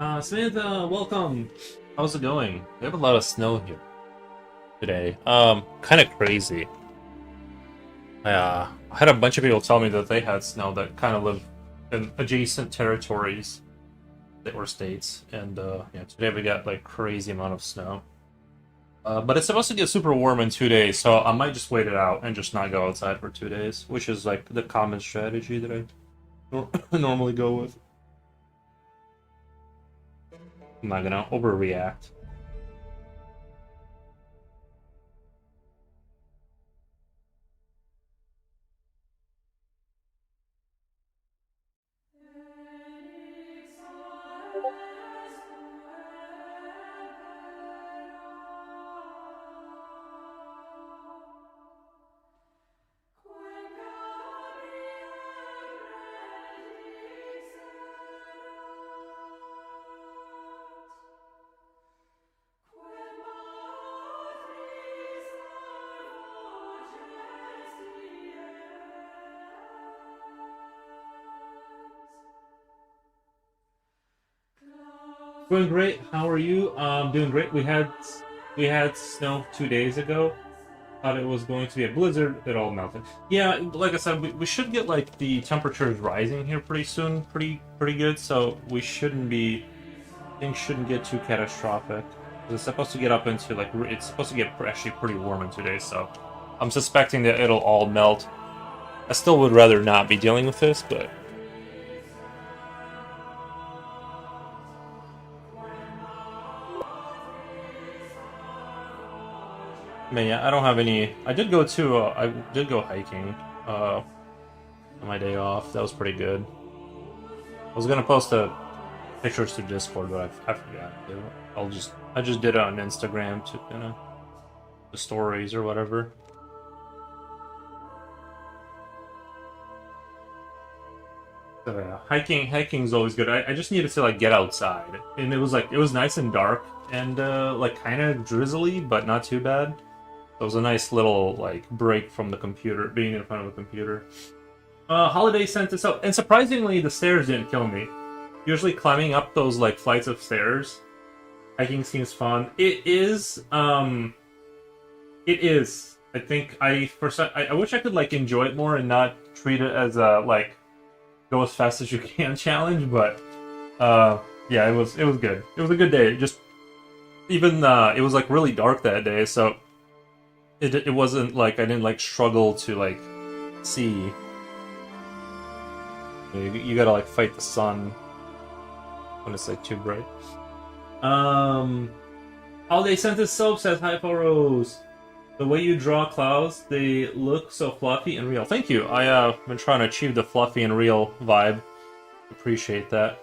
Samantha, welcome. How's it going? We have a lot of snow here today. Kind of crazy. I had a bunch of people tell me that they had snow that kind of live in adjacent territories that were states, and yeah, today we got like crazy amount of snow. But it's supposed to get super warm in 2 days, so I might just wait it out and just not go outside for 2 days, which is like the common strategy that I normally go with. I'm not gonna overreact. Doing great. How are you? Doing great. We had snow 2 days ago. Thought it was going to be a blizzard. It all melted. Yeah, like I said, we should get like the temperatures rising here pretty soon. Pretty good. So we shouldn't be things shouldn't get too catastrophic. It's supposed to get up into like it's supposed to get actually pretty warm in 2 days. So I'm suspecting that it'll all melt. I still would rather not be dealing with this, but I mean, yeah, I don't have any. I did go hiking on my day off. That was pretty good. I was gonna post a pictures to Discord, but I forgot to. I just did it on Instagram to the stories or whatever. So, yeah, hiking is always good. I just needed to like get outside, and it was nice and dark and like kind of drizzly, but not too bad. It was a nice little like break from the computer, being in front of a computer. Holiday sent this out, and surprisingly, the stairs didn't kill me. Usually, climbing up those like flights of stairs, hiking seems fun. It is. It is. I think I wish I could like enjoy it more and not treat it as a like go as fast as you can challenge. But yeah, it was good. It was a good day. Just even it was like really dark that day, so it wasn't like I didn't like struggle to like see. You gotta like fight the sun when it's like too bright. Um, Holiday Scented Soap says hi, Rose. The way you draw clouds, they look so fluffy and real. Thank you. I've been trying to achieve the fluffy and real vibe. Appreciate that.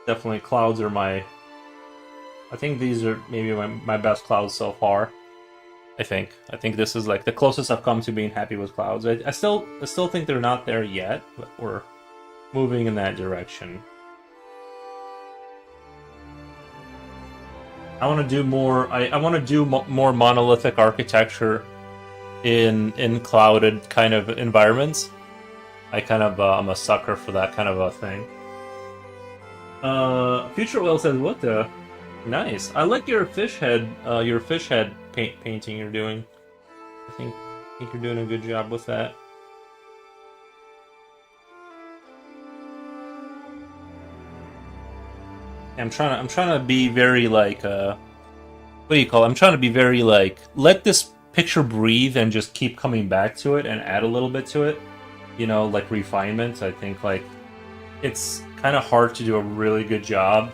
Definitely, clouds are my. I think these are maybe my best clouds so far. I think this is like the closest I've come to being happy with clouds. I still think they're not there yet, but we're moving in that direction. I want to do more. I want to do more monolithic architecture in clouded kind of environments. I'm a sucker for that kind of a thing. Future Oil says, "What the? Nice. I like your fish head. Your fish head painting you're doing. I think you're doing a good job with that." I'm trying to be very like what do you call it? I'm trying to be very like let this picture breathe and just keep coming back to it and add a little bit to it. Like refinement. I think like it's kind of hard to do a really good job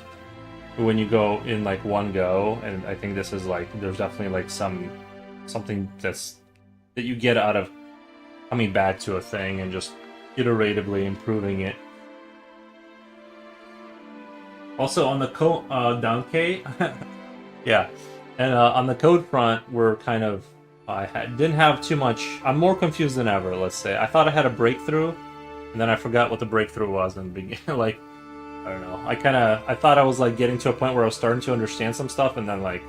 when you go in like one go, and I think this is like there's definitely like something that you get out of coming back to a thing and just iteratively improving it. Also on the down K, yeah, and on the code front, we're kind of didn't have too much. I'm more confused than ever. Let's say I thought I had a breakthrough, and then I forgot what the breakthrough was in the beginning. Like I don't know. I thought I was like getting to a point where I was starting to understand some stuff, and then like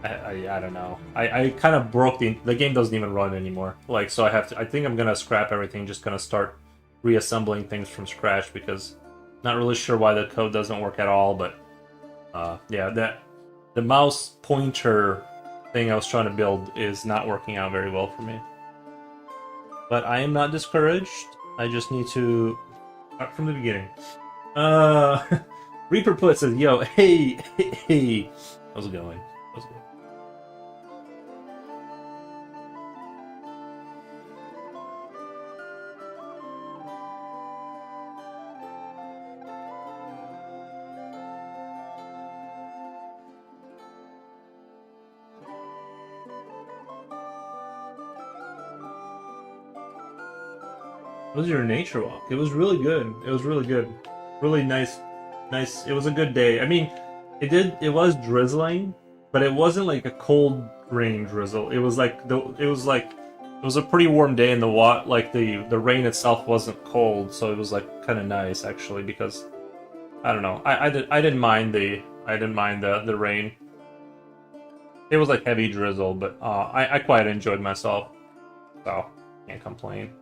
I don't know. I kind of broke the game doesn't even run anymore. Like so I think I'm gonna scrap everything. Just gonna start reassembling things from scratch because Not really sure why the code doesn't work at all, but yeah, the mouse pointer thing I was trying to build is not working out very well for me. But I am not discouraged. I just need to start from the beginning. Reaper Put says, "Yo, hey, hey, how's it going? How's it going?" How was your nature walk? It was really good. It was really good. Really nice, nice. It was a good day. I mean, it was drizzling, but it wasn't like a cold rain drizzle. It was like it was a pretty warm day, and the rain itself wasn't cold, so it was like kind of nice actually because I don't know. I didn't mind the rain. It was like heavy drizzle, but I quite enjoyed myself, so can't complain.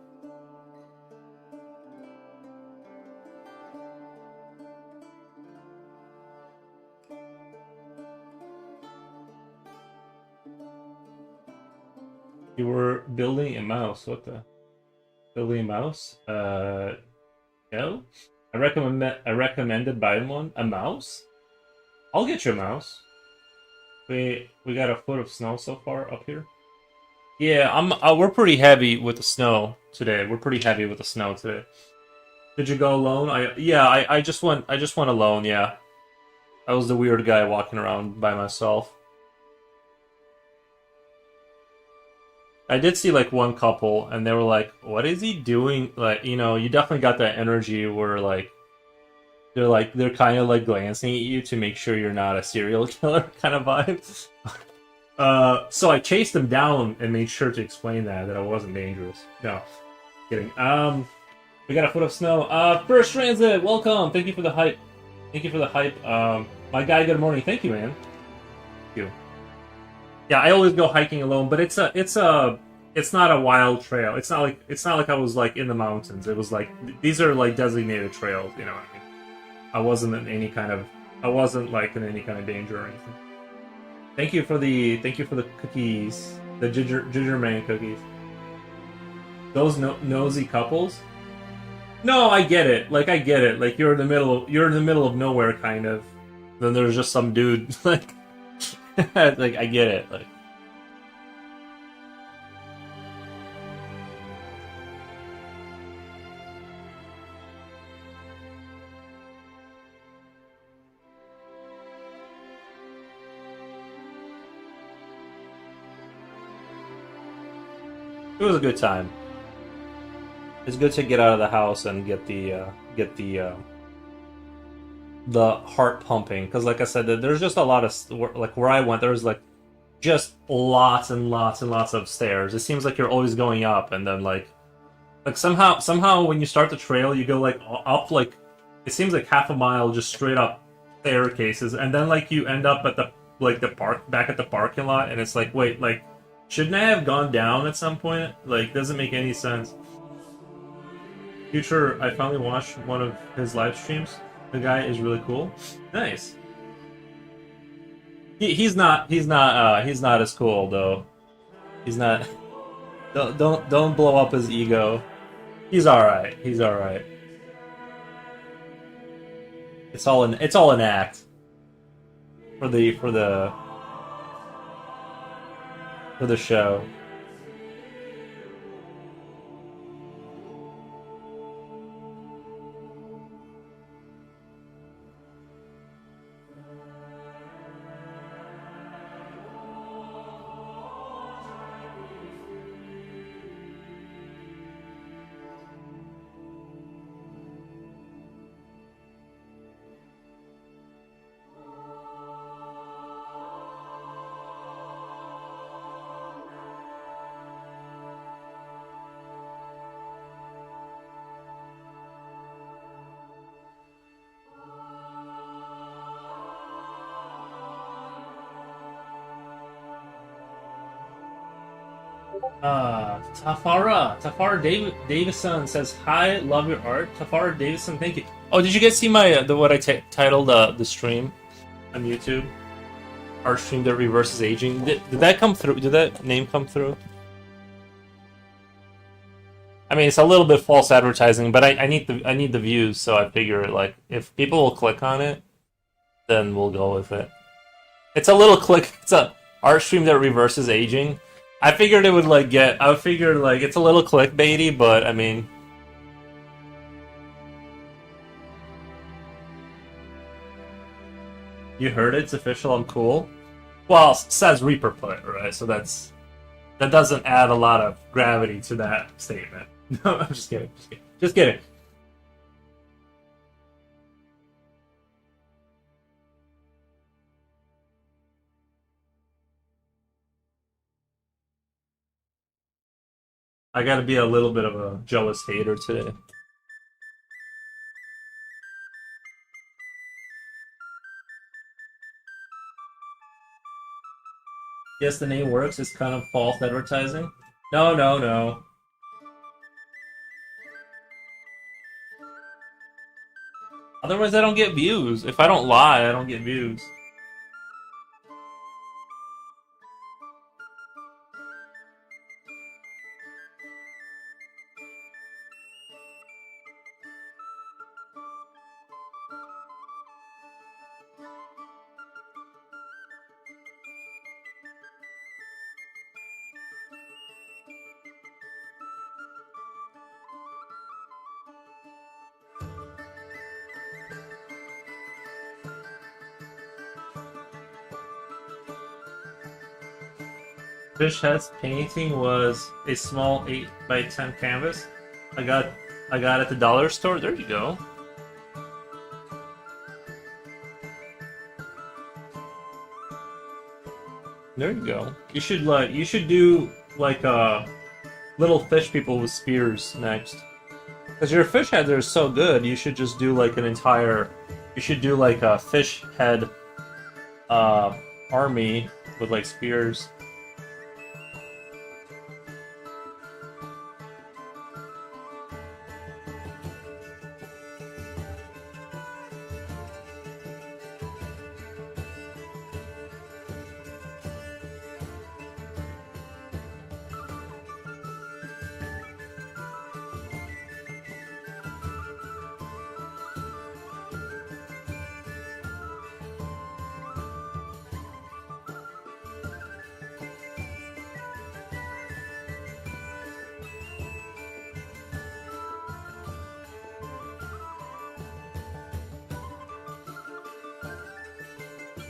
You were building a mouse. What the? Building a mouse? No. I recommended buying one. A mouse? I'll get you a mouse. We got a foot of snow so far up here. Yeah, we're pretty heavy with the snow today. We're pretty heavy with the snow today. Did you go alone? I just went alone. Yeah, I was the weird guy walking around by myself. I did see like one couple, and they were like, "What is he doing?" Like, you definitely got that energy where they're kind of like glancing at you to make sure you're not a serial killer kind of vibe. So I chased them down and made sure to explain that I wasn't dangerous. No, kidding. We got a foot of snow. First Transit, welcome. Thank you for the hype. Thank you for the hype. My guy, good morning. Thank you, man. Thank you. Yeah, I always go hiking alone, but it's not a wild trail. It's not like I was like in the mountains. It was like these are like designated trails. You know what I mean? I wasn't like in any kind of danger or anything. Thank you for the cookies, the ginger man cookies. Those nosy couples. No, I get it. Like I get it. Like you're in the middle of nowhere, kind of. Then there's just some dude like. Like I get it. Like it was a good time. It's good to get out of the house and get the heart pumping because, like I said, there's just a lot of like where I went. There was like just lots and lots and lots of stairs. It seems like you're always going up, and then like somehow when you start the trail, you go like up like it seems like half a mile just straight up staircases, and then like you end up at the park back at the parking lot, and it's like wait like shouldn't I have gone down at some point? Like doesn't make any sense. Future, I finally watched one of his live streams. The guy is really cool. Nice. He's not as cool though. He's not. Don't blow up his ego. He's all right. He's all right. It's all an act for the show. Tafara Davison says hi, love your art. Tafara Davison, thank you. Oh, did you guys see my what I titled the stream on YouTube? Art stream that reverses aging. Did that come through? Did that name come through? I mean, it's a little bit false advertising, but I need the views, so I figure like if people will click on it, then we'll go with it. It's a little click. It's a art stream that reverses aging. I figured it would like get. I figured like it's a little clickbaity, but I mean, you heard it. It's official. I'm cool. Well, says Reaper put right, so that doesn't add a lot of gravity to that statement. No, I'm just kidding. Just kidding. Just kidding. I gotta be a little bit of a jealous hater today. Yes, the name works. It's kind of false advertising. No, no, no. Otherwise, I don't get views. If I don't lie, I don't get views. Fishhead's painting was a small 8 by 10 canvas. I got at the dollar store. There you go. There you go. You should do like little fish people with spears next. Because your fish heads are so good, you should just do like an entire. You should do like a fish head army with like spears.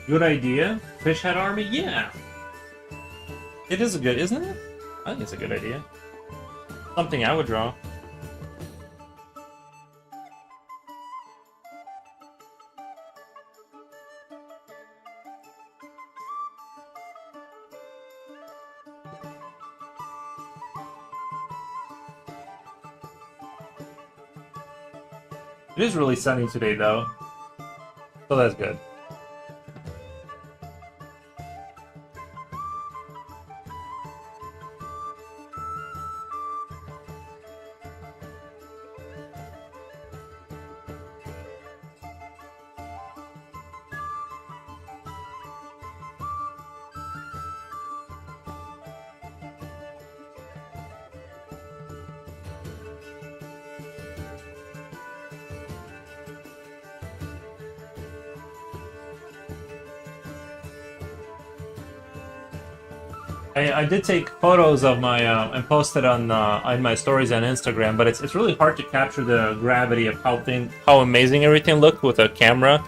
Good idea. Fish head army? Yeah. It is a good, isn't it? I think it's a good idea. Something I would draw. It is really sunny today, though. So that's good. I did take photos of my and posted on my stories on Instagram, but it's really hard to capture the gravity of how amazing everything looked with a camera.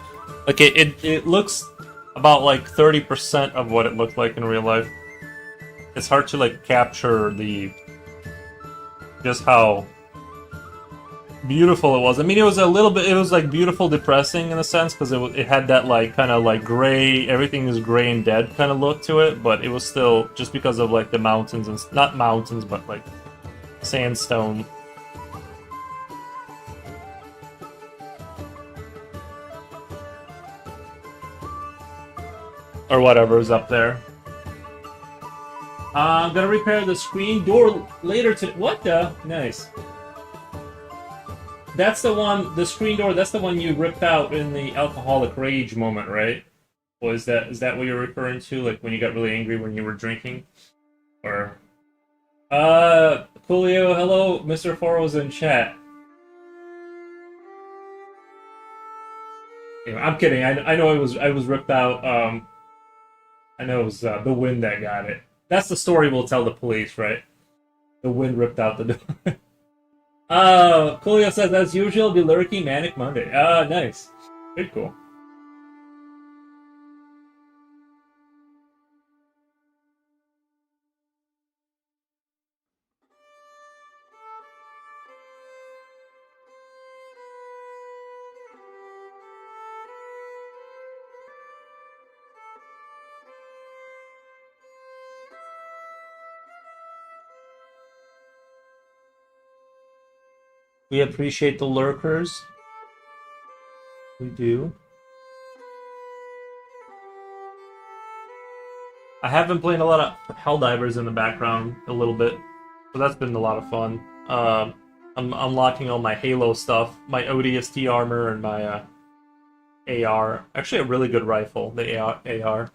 Like it looks about like 30% of what it looked like in real life. It's hard to like capture just how beautiful it was. I mean, it was like beautiful, depressing in a sense because it had that like kind of like gray, everything is gray and dead kind of look to it. But it was still just because of like the mountains and not mountains, but like sandstone. Or whatever is up there. I'm gonna repair the screen door later to. What the? Nice. That's the one, the screen door, that's the one you ripped out in the alcoholic rage moment, right? Or is that what you're referring to? Like when you got really angry when you were drinking? Or Coolio, hello, Mr. Foro's in chat. Anyway, I'm kidding. I know I was ripped out. I know it was the wind that got it. That's the story we'll tell the police, right? The wind ripped out the door. Coolio says, as usual, be lurking Manic Monday. Nice. Very cool. We appreciate the lurkers. We do. I have been playing a lot of Helldivers in the background a little bit, so that's been a lot of fun. I'm unlocking all my Halo stuff, my ODST armor, and my AR. Actually, a really good rifle, the AR.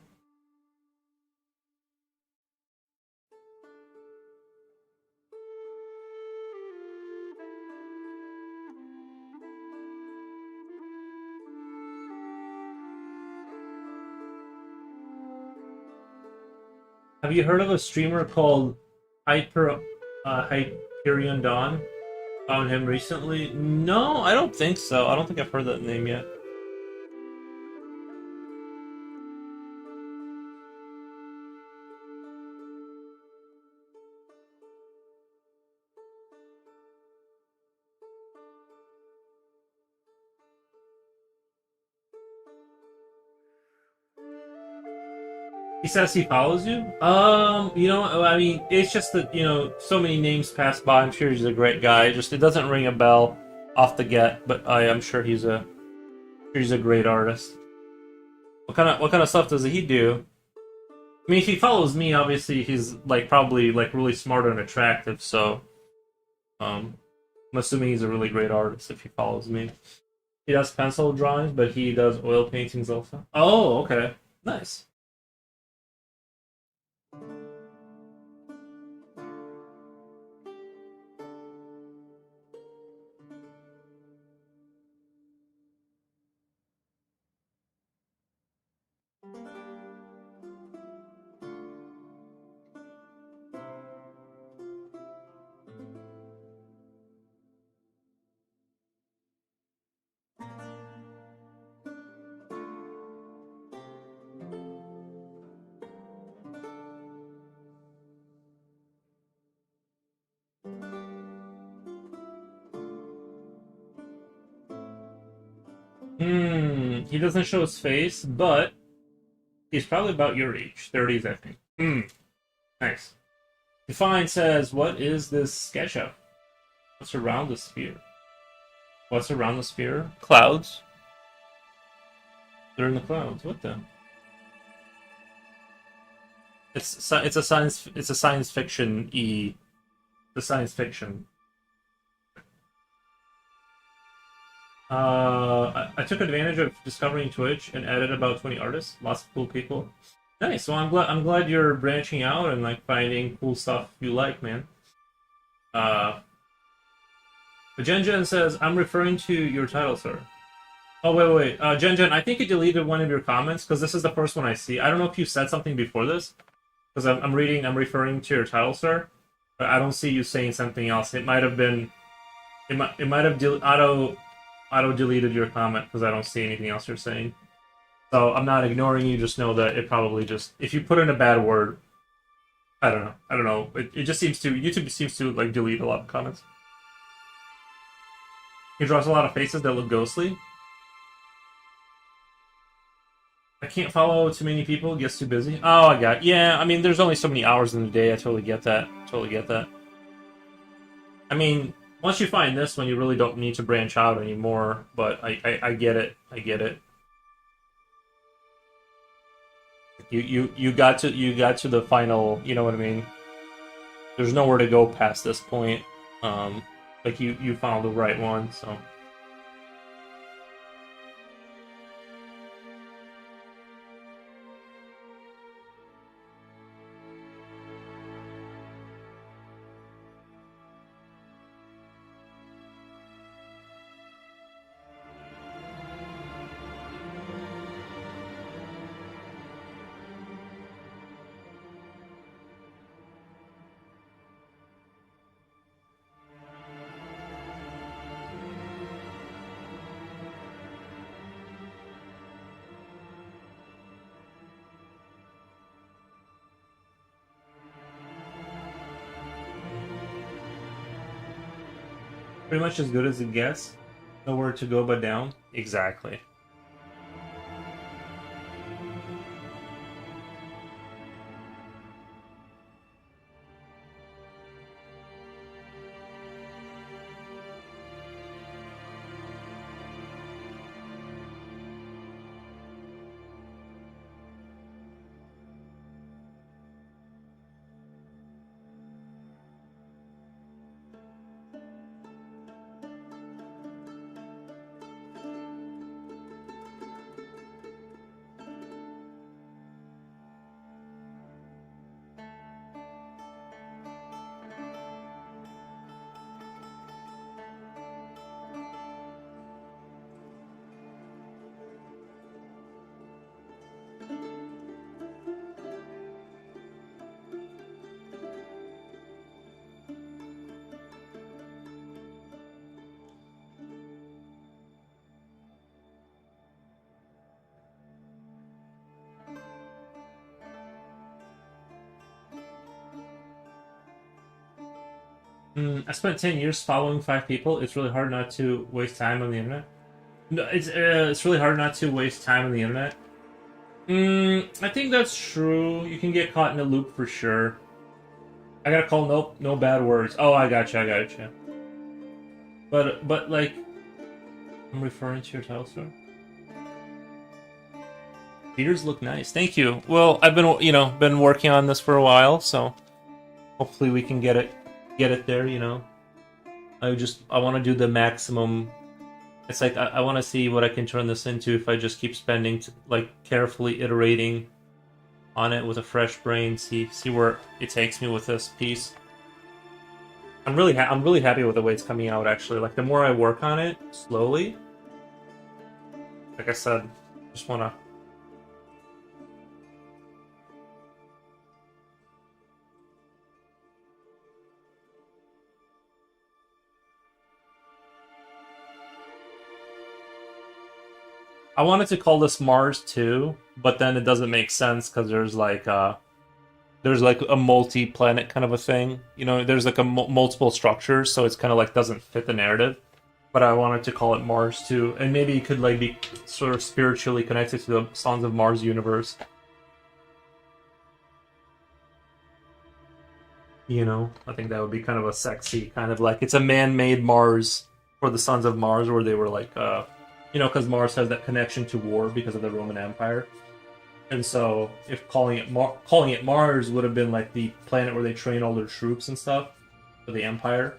Have you heard of a streamer called Hyperion Dawn? Found him recently? No, I don't think so. I don't think I've heard that name yet. He says he follows you? You know, I mean, it's just that, so many names pass by. I'm sure he's a great guy. Just, it doesn't ring a bell off the get, but I am sure he's a great artist. What kind of stuff does he do? I mean, if he follows me, obviously he's probably really smart and attractive, so I'm assuming he's a really great artist if he follows me. He does pencil drawings, but he does oil paintings also. Oh, okay. Nice. He doesn't show his face, but he's probably about your age, 30s, I think. Nice. Define says, what is this sketch of? What's around the sphere? What's around the sphere? Clouds. They're in the clouds. What the? It's a science fiction the science fiction. I took advantage of discovering Twitch and added about 20 artists. Lots of cool people. Nice. Well, I'm glad you're branching out and finding cool stuff you like, man. But Jen says, I'm referring to your title, sir. Oh, wait. Jen, I think you deleted one of your comments because this is the first one I see. I don't know if you said something before this because I'm referring to your title, sir. But I don't see you saying something else. It might have been, it might have auto deleted your comment because I don't see anything else you're saying. So I'm not ignoring you. Just know that it probably just, if you put in a bad word, I don't know. It just seems to, YouTube seems to delete a lot of comments. He draws a lot of faces that look ghostly. I can't follow too many people. It gets too busy. Oh, I got it. Yeah, I mean, there's only so many hours in the day. I totally get that. I mean, once you find this one, you really don't need to branch out anymore. But I get it. I get You got to the final. You know what I mean? There's nowhere to go past this point. Um, like you found the right one. So pretty much as good as it gets. Nowhere to go but down. Exactly. I spent 10 years following 5 people. It's really hard not to waste time on the internet. No, it's really hard not to waste time on the internet. I think that's true. You can get caught in a loop for sure. I gotta call. Nope, no bad words. Oh, I got you. I got you. But like, I'm referring to your title store. Beaters look nice. Thank you. Well, I've been working on this for a while, so hopefully we can get it there. I want to do the maximum. It's like I want to see what I can turn this into if I just keep spending, like carefully iterating on it with a fresh brain. See where it takes me with this piece. I'm really happy with the way it's coming out. Actually, like the more I work on it slowly, like I said, just wanna. I wanted to call this Mars 2, but then it doesn't make sense because there's like a multi-planet kind of a thing. There's like a multiple structures, so it's kind of like doesn't fit the narrative. But I wanted to call it Mars 2, and maybe it could like be sort of spiritually connected to the Sons of Mars universe. I think that would be kind of a sexy kind of like it's a man-made Mars for the Sons of Mars, where they were like, because Mars has that connection to war because of the Roman Empire. And so, if calling it Mars would have been like the planet where they train all their troops and stuff for the Empire.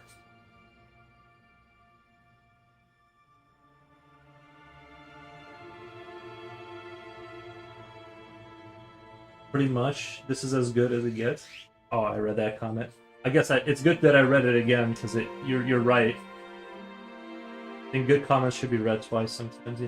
Pretty much, this is as good as it gets. Oh, I read that comment. I guess it's good that I read it again because you're right. I think good comments should be read twice sometimes.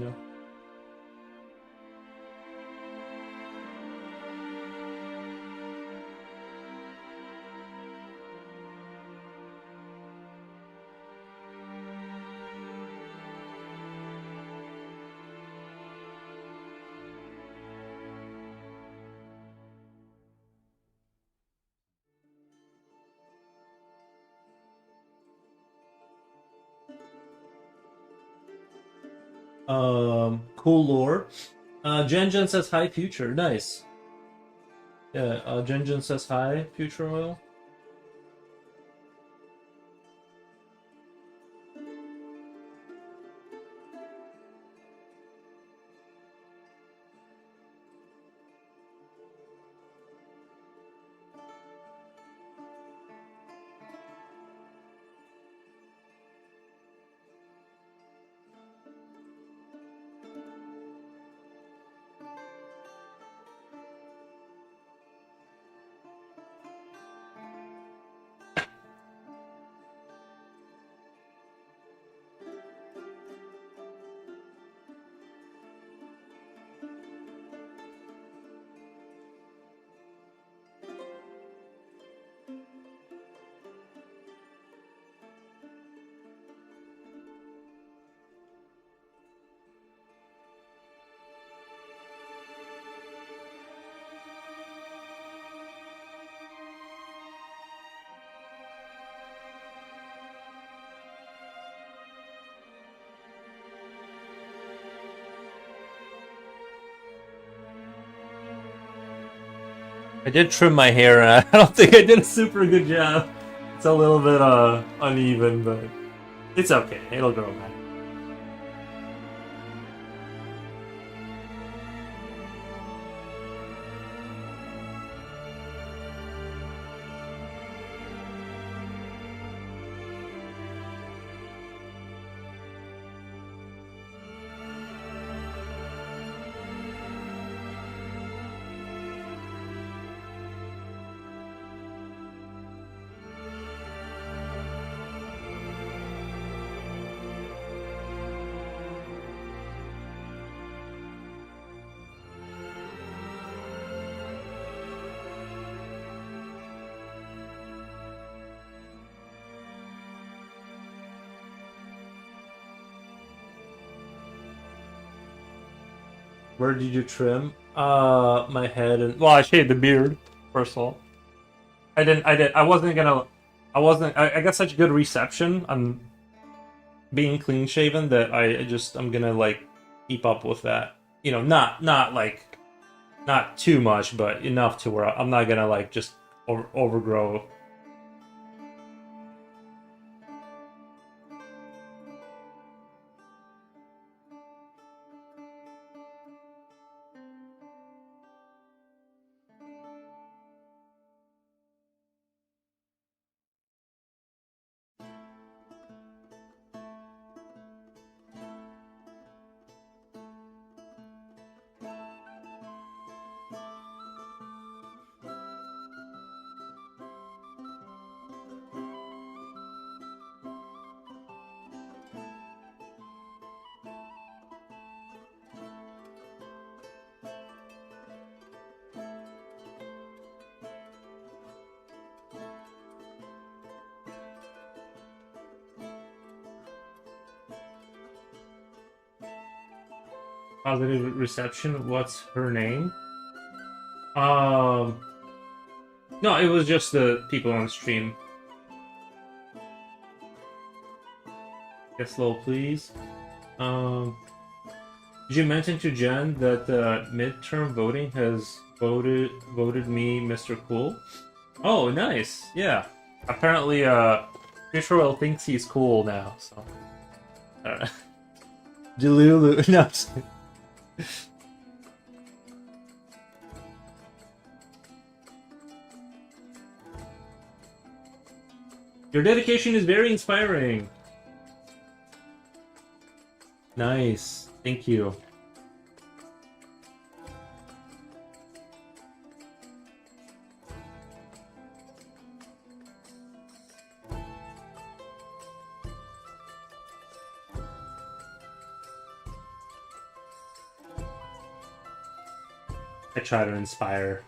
Cool lore. Jen says hi, future. Nice. Yeah, Jen says hi, future oil. I did trim my hair, and I don't think I did a super good job. It's a little bit uneven, but it's okay. It'll grow back. Where did you trim? My head and well, I shaved the beard. First of all, I wasn't gonna. I got such good reception on being clean shaven that I'm gonna like keep up with that. You know, not like not too much, but enough to where I'm not gonna like just overgrow. Positive reception. What's her name? Um, no, it was just the people on stream. Get slow, please. Did you mention to Jen that midterm voting has voted me Mr. Cool? Oh, nice. Yeah. Apparently, Israel thinks he's cool now. So, I don't know. Delulu. No. I'm just kidding. Your dedication is very inspiring. Nice. Thank you. I try to inspire.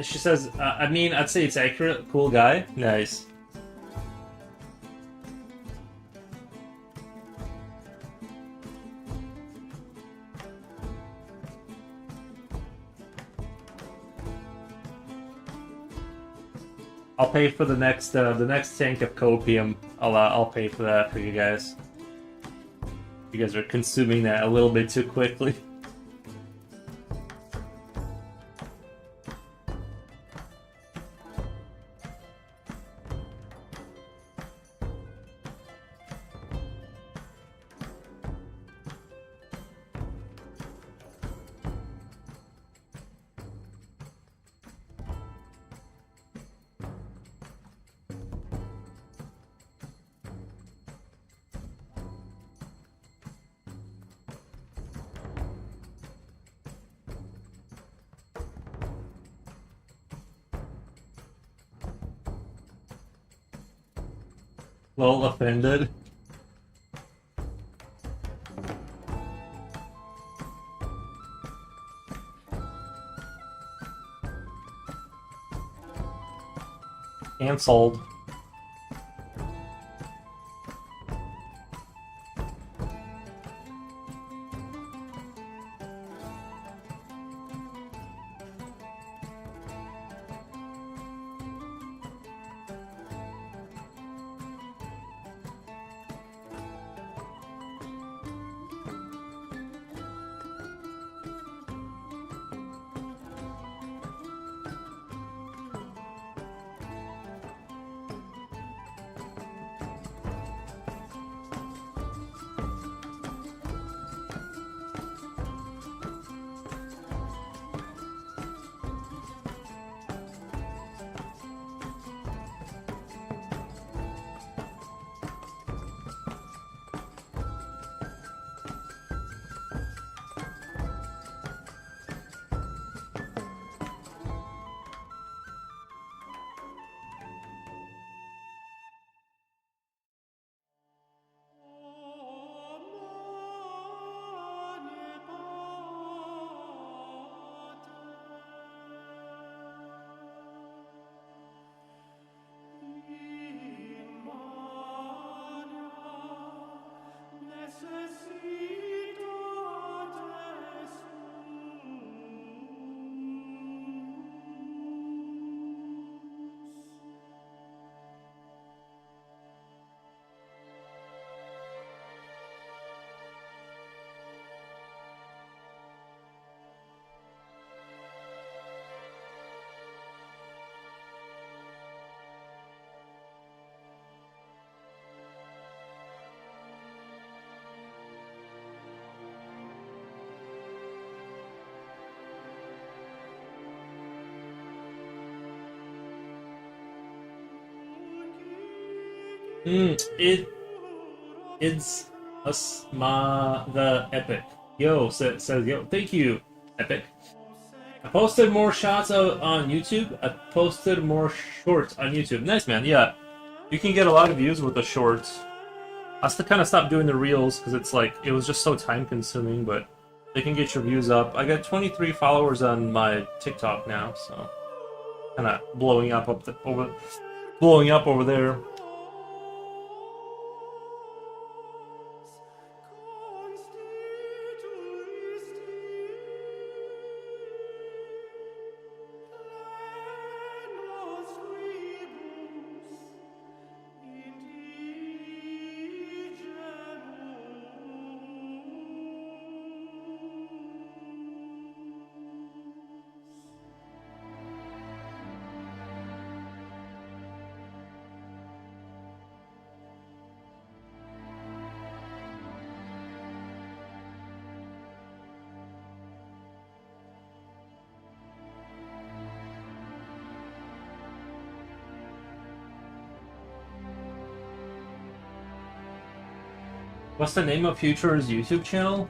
She says, I mean, I'd say it's accurate. Cool guy. Nice. I'll pay for the next tank of copium. I'll pay for that for you guys. You guys are consuming that a little bit too quickly. Lol, offended. Cancelled. It's the epic. Yo says yo. Thank you, epic. I posted more shots on YouTube. I posted more shorts on YouTube. Nice, man. Yeah, you can get a lot of views with the shorts. I still kind of stopped doing the reels because it's like it was just so time consuming, but they can get your views up. I got 23 followers on my TikTok now, so kind of blowing up over there. What's the name of Future's YouTube channel?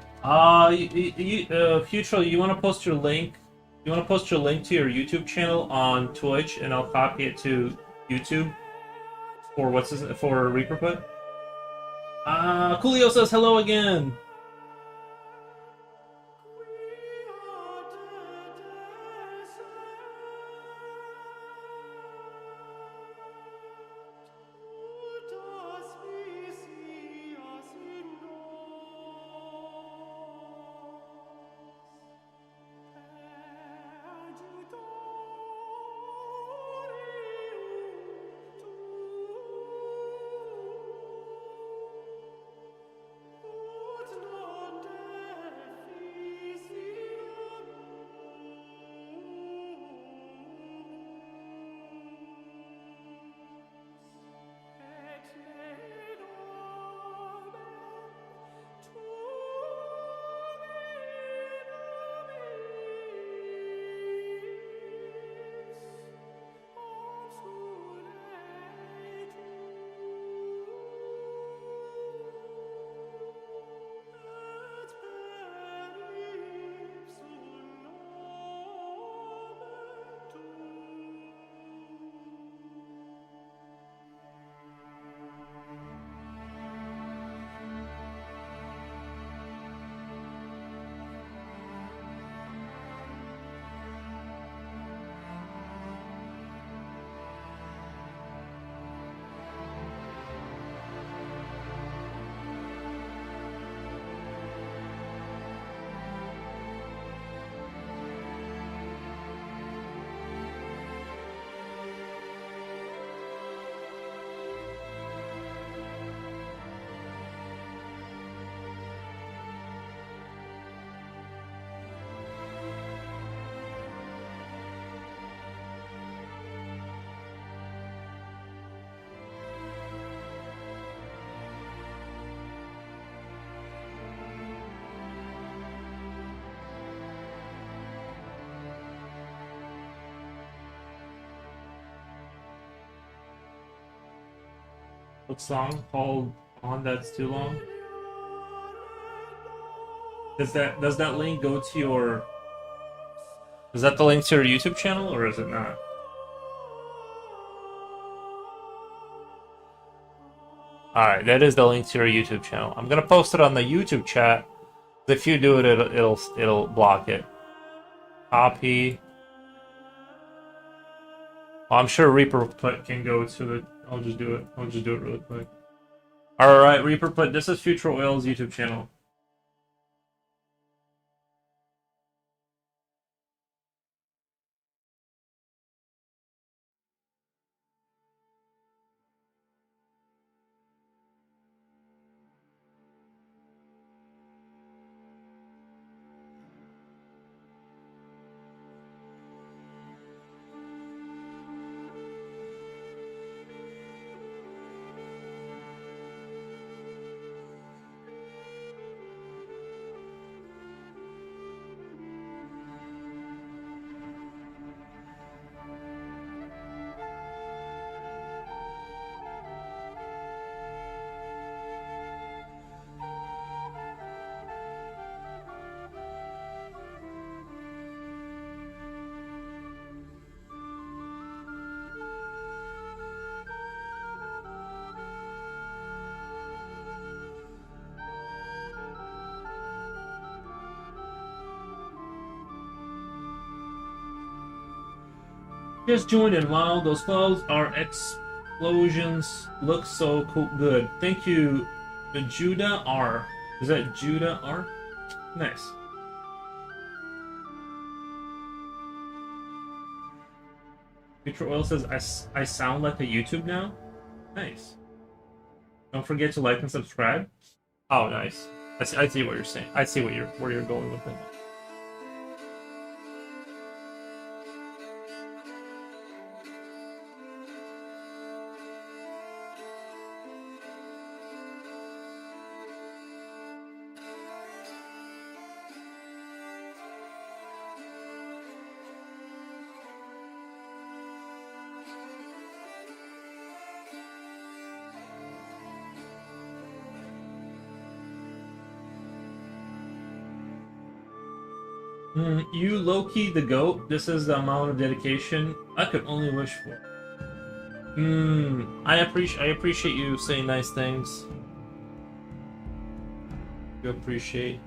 Future, you want to post your link? You want to post your link to your YouTube channel on Twitch, and I'll copy it to YouTube for Reaper Put. Coolio says hello again. What song? Hold on, that's too long. Does that link go to your? Is that the link to your YouTube channel, or is it not? Alright, that is the link to your YouTube channel. I'm gonna post it on the YouTube chat. If you do it, it'll block it. Copy. Well, I'm sure Reaper Put can go to it. I'll just do it. I'll just do it really quick. Alright, Reaper Put, this is Future Oil's YouTube channel. Just joined in. Wow, those clouds are explosions. Look so cool. Good. Thank you, Judah R. Is that Judah R? Nice. Future Oil says, I sound like a YouTube now? Nice. Don't forget to like and subscribe. Oh, nice. I see what you're saying. I see where you're going with it. You low-key the GOAT. This is the amount of dedication I could only wish for. I appreciate you saying nice things. You appreciate.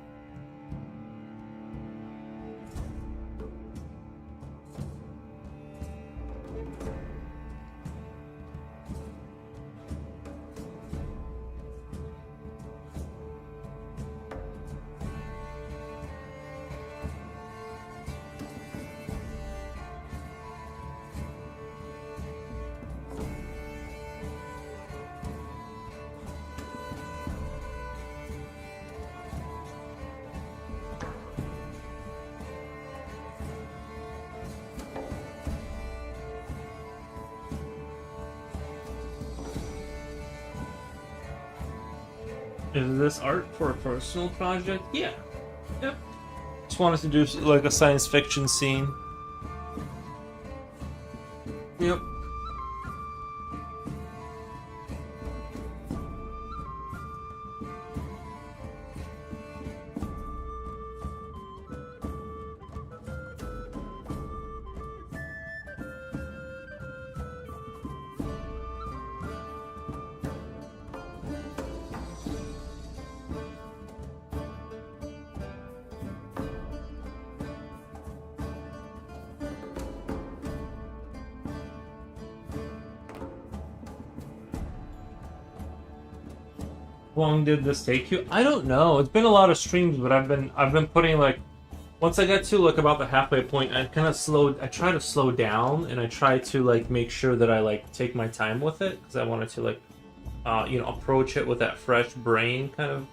Is this art for a personal project? Yeah. Yep. Just wanted to do like a science fiction scene. Yep. How long did this take you? I don't know. It's been a lot of streams, but I've been putting like, once I get to like about the halfway point, I try to slow down, and I try to like make sure that I like take my time with it, because I wanted to like approach it with that fresh brain kind of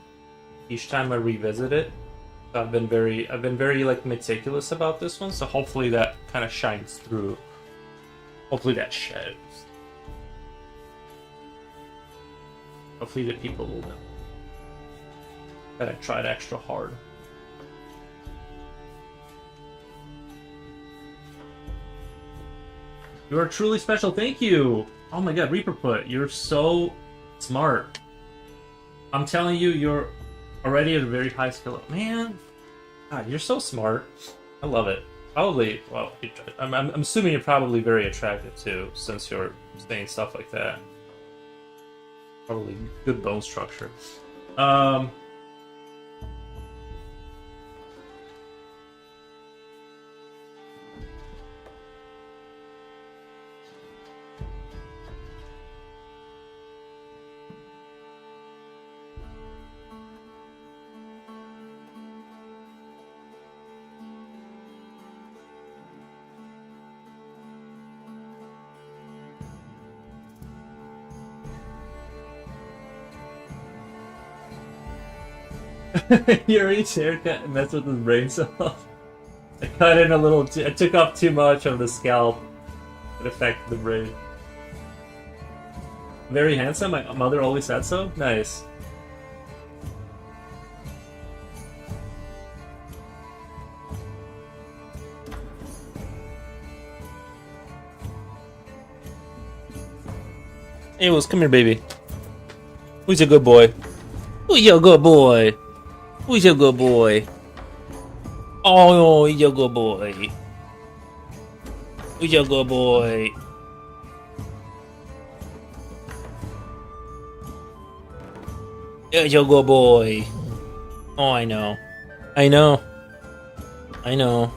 each time I revisit it. So I've been very like meticulous about this one, so hopefully that kind of shines through. Hopefully that shows. Hopefully the people will know that I tried extra hard. You are truly special. Thank you. Oh my god, Reaper Put, you're so smart. I'm telling you, you're already at a very high skill. Man, God, you're so smart. I love it. Probably, well, I'm assuming you're probably very attractive too, since you're saying stuff like that. Probably good bone structure. Yuri's haircut messed with his brain cells. I cut in a little I took off too much of the scalp. It affected the brain. Very handsome, my mother always said so. Nice. Hey, Wills, come here, baby. Who's your good boy? Who's your good boy? Who's your good boy? Oh, he's your good boy. Who's your good boy? He's your good boy. Oh, I know. I know. I know.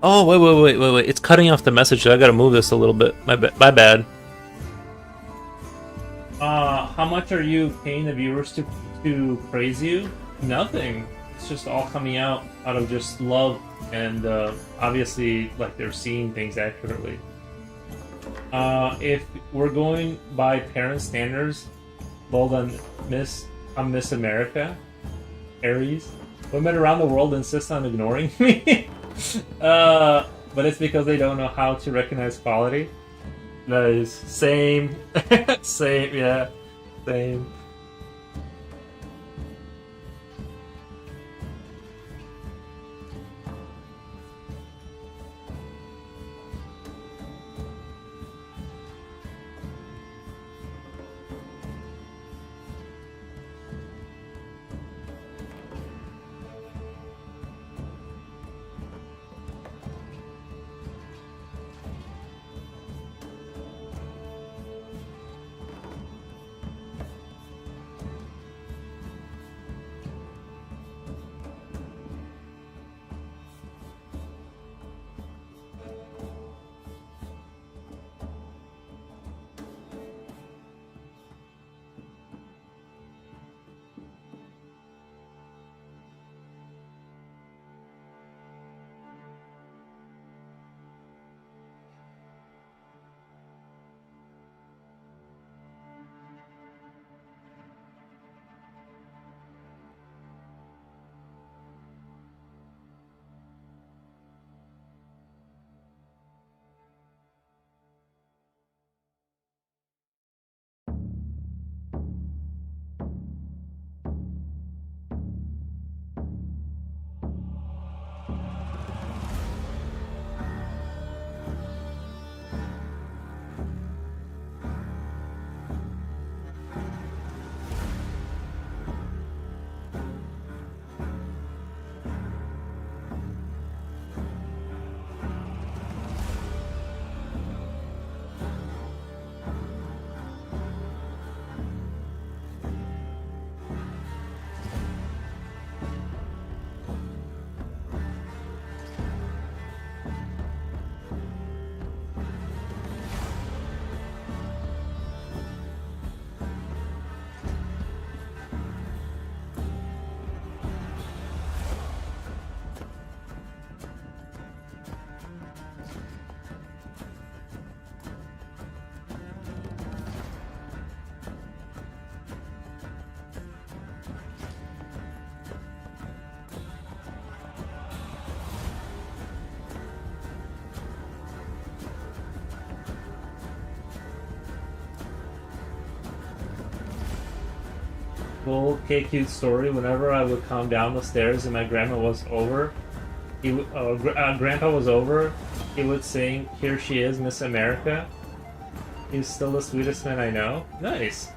Oh, wait. It's cutting off the message. I gotta move this a little bit. My bad. How much are you paying the viewers to praise you? Nothing. It's just all coming out of just love and obviously like they're seeing things accurately. If we're going by parent standards, well then, I'm Miss America, Aries. Women around the world insist on ignoring me. But it's because they don't know how to recognize quality. Nice. Same. Same, yeah. Same. Full K-Cute story. Whenever I would come down the stairs and my grandma was over, Grandpa was over, he would sing, "Here she is, Miss America." He's still the sweetest man I know. Nice.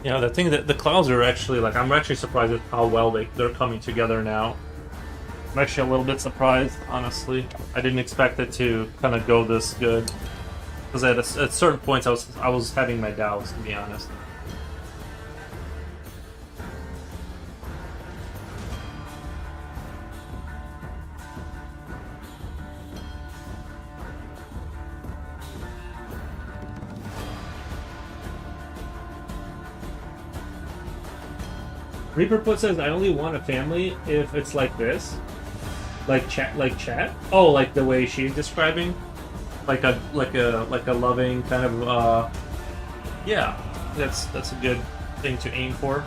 Yeah, the thing that the clouds are actually like I'm actually surprised at how well they're coming together now. I'm actually a little bit surprised, honestly. I didn't expect it to kind of go this good because at certain points I was having my doubts, to be honest. Reaper Put says, "I only want a family if it's like this, like chat, like chat. Oh, like the way she's describing, like a loving kind of yeah. That's a good thing to aim for."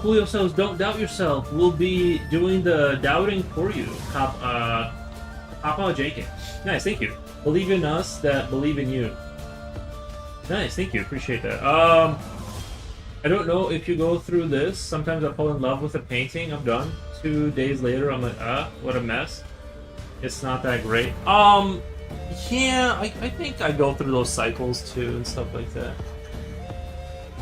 Julio says, "Don't doubt yourself. We'll be doing the doubting for you." Papa JK. Nice, thank you. Believe in us that believe in you. Nice, thank you. Appreciate that. I don't know if you go through this. Sometimes I fall in love with a painting I'm done. 2 days later, I'm like, what a mess. It's not that great. Yeah, I think I go through those cycles too and stuff like that.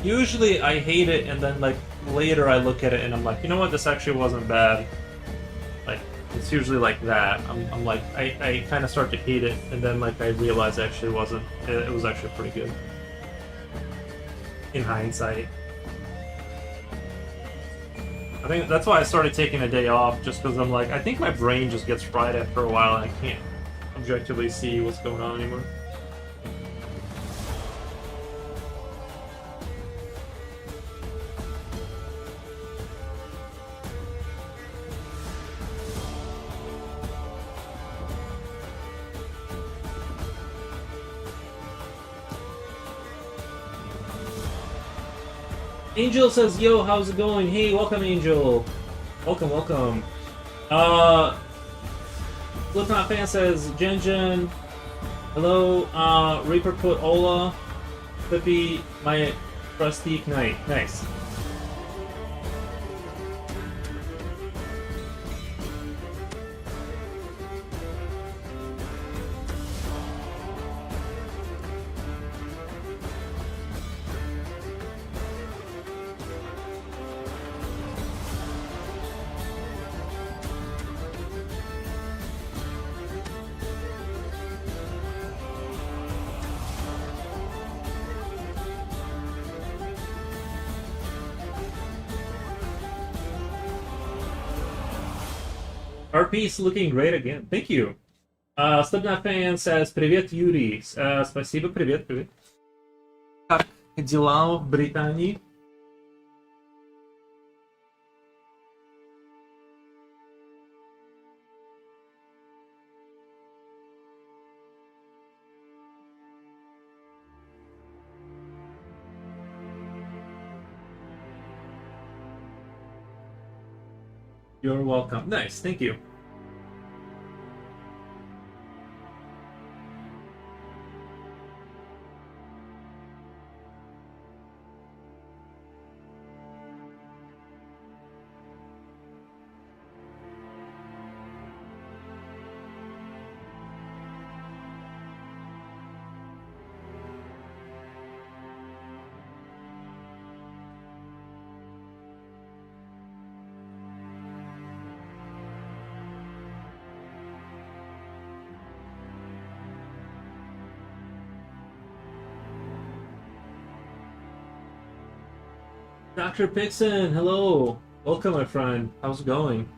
Usually I hate it, and then like later I look at it and I'm like, you know what, this actually wasn't bad. Like it's usually like that. I'm like I kind of start to hate it, and then like I realize it actually wasn't. It was actually pretty good in hindsight. I think that's why I started taking a day off, just because I'm like, I think my brain just gets fried after a while, and I can't objectively see what's going on anymore. Angel says, "Yo, how's it going?" Hey, welcome, Angel. Welcome, welcome. Slipknot fan says, "Jen, hello. Reaper put Ola, Clippy, my trusty knight." Nice. Our piece looking great again. Thank you. Slipknot fan says, "Привет, Юрий." Спасибо, привет, привет. Как дела в Британии? You're welcome. Nice, thank you. Dr. Pixon, hello. Welcome, my friend. How's it going?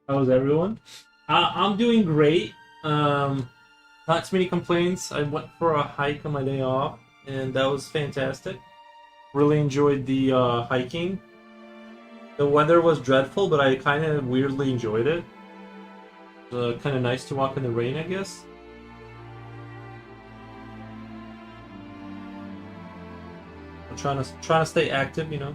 How's everyone? I'm doing great. Um, Not too many complaints. I went for a hike on my day off, and that was fantastic. Really enjoyed the hiking. The weather was dreadful, but I kind of weirdly enjoyed it. Kind of nice to walk in the rain, I guess. I'm trying to stay active, you know.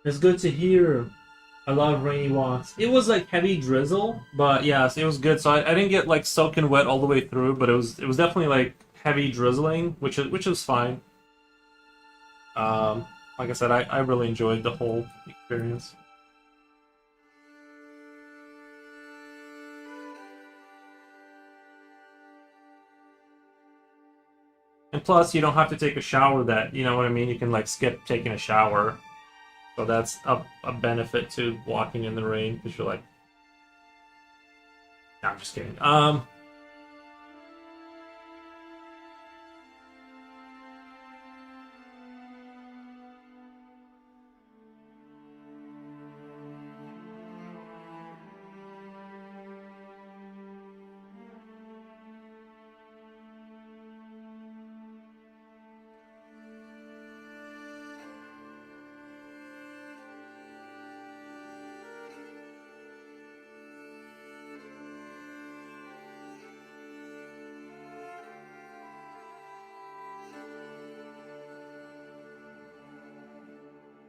It's good to hear. I love rainy walks. It was like heavy drizzle, but yes, it was good. So I didn't get like soaking wet all the way through, but it was definitely like heavy drizzling, which is fine. Like I said, I really enjoyed the whole experience. And plus, you don't have to take a shower. That you know what I mean. You can like skip taking a shower, so that's a benefit to walking in the rain because you're like, no, I'm just kidding. Uh,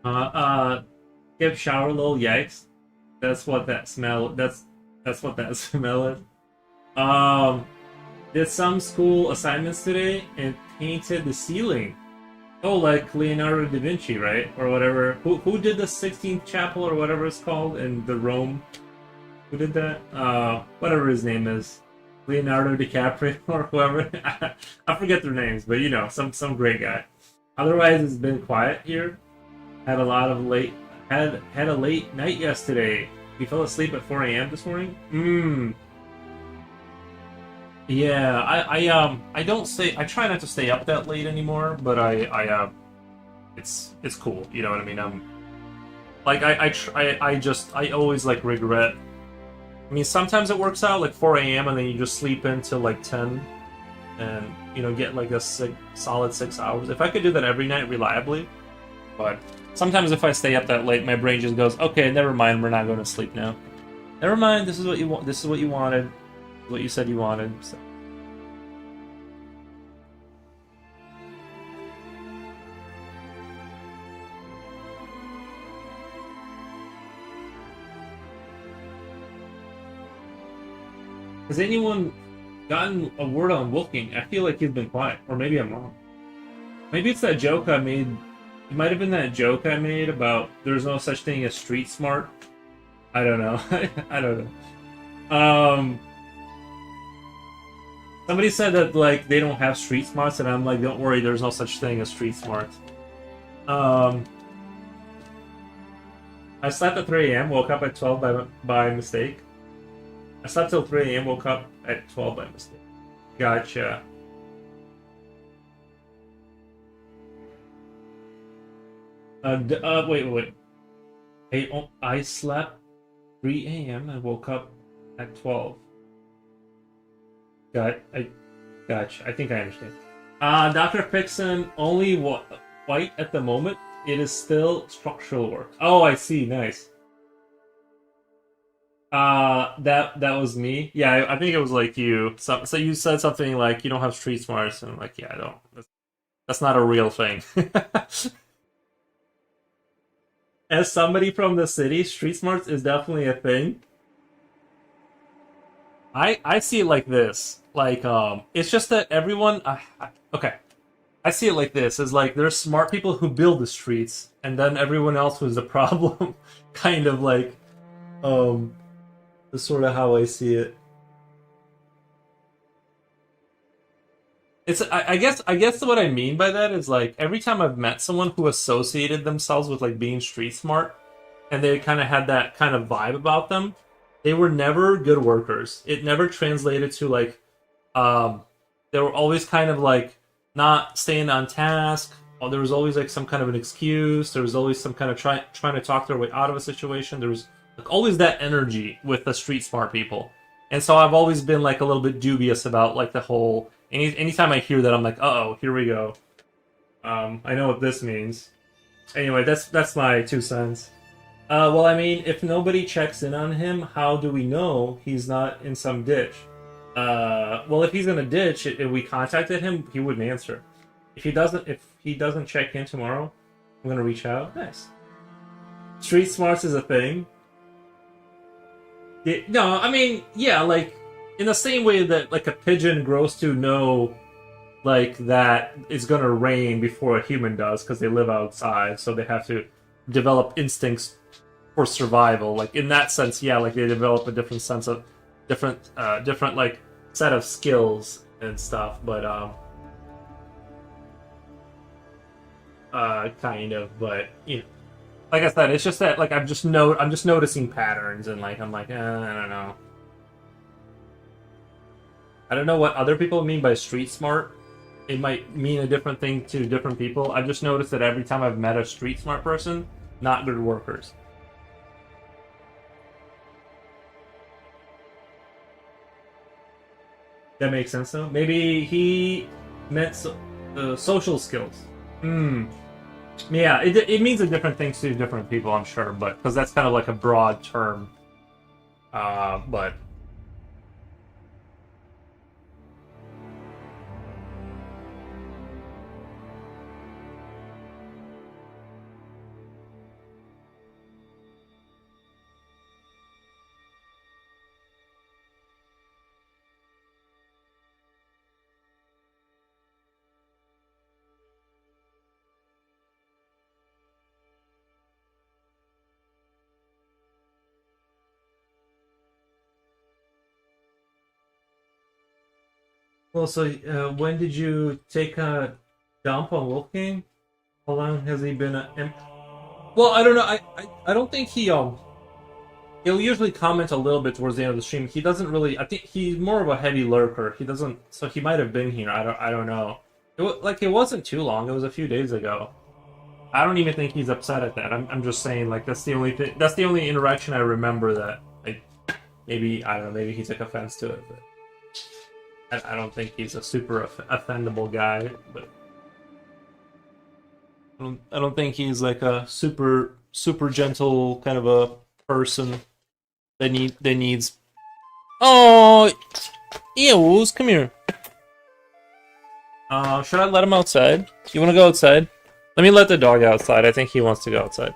uh, Skip shower, little yikes. That's what that smell. That's what that smell is. Um, did some school assignments today and painted the ceiling. Oh, like Leonardo da Vinci, right, or whatever. Who did the 16th Chapel or whatever it's called in the Rome? Who did that? Whatever his name is, Leonardo DiCaprio or whoever. I forget their names, but you know, some great guy. Otherwise, it's been quiet here. Had a lot of late had a late night yesterday. You fell asleep at 4 a.m. this morning. Yeah, I don't stay. I try not to stay up that late anymore, but it's cool. You know what I mean? Like I always like regret. I mean, sometimes it works out like 4 a.m. and then you just sleep until like 10, and you know get like a solid 6 hours. If I could do that every night reliably, but sometimes if I stay up that late, my brain just goes, okay, never mind, we're not going to sleep now. Never mind, this is what you want. This is what you wanted. What you said you wanted. So. Has anyone gotten a word on Wolfgang? I feel like he's been quiet, or maybe I'm wrong. Maybe it's that joke I made. It might have been that joke I made about there's no such thing as street smart. I don't know. I don't know. Somebody said that like they don't have street smarts, and I'm like, don't worry, there's no such thing as street smarts. Um, I slept at 3 a.m., woke up at 12 by mistake. I slept till 3 a.m., woke up at 12 by mistake. Gotcha. Wait. Hey, I slept 3 a.m. and woke up at 12. Gotcha. I think I understand. Dr. Fixon, only white at the moment. It is still structural work. Oh, I see. Nice. That was me. Yeah, I think it was like you. So you said something like you don't have street smarts, and I'm like, yeah, I don't. That's not a real thing. As somebody from the city, street smarts is definitely a thing. I see it like this. Like it's just that everyone. Okay, I see it like this: is like there's smart people who build the streets, and then everyone else was the problem. Kind of like um, that's sort of how I see it. It's I guess what I mean by that is like every time I've met someone who associated themselves with like being street smart and they kind of had that kind of vibe about them, they were never good workers. It never translated to like um they were always kind of like not staying on task. Or there was always like some kind of an excuse. There was always some kind of trying to talk their way out of a situation. There was like always that energy with the street smart people. And so I've always been like a little bit dubious about like the whole anytime I hear that I'm like, "Uh-oh, here we go." I know what this means. Anyway, that's my 2 cents. Well, I mean, if nobody checks in on him, how do we know he's not in some ditch? Well, if he's in a ditch, if we contacted him, he wouldn't answer. If he doesn't check in tomorrow, I'm gonna reach out. Nice. Street smarts is a thing. No, I mean, yeah, like in the same way that like a pigeon grows to know like that it's gonna rain before a human does because they live outside, so they have to develop instincts for survival. Like in that sense, yeah, like they develop a different sense of different like set of skills and stuff. But kind of, but you know, like I said, it's just that like I'm just noticing patterns and like I'm like I don't know. I don't know what other people mean by street smart. It might mean a different thing to different people. I've just noticed that every time I've met a street smart person, not good workers. That makes sense though. Maybe he meant social skills. Hmm. Yeah, it means a different thing to different people, I'm sure, but because that's kind of like a broad term. But well, so when did you take a dump on Wolfgang? How long has he been? Well, I don't know. I don't think he'll usually comment a little bit towards the end of the stream. He doesn't really. I think he's more of a heavy lurker. He doesn't. So he might have been here. I don't know. Like it wasn't too long. It was a few days ago. I don't even think he's upset at that. I'm just saying like that's the only thing. That's the only interaction I remember that like maybe I don't know. Maybe he took offense to it, but I don't think he's a super offendable guy. But I don't think he's like a super gentle kind of a person that needs. Oh, eels, come here. Should I let him outside? You want to go outside? Let me let the dog outside. I think he wants to go outside.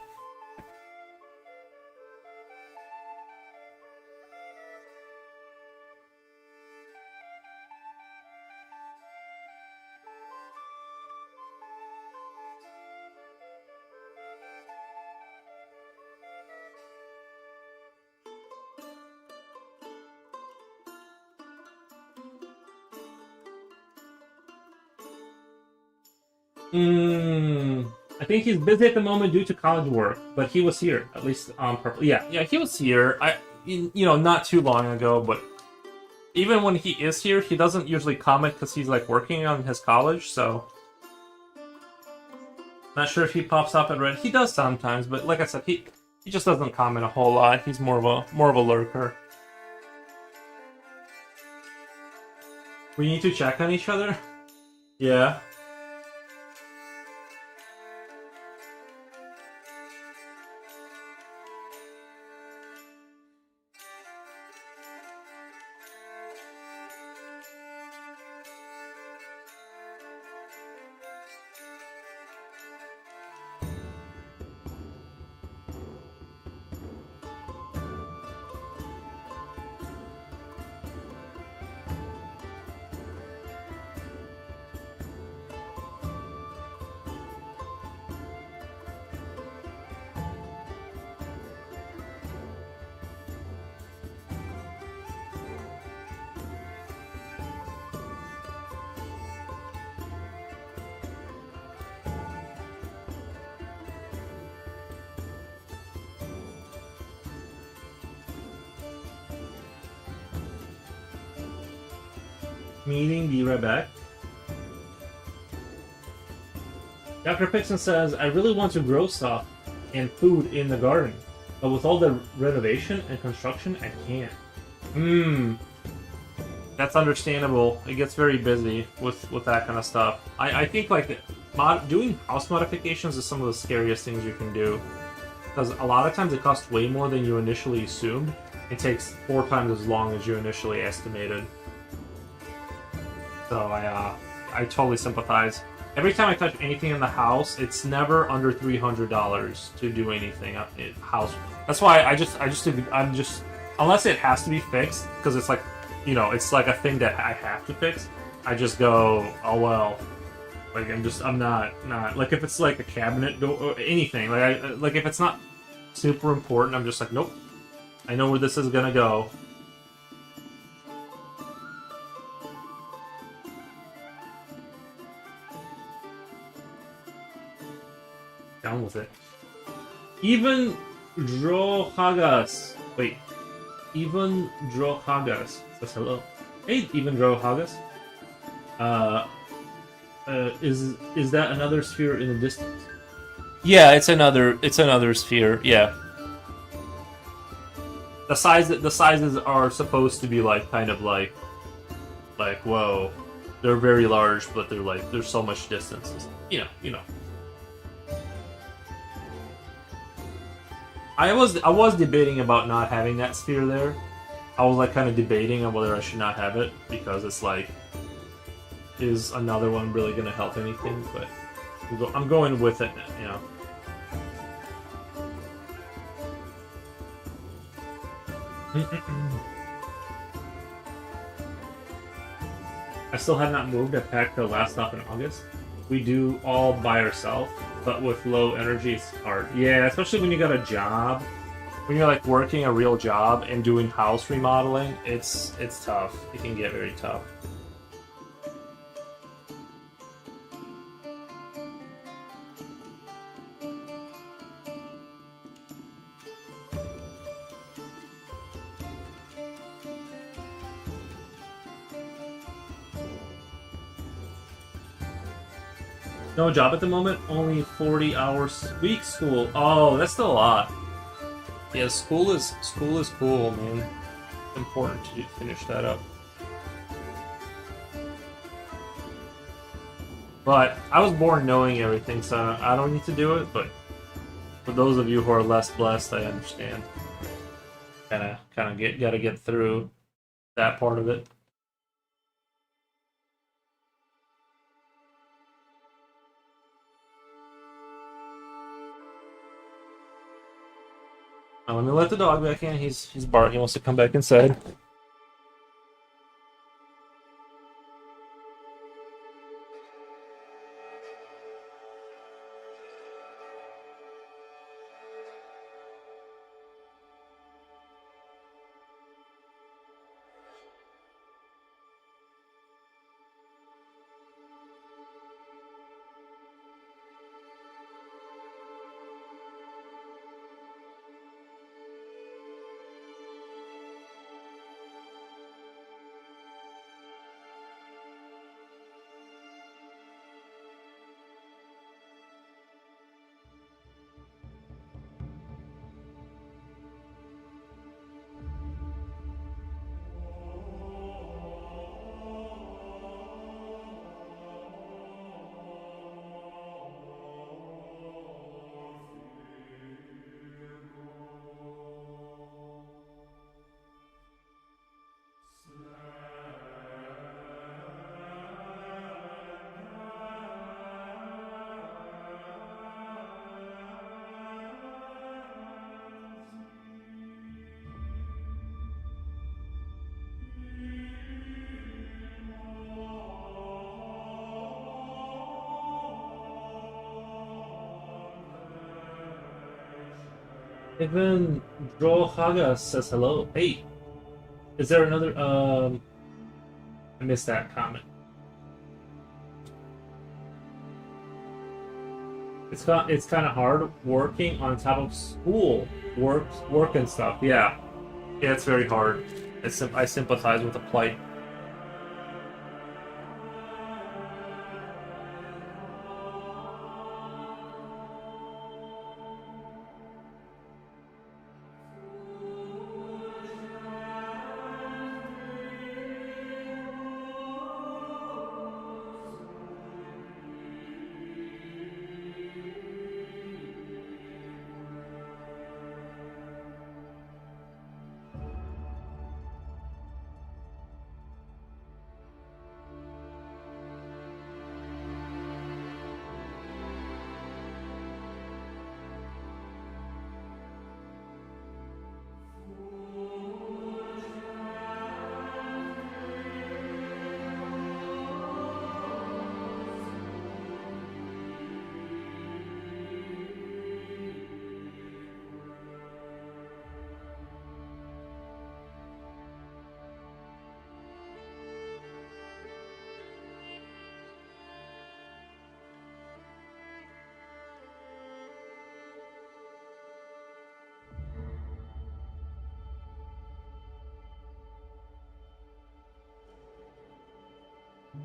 I think he's busy at the moment due to college work, but he was here at least on purpose. Yeah, he was here. Not too long ago, but even when he is here, he doesn't usually comment because he's like working on his college. So not sure if he pops up at Red. He does sometimes, but like I said, he just doesn't comment a whole lot. He's more of a lurker. We need to check on each other. Yeah. meeting. Be right back. Dr. Pixon says, I really want to grow stuff and food in the garden, but with all the renovation and construction, I can't. That's understandable. It gets very busy with that kind of stuff. I think like doing house modifications is some of the scariest things you can do, because a lot of times it costs way more than you initially assumed. It takes 4 times as long as you initially estimated. So I totally sympathize. Every time I touch anything in the house, it's never under $300 to do anything house. That's why I'm just unless it has to be fixed, because it's like, you know, it's like a thing that I have to fix. I just go, oh well. Like I'm not like, if it's like a cabinet door or anything, like if it's not super important, I'm just like, nope. I know where this is gonna go. Down with it. Even Drohagas. Wait. Even Drohagas says hello. Hey, Even Drohagas. Is that another sphere in the distance? Yeah, it's another sphere. Yeah. The sizes are supposed to be like kind of like whoa, they're very large, but they're like there's so much distance. You know. I was debating about not having that sphere there. I was like kind of debating on whether I should not have it, because it's like, is another one really going to help anything? But I'm going with it, you know. I still have not moved. I packed the last stop in August. We do all by ourselves, but with low energy, it's hard. Yeah, especially when you got a job. When you're like working a real job and doing house remodeling, it's tough. It can get very tough. No job at the moment, only 40 hours week school. Oh, that's still a lot. Yeah, school is cool, man. It's important to finish that up. But I was born knowing everything, so I don't need to do it, but for those of you who are less blessed, I understand. Gotta get through that part of it. Now let me let the dog back in. He's barking. He wants to come back inside. Even Drohaga says hello. Hey, is there another? I missed that comment. It's kind of hard working on top of school work and stuff. Yeah, it's very hard. I sympathize with the plight.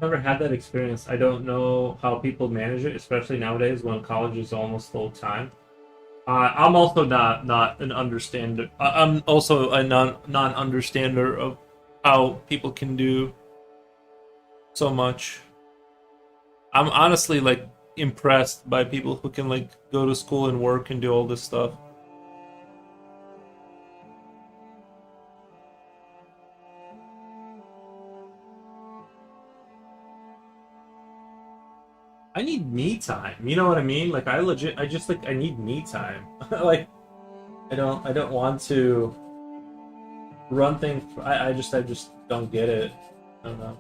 Never had that experience. I don't know how people manage it, especially nowadays when college is almost full time. I'm also not an understander. I'm also a non understander of how people can do so much. I'm honestly like impressed by people who can like go to school and work and do all this stuff. I need me time. You know what I mean? Like I just like I need me time. Like I don't want to run things. I just don't get it. I don't know.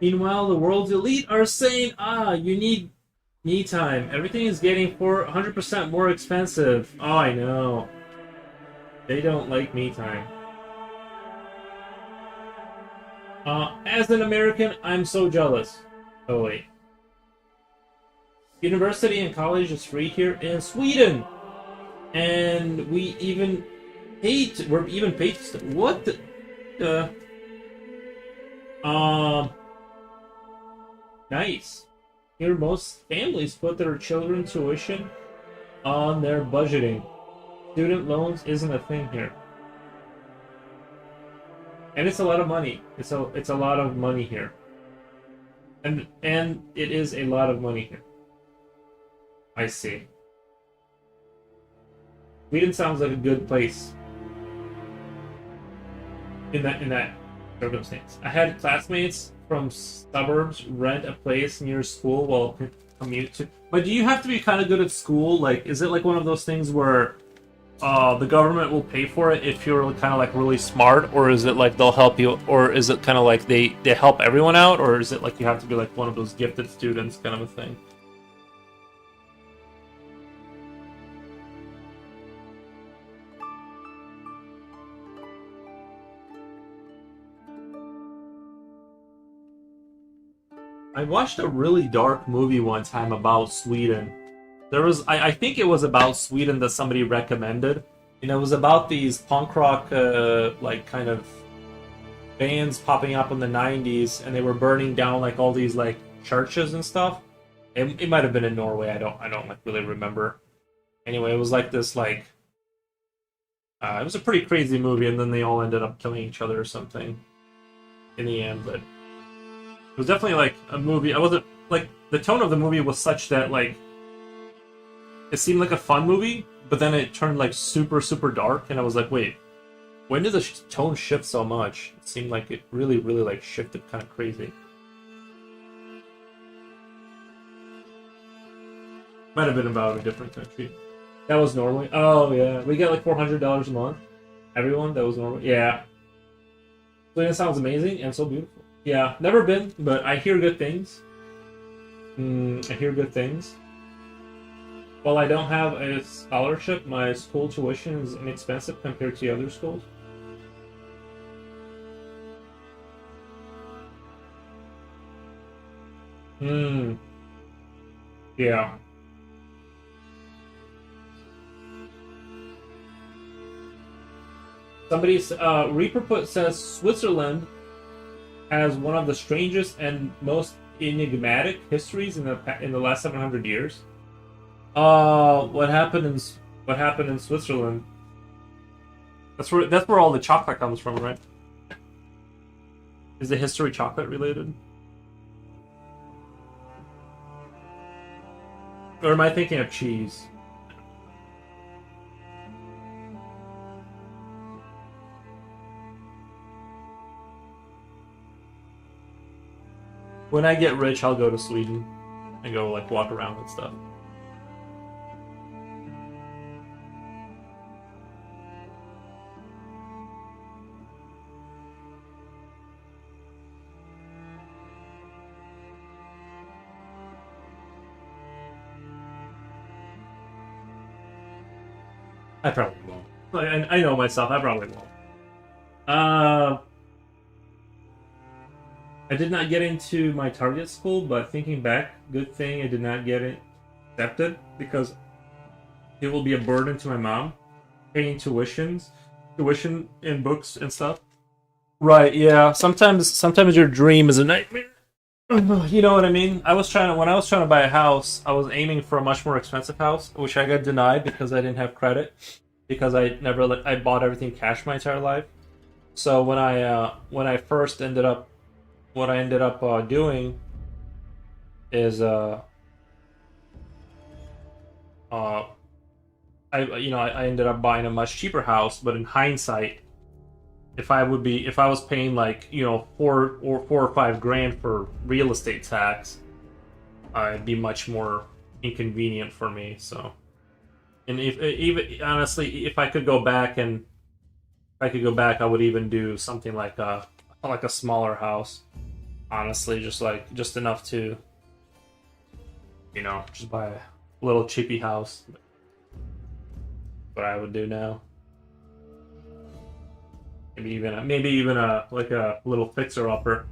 Meanwhile, the world's elite are saying, you need me time. Everything is getting 400% more expensive. Oh, I know. They don't like me time. As an American, I'm so jealous. Oh, wait. University and college is free here in Sweden. And we're even paid what the, nice. Here, most families put their children tuition on their budgeting. Student loans isn't a thing here, and it's a lot of money. It's a lot of money here, and it is a lot of money here. I see. Sweden sounds like a good place in that circumstance. I had classmates from suburbs rent a place near school while commute to. But do you have to be kind of good at school? Like, is it like one of those things where the government will pay for it if you're kind of like really smart, or is it like they'll help you, or is it kind of like they help everyone out, or is it like you have to be like one of those gifted students kind of a thing? I watched a really dark movie one time about Sweden. I think it was about Sweden that somebody recommended, and it was about these punk rock, like kind of bands popping up in the 90s, and they were burning down like all these like churches and stuff. It might have been in Norway. I don't like really remember. Anyway, it was like this like it was a pretty crazy movie, and then they all ended up killing each other or something in the end. But it was definitely like a movie. I wasn't like the tone of the movie was such that like it seemed like a fun movie, but then it turned like super super dark, and I was like, wait, when did the tone shift so much? It seemed like it really really like shifted kind of crazy. Might have been about a different country. That was Norway. Oh yeah, we get like $400 a month. Everyone, that was Norway. Yeah, Sweden sounds amazing and so beautiful. Yeah, never been, but I hear good things. I hear good things. While I don't have a scholarship, my school tuition is inexpensive compared to other schools. Yeah. Somebody's Reaper put says Switzerland has one of the strangest and most enigmatic histories in the last 700 years. What happened in Switzerland? That's where all the chocolate comes from, right? Is the history chocolate related? Or am I thinking of cheese? When I get rich, I'll go to Sweden and go like walk around and stuff. I probably won't. Like, I know myself. I probably won't. Uh, I did not get into my target school, but thinking back, good thing I did not get it accepted because it will be a burden to my mom, paying tuition and books and stuff. Right? Yeah. Sometimes your dream is a nightmare. You know what I mean? When I was trying to buy a house, I was aiming for a much more expensive house, which I got denied because I didn't have credit. Because I bought everything cash my entire life. So when I first ended up what I ended up doing is uh I ended up buying a much cheaper house, but in hindsight, if I was paying like, four or 5 grand for real estate tax, it'd be much more inconvenient for me. So, and if even honestly, if I could go back I would even do something like a smaller house. Honestly, just enough to, just buy a little cheapy house. What I would do now. Maybe even a like a little fixer upper.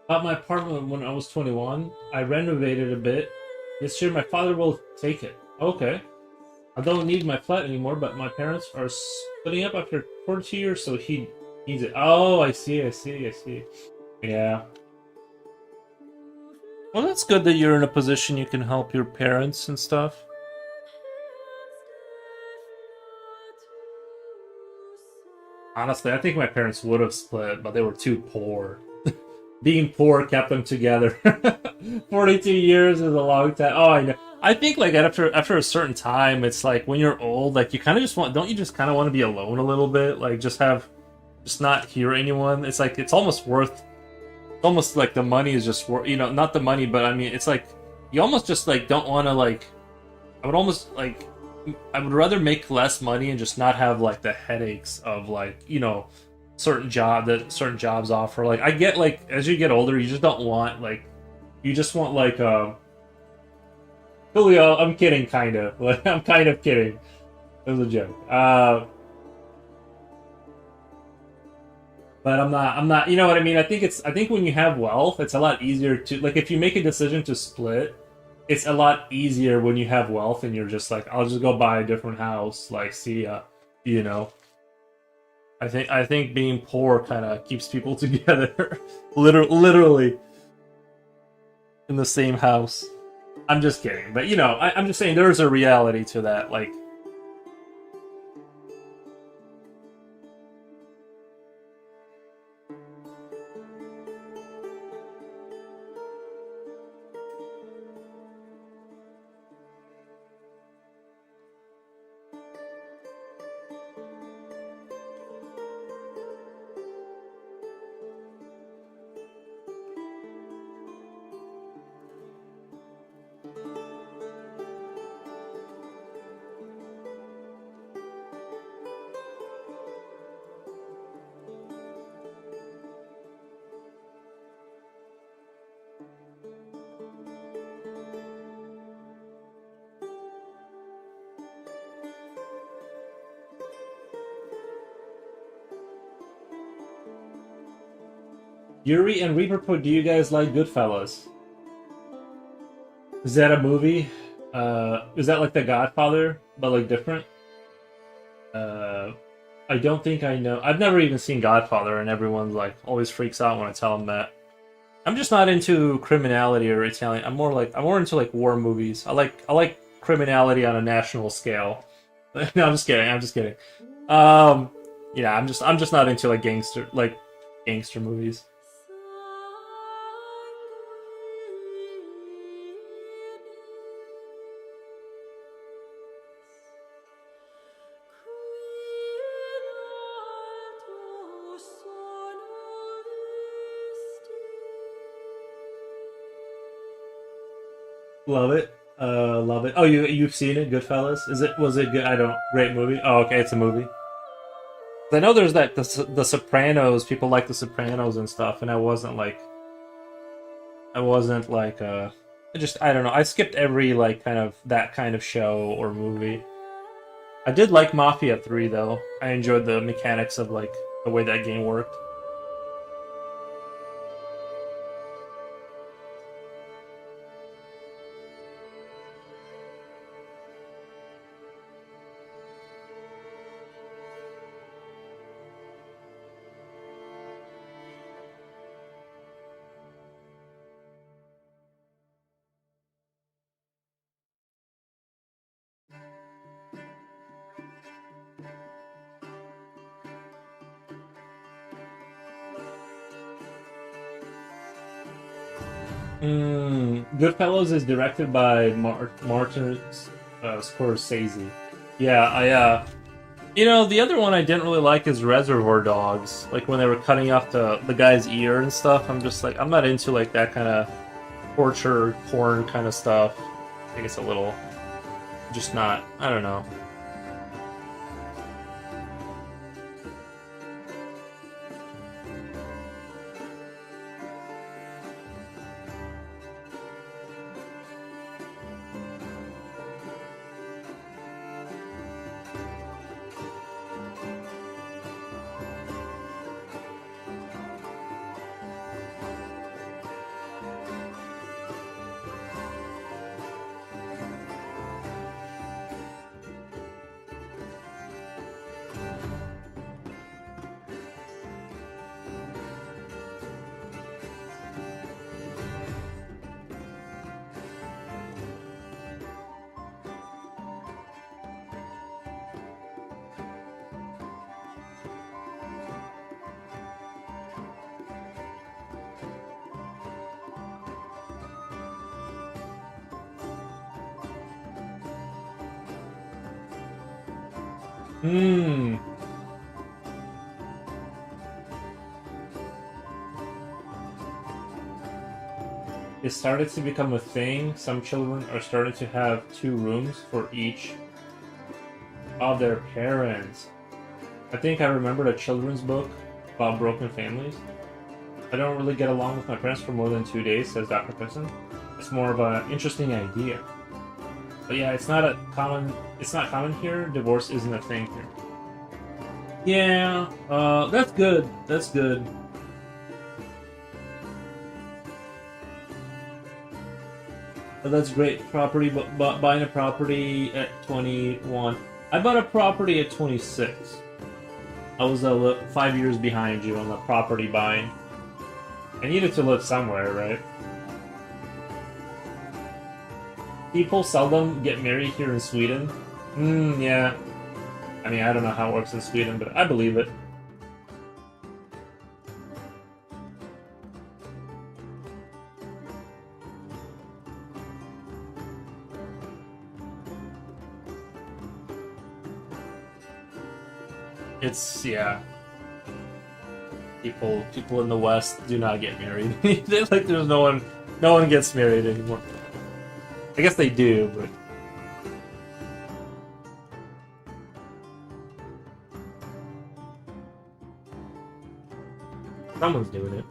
Bought my apartment when I was 21. I renovated a bit. This year, my father will take it. Okay. I don't need my flat anymore, but my parents are splitting up after 42 years, so he needs it. Oh, I see, I see, I see. Yeah. Well, that's good that you're in a position you can help your parents and stuff. Honestly, I think my parents would have split, but they were too poor. Being poor kept them together. 42 years is a long time. Oh, I know. I think like after a certain time, it's like when you're old, like you kind of just want, don't you just kind of want to be alone a little bit? Like just not hear anyone. It's like it's almost worth. It's almost like the money is just worth. Not the money, but I mean, it's like you almost just like don't want to like. I would almost like. I would rather make less money and just not have like the headaches of like certain jobs offer. Like I get like as you get older, you just don't want like you just want like Julio. I'm kidding, kind of. Like I'm kind of kidding. It was a joke. But I'm not. I'm not. You know what I mean? I think when you have wealth, it's a lot easier to like if you make a decision to split. It's a lot easier when you have wealth and you're just like, I'll just go buy a different house. Like, see ya. You know. I think being poor kind of keeps people together, literally in the same house. I'm just kidding, but I'm just saying there's a reality to that. Like, Yuri and Reaper, do you guys like Goodfellas? Is that a movie? Is that like The Godfather, but like different? Uh, I don't think I know. I've never even seen Godfather, and everyone like always freaks out when I tell them that. I'm just not into criminality or Italian. I'm more into like war movies. I like criminality on a national scale. No, I'm just kidding. I'm just kidding. Um, yeah, I'm just not into like gangster movies. Love it. Love it. Oh, you've seen it, Goodfellas? Was it good? I don't. Great movie. Oh, okay, it's a movie. I know there's that the Sopranos. People like the Sopranos and stuff, and I wasn't like I don't know. I skipped every like kind of that kind of show or movie. I did like Mafia 3 though. I enjoyed the mechanics of like the way that game worked. Goodfellas is directed by Martin Scorsese. Yeah, the other one I didn't really like is Reservoir Dogs. Like when they were cutting off the guy's ear and stuff. I'm just like I'm not into like that kind of torture porn kind of stuff. I think it's a little just not. I don't know. Hmm. It started to become a thing. Some children are starting to have two rooms for each of their parents. I think I remembered a children's book about broken families. I don't really get along with my parents for more than 2 days, says Dr. Pisson. It's more of an interesting idea. But yeah, it's not common here. Divorce isn't a thing here. Yeah, that's good. That's good. That's great. Property, but buying a property at 21. I bought a property at 26. I was 5 years behind you on the property buying. I needed to live somewhere, right? People seldom get married here in Sweden. Yeah. I mean, I don't know how it works in Sweden, but I believe it. It's, yeah. People in the West do not get married. Like, there's no one gets married anymore. I guess they do, but someone's doing it.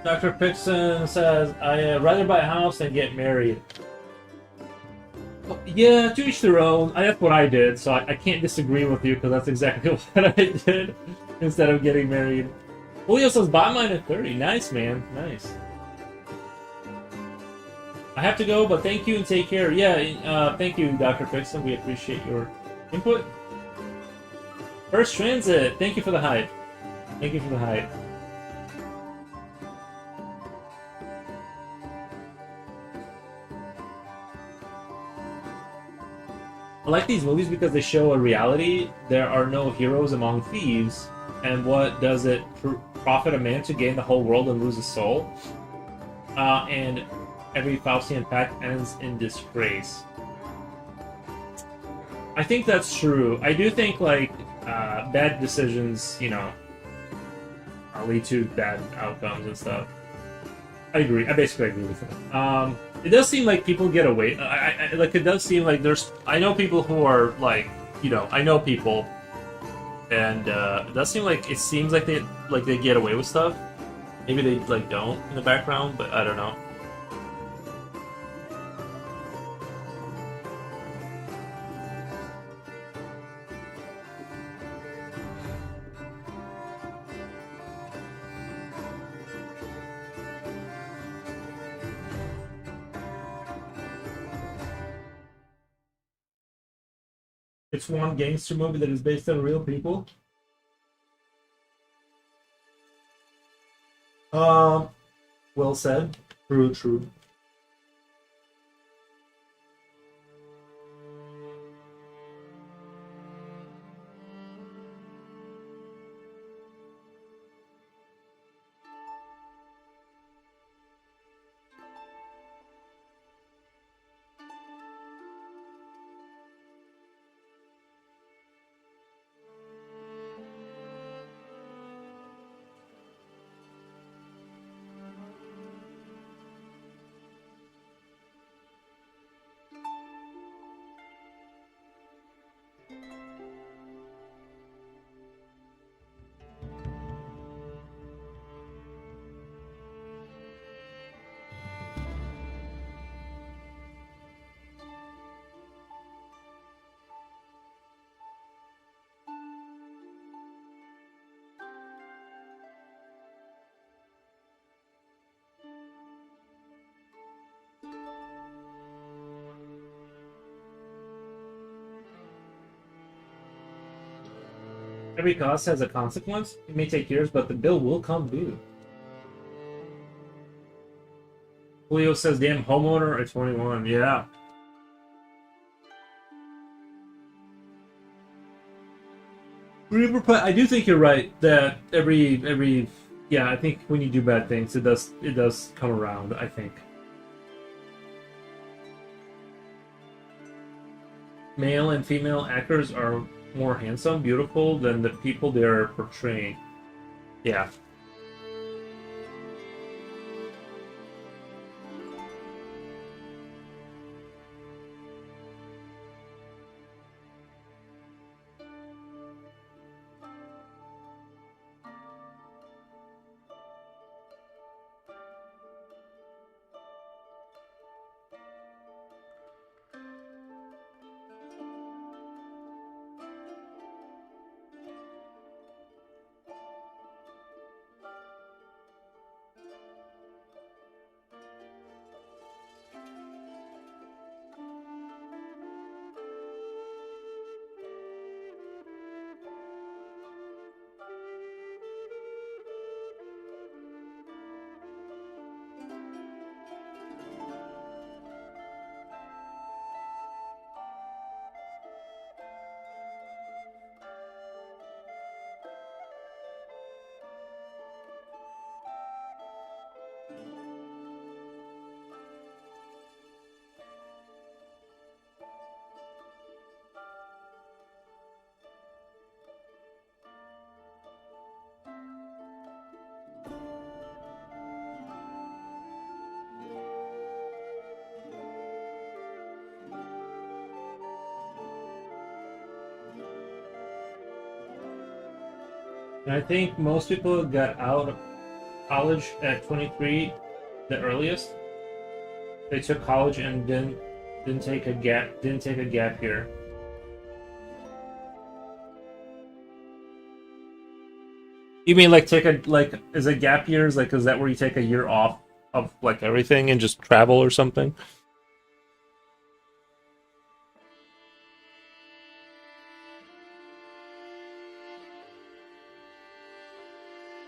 Dr. Pixon says, I rather buy a house than get married. Yeah, to each their own. That's what I did, so I can't disagree with you because that's exactly what I did instead of getting married. Julio says, buy mine at 30. Nice, man. Nice. I have to go, but thank you and take care. Yeah, thank you, Dr. Pixon. We appreciate your input. First Transit, thank you for the hype. Thank you for the hype. I like these movies because they show a reality. There are no heroes among thieves, and what does it profit a man to gain the whole world and lose his soul? And every Faustian pact ends in disgrace. I think that's true. I do think, like, bad decisions, lead to bad outcomes and stuff. I agree. I basically agree with it. It does seem like people get away. Like, it does seem like there's. I know people who are like, I know people, and it does seem like it seems like they get away with stuff. Maybe they like don't in the background, but I don't know. It's one gangster movie that is based on real people. Well said. True, true. Every cost has a consequence. It may take years, but the bill will come due. Julio says, damn homeowner at 21. Yeah. I do think you're right that every yeah, I think when you do bad things, it does come around, I think. Male and female actors are more handsome, beautiful than the people they are portraying. Yeah. And I think most people got out of college at 23, the earliest. They took college and didn't take a gap year. You mean like take a like is it gap years like is that where you take a year off of like everything and just travel or something?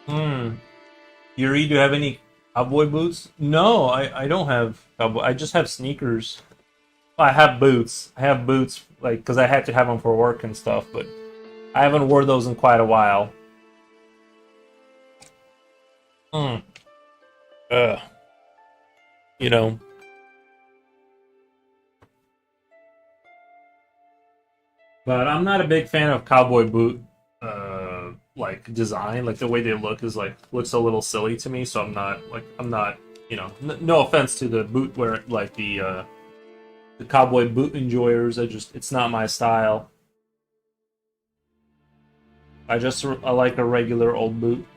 Hmm. Yuri, do you have any cowboy boots? No, I don't have cowboy. I just have sneakers. I have boots. I have boots like because I had to have them for work and stuff, but I haven't wore those in quite a while. Hmm. Uh, you know, but I'm not a big fan of cowboy boot like design. Like the way they look is like looks a little silly to me. So I'm not no offense to the boot wear like the cowboy boot enjoyers. It's not my style. I like a regular old boot.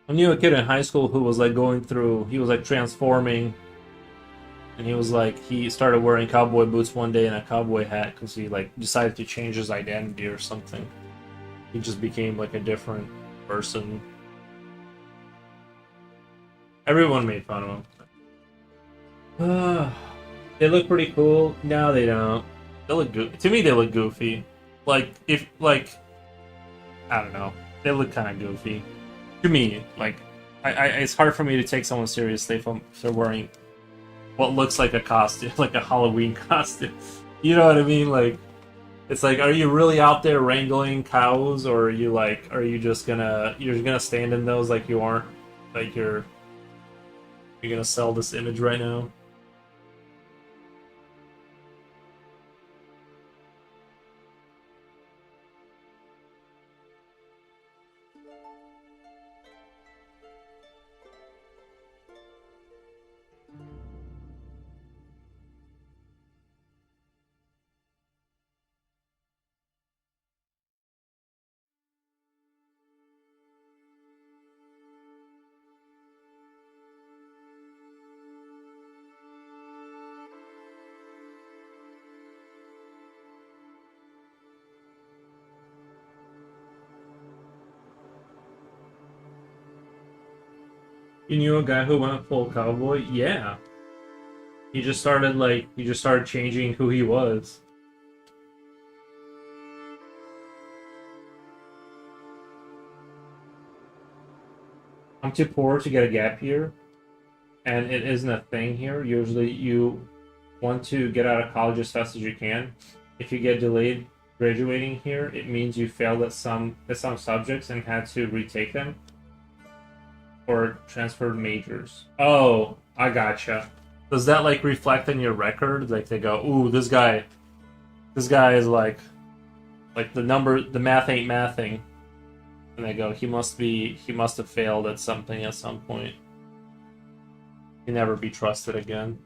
I knew a kid in high school who was like going through. He was like transforming, and he was like he started wearing cowboy boots one day and a cowboy hat because he like decided to change his identity or something. He just became like a different person. Everyone made fun of him. They look pretty cool. No, they don't. To me. They look goofy. Like if like I don't know. They look kind of goofy to me. Like it's hard for me to take someone seriously if they're wearing what looks like a costume, like a Halloween costume. You know what I mean? Like it's like, are you really out there wrangling cows, or are you just you're gonna stand in those like you aren't like you're gonna sell this image right now? You knew a guy who went full cowboy? Yeah. He just started changing who he was. I'm too poor to get a gap year, and it isn't a thing here. Usually, you want to get out of college as fast as you can. If you get delayed graduating here, it means you failed at some subjects and had to retake them or transferred majors. Oh, I gotcha. Does that like reflect in your record? Like they go, "Ooh, this guy is like the math ain't mathing," and they go, he must have failed at something at some point. He never be trusted again."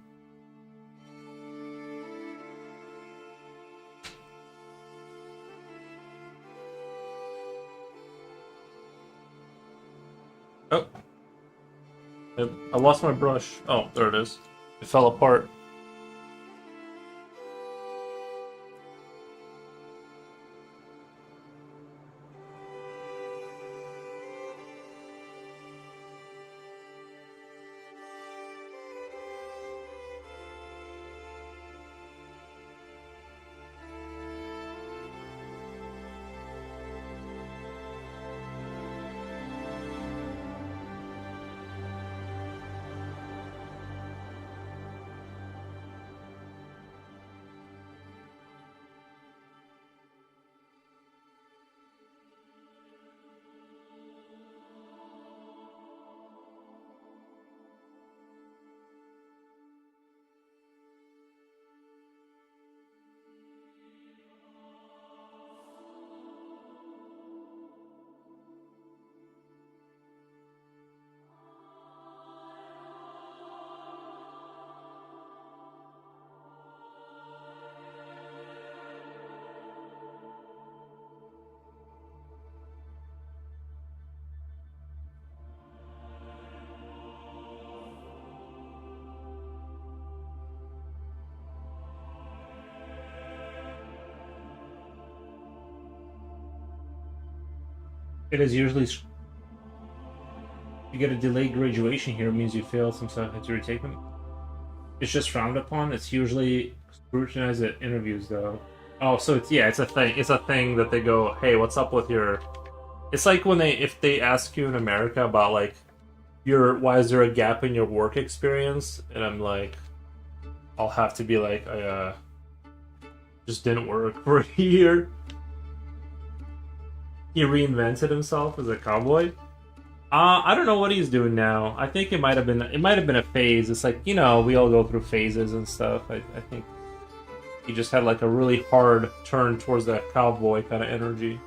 Oh, I lost my brush. Oh, there it is. It fell apart. It is usually you get a delayed graduation here, it means you failed some stuff, had to retake them. It's just frowned upon. It's usually scrutinized at interviews, though. Oh, so it's yeah, it's a thing. It's a thing that they go, "Hey, what's up with your?" It's like when if they ask you in America about like your why is there a gap in your work experience, and I'm like, I'll have to be like, I just didn't work for a year. He reinvented himself as a cowboy. I don't know what he's doing now. I think it might have been a phase. It's like, we all go through phases and stuff. I think he just had like a really hard turn towards that cowboy kind of energy.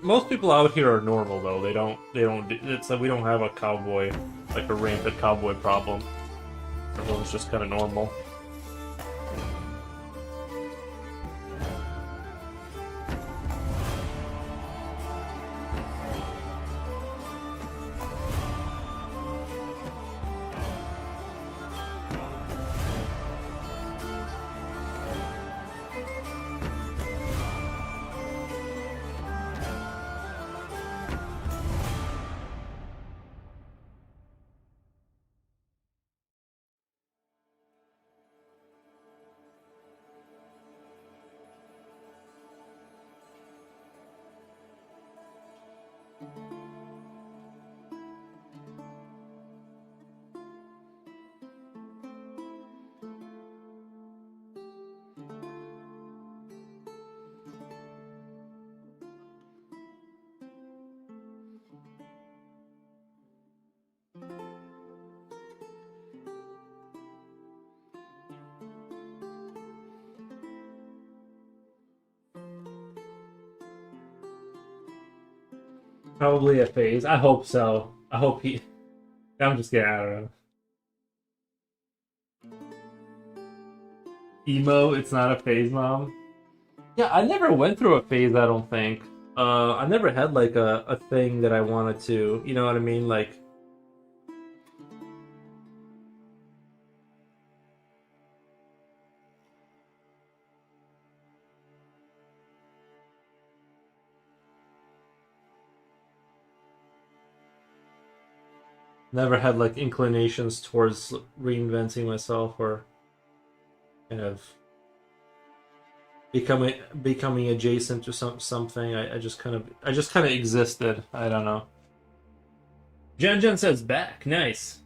Most people out here are normal though. They don't it's like we don't have a cowboy, like a rampant cowboy problem. Everyone's just kind of normal. Probably a phase. I hope so. I hope he. I'm just kidding. I don't know. Emo, it's not a phase, mom. Yeah, I never went through a phase. I don't think. I never had like a thing that I wanted to. You know what I mean? Like, Never had like inclinations towards reinventing myself or kind of becoming adjacent to something. I just kind of existed. I don't know. Jen says back. Nice.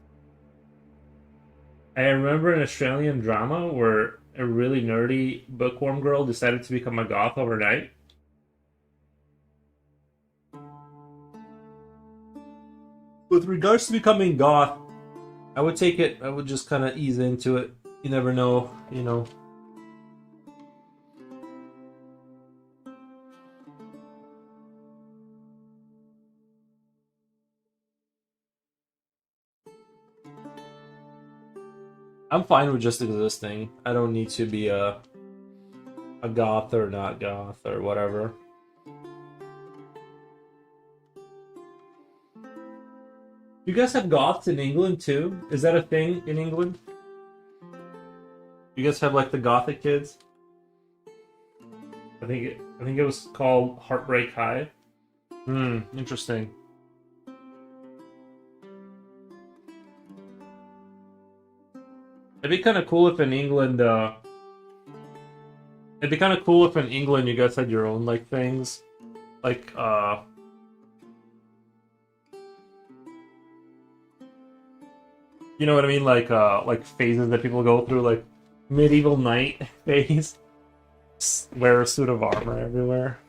I remember an Australian drama where a really nerdy bookworm girl decided to become a goth overnight. With regards to becoming goth, I would take it. I would just kind of ease into it. You never know, you know. I'm fine with just existing. I don't need to be a goth or not goth or whatever. You guys have goths in England too? Is that a thing in England? You guys have like the gothic kids? I think it was called Heartbreak High. Interesting. It'd be kind of cool if in England, it'd be kind of cool if in England you guys had your own like things, like you know what I mean, like phases that people go through, like medieval knight phase, wear a suit of armor everywhere.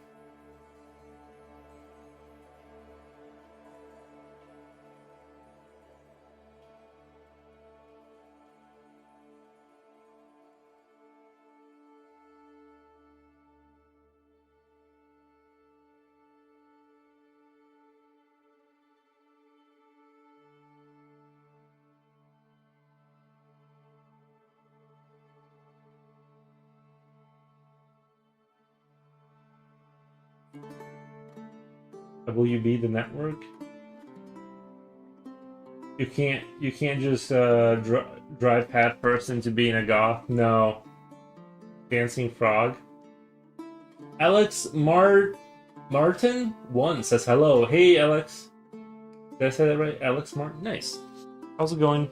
WB the network. You can't just drive Pat first into being a goth. No, dancing frog. Alex Martin 1 says hello. Hey Alex, did I say that right? Alex Martin. Nice. How's it going?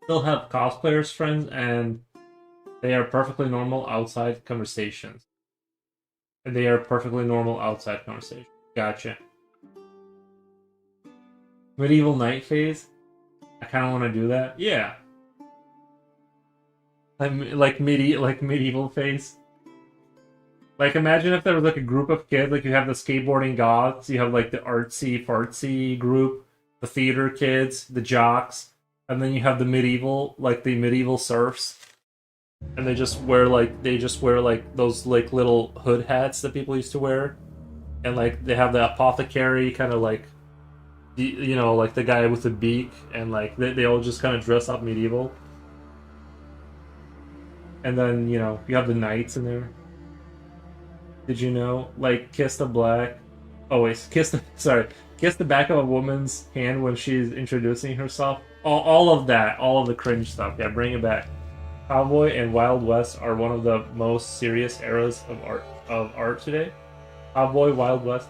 Still have cosplayers friends, and they are perfectly normal outside conversations. And they are perfectly normal outside conversations. Gotcha. Medieval Knight phase. I kind of want to do that. Yeah. Like medieval phase. Like imagine if there was like a group of kids, like you have the skateboarding goths, you have like the artsy fartsy group, the theater kids, the jocks, and then you have the medieval serfs, and they just wear like those like little hood hats that people used to wear, and like they have the apothecary kind of like, you know, like the guy with the beak, and like they all just kind of dress up medieval, and then you know you have the knights in there. Did you know? Like, kiss the black. Oh, wait, kiss the. Sorry. Kiss the back of a woman's hand when she's introducing herself. All of that. All of the cringe stuff. Yeah, bring it back. Cowboy and Wild West are one of the most serious eras of art today. Cowboy, Wild West.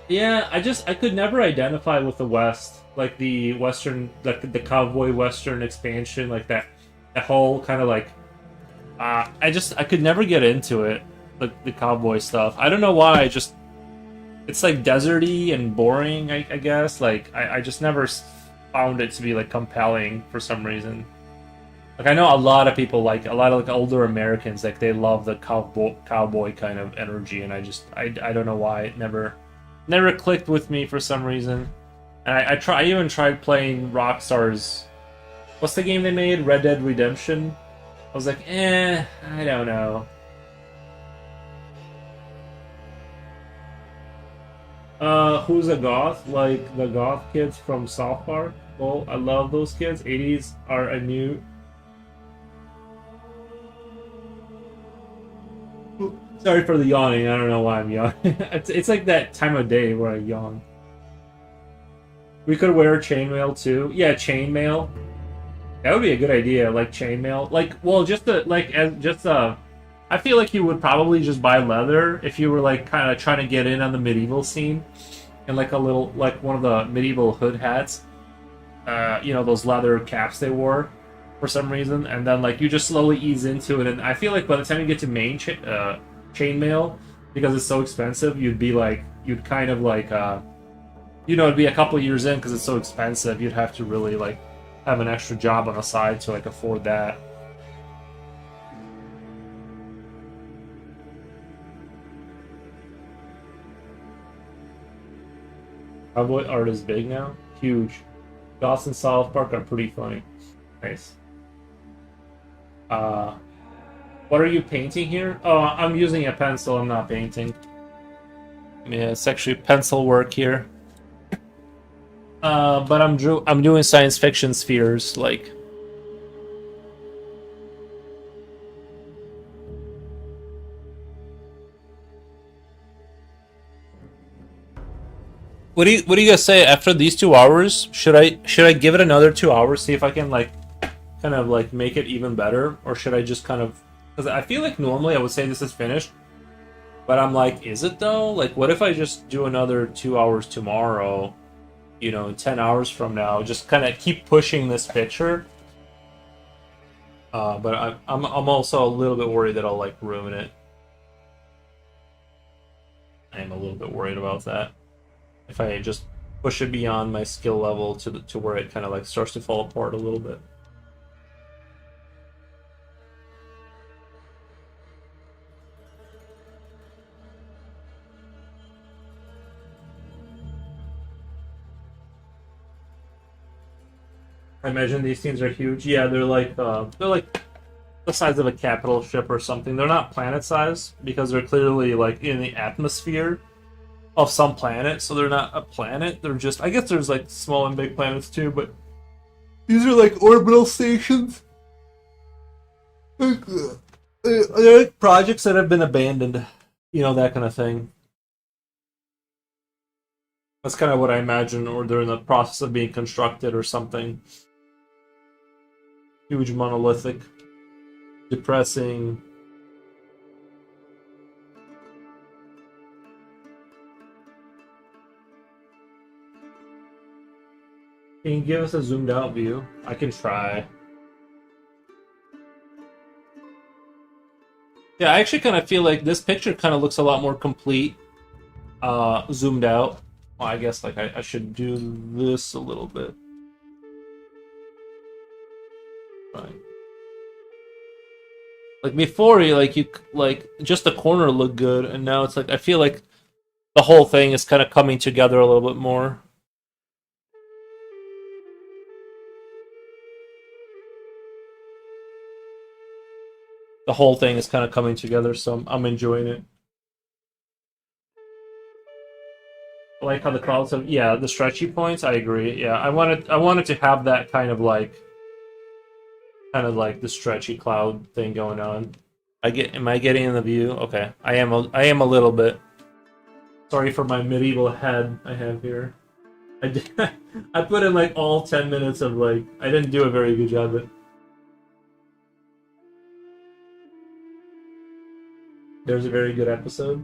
Yeah, I could never identify with the West. Like the Western, like the cowboy Western expansion, like that whole kind of like. I could never get into it. The cowboy stuff. I don't know why. It's like deserty and boring. I guess. Like I just never found it to be like compelling for some reason. Like I know a lot of people like a lot of like older Americans like they love the cowboy kind of energy, and I don't know why it never clicked with me for some reason. And I even tried playing Rockstar's, what's the game they made? Red Dead Redemption. I was like, I don't know. Who's a goth? Like the goth kids from South Park? Well, I love those kids. 80s are a new. Sorry for the yawning. I don't know why I'm yawning. It's like that time of day where I yawn. We could wear chainmail too. Yeah, chainmail. That would be a good idea. Like chainmail. Like, well, just the like as just I feel like you would probably just buy leather if you were like kind of trying to get in on the medieval scene, and like a little like one of the medieval hood hats. Those leather caps they wore for some reason, and then like you just slowly ease into it. And I feel like by the time you get to chainmail, because it's so expensive, you'd kind of like it'd be a couple years in because it's so expensive. You'd have to really like have an extra job on the side to like afford that. Cowboy art is big now, huge. Goths and South Park are pretty funny. Nice. Uh, what are you painting here? Oh, I'm using a pencil. I'm not painting. Yeah, it's actually pencil work here. But I'm doing science fiction spheres, like. What do you guys say after these 2 hours? Should I give it another 2 hours, see if I can like kind of like make it even better, or should I just kind of, because I feel like normally I would say this is finished, but I'm like, is it though? Like, what if I just do another 2 hours tomorrow? 10 hours from now, just kind of keep pushing this picture. But I'm also a little bit worried that I'll like ruin it. I am a little bit worried about that. If I just push it beyond my skill level to where it kind of like starts to fall apart a little bit. I imagine these things are huge. Yeah, they're like the size of a capital ship or something. They're not planet size because they're clearly like in the atmosphere of some planet, so they're not a planet. They're just, I guess there's like small and big planets too, but these are like orbital stations. They're like projects that have been abandoned, that kind of thing. That's kind of what I imagine, or they're in the process of being constructed or something. Huge monolithic, depressing. Can you give us a zoomed out view? I can try. Yeah, I actually kind of feel like this picture kind of looks a lot more complete, zoomed out. Well, I guess like I should do this a little bit. Right. Like before, you like just the corner looked good, and now it's like I feel like the whole thing is kind of coming together a little bit more. The whole thing is kind of coming together, so I'm enjoying it. I like how the clouds have, yeah, the stretchy points. I agree. Yeah, I wanted to have that kind of like the stretchy cloud thing going on. Am I getting in the view? Okay, I am a little bit. Sorry for my medieval head I have here. I did, I put in like all 10 minutes of like I didn't do a very good job, but there's a very good episode.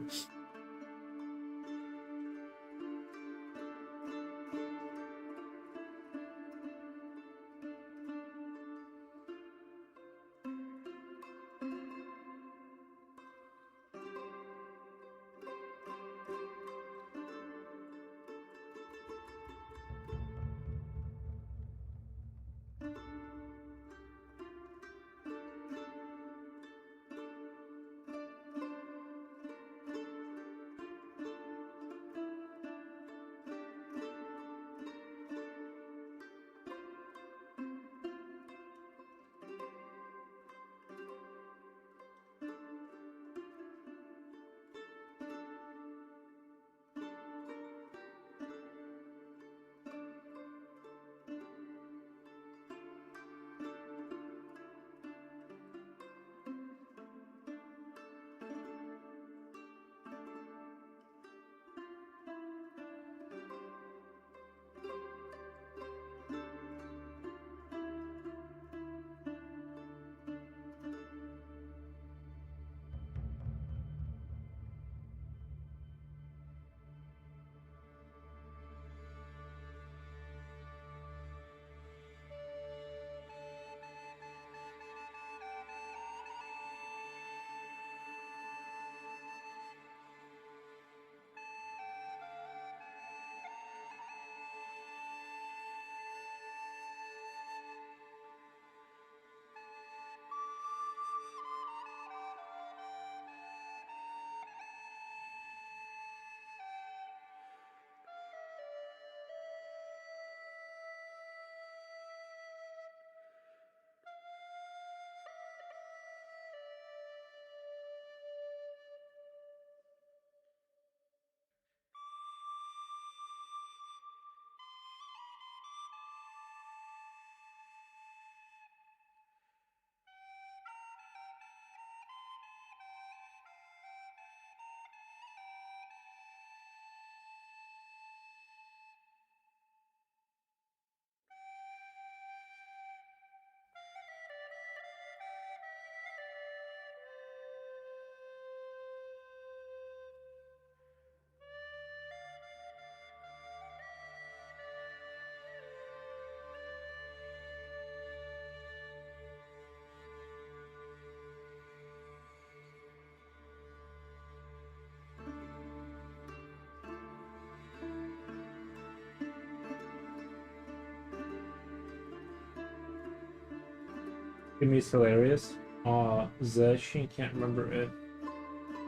Kimmy's hilarious. Zeshin, can't remember it.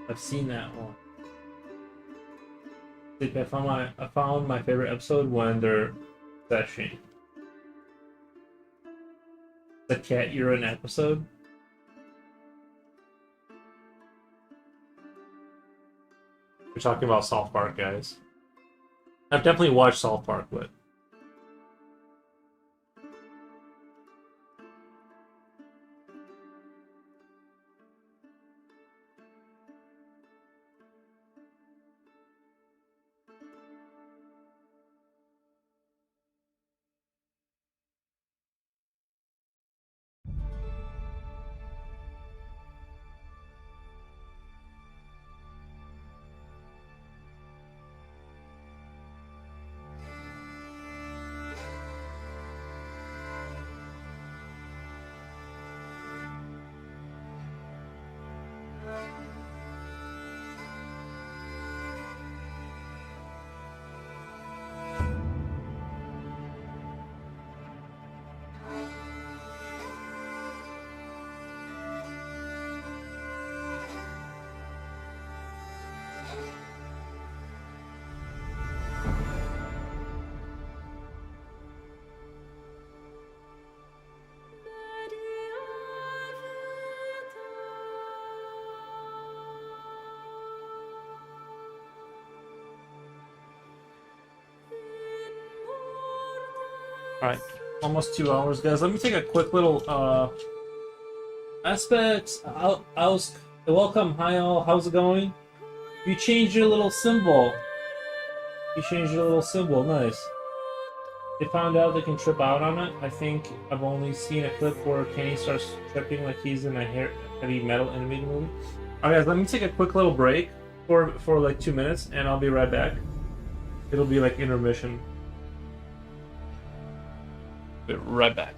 I've seen that one. I found my favorite episode when they're Zeshin. The cat urine episode. We're talking about South Park, guys. I've definitely watched South Park, but alright. Almost 2 hours, guys. Let me take a quick little aspects. Welcome, hi all, how's it going? You changed your little symbol. You changed your little symbol, nice. They found out they can trip out on it. I think I've only seen a clip where Kenny starts tripping like he's in a heavy metal animated movie. Alright guys, let me take a quick little break for like 2 minutes and I'll be right back. It'll be like intermission. Be right back.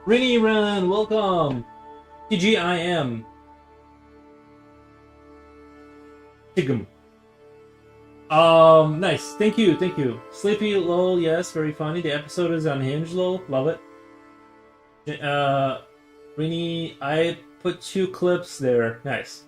Rini Run, welcome. TGIM. Tigum. Nice. Thank you. Sleepy lol, yes, very funny. The episode is unhinged lol, love it. Rini, I put 2 clips there. Nice.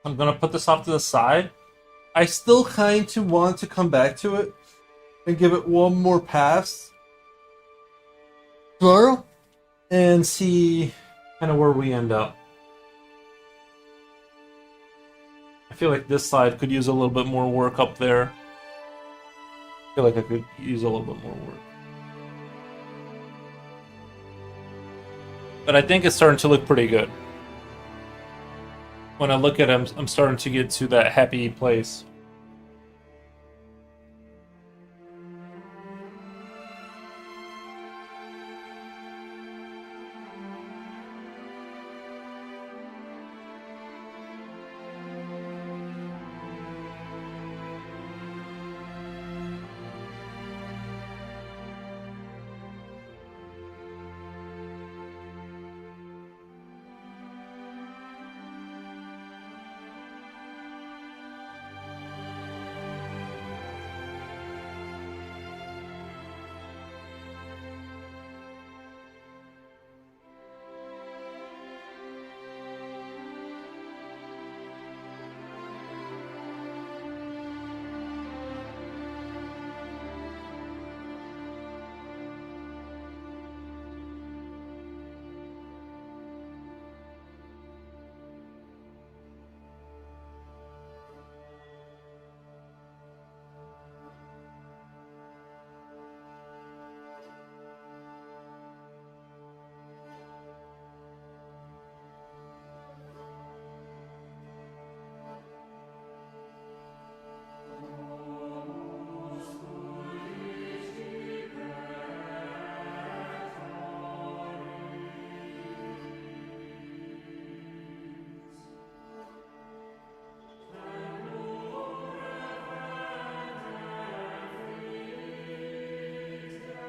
I'm gonna put this off to the side. I still kind of want to come back to it and give it one more pass tomorrow and see kind of where we end up. I feel like this side could use a little bit more work up there. I feel like I could use a little bit more work. But I think it's starting to look pretty good. when I look at him, I'm starting to get to that happy place.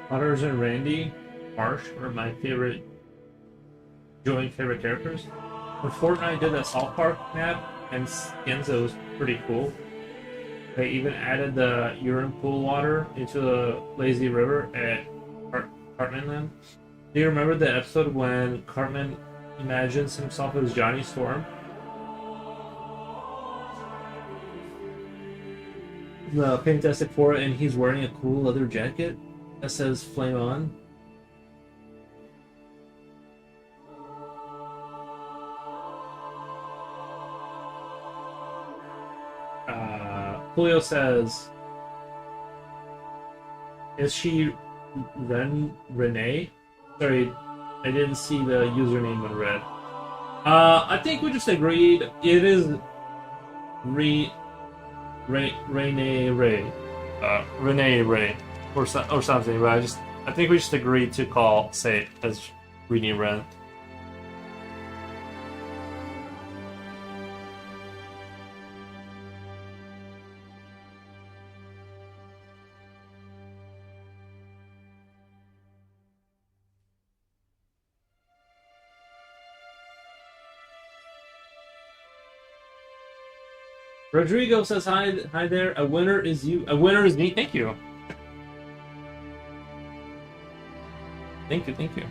Butters and Randy Marsh are my joint favorite characters. When Fortnite did that South Park map and skins, it was pretty cool. They even added the urine pool water into the lazy river at Cartman Land. Do you remember the episode when Cartman imagines himself as Johnny Storm? The Fantastic Four, and he's wearing a cool leather jacket that says "Flame On." Julio says, "Is she Renee?" Sorry, I didn't see the username in red. I think we just agreed it is Renee Ray, Renee Ray, or something. But I think we just agreed to say it as Renee Ren. Rodrigo says hi there. A winner is you. A winner is me. Thank you. Thank you. Thank you.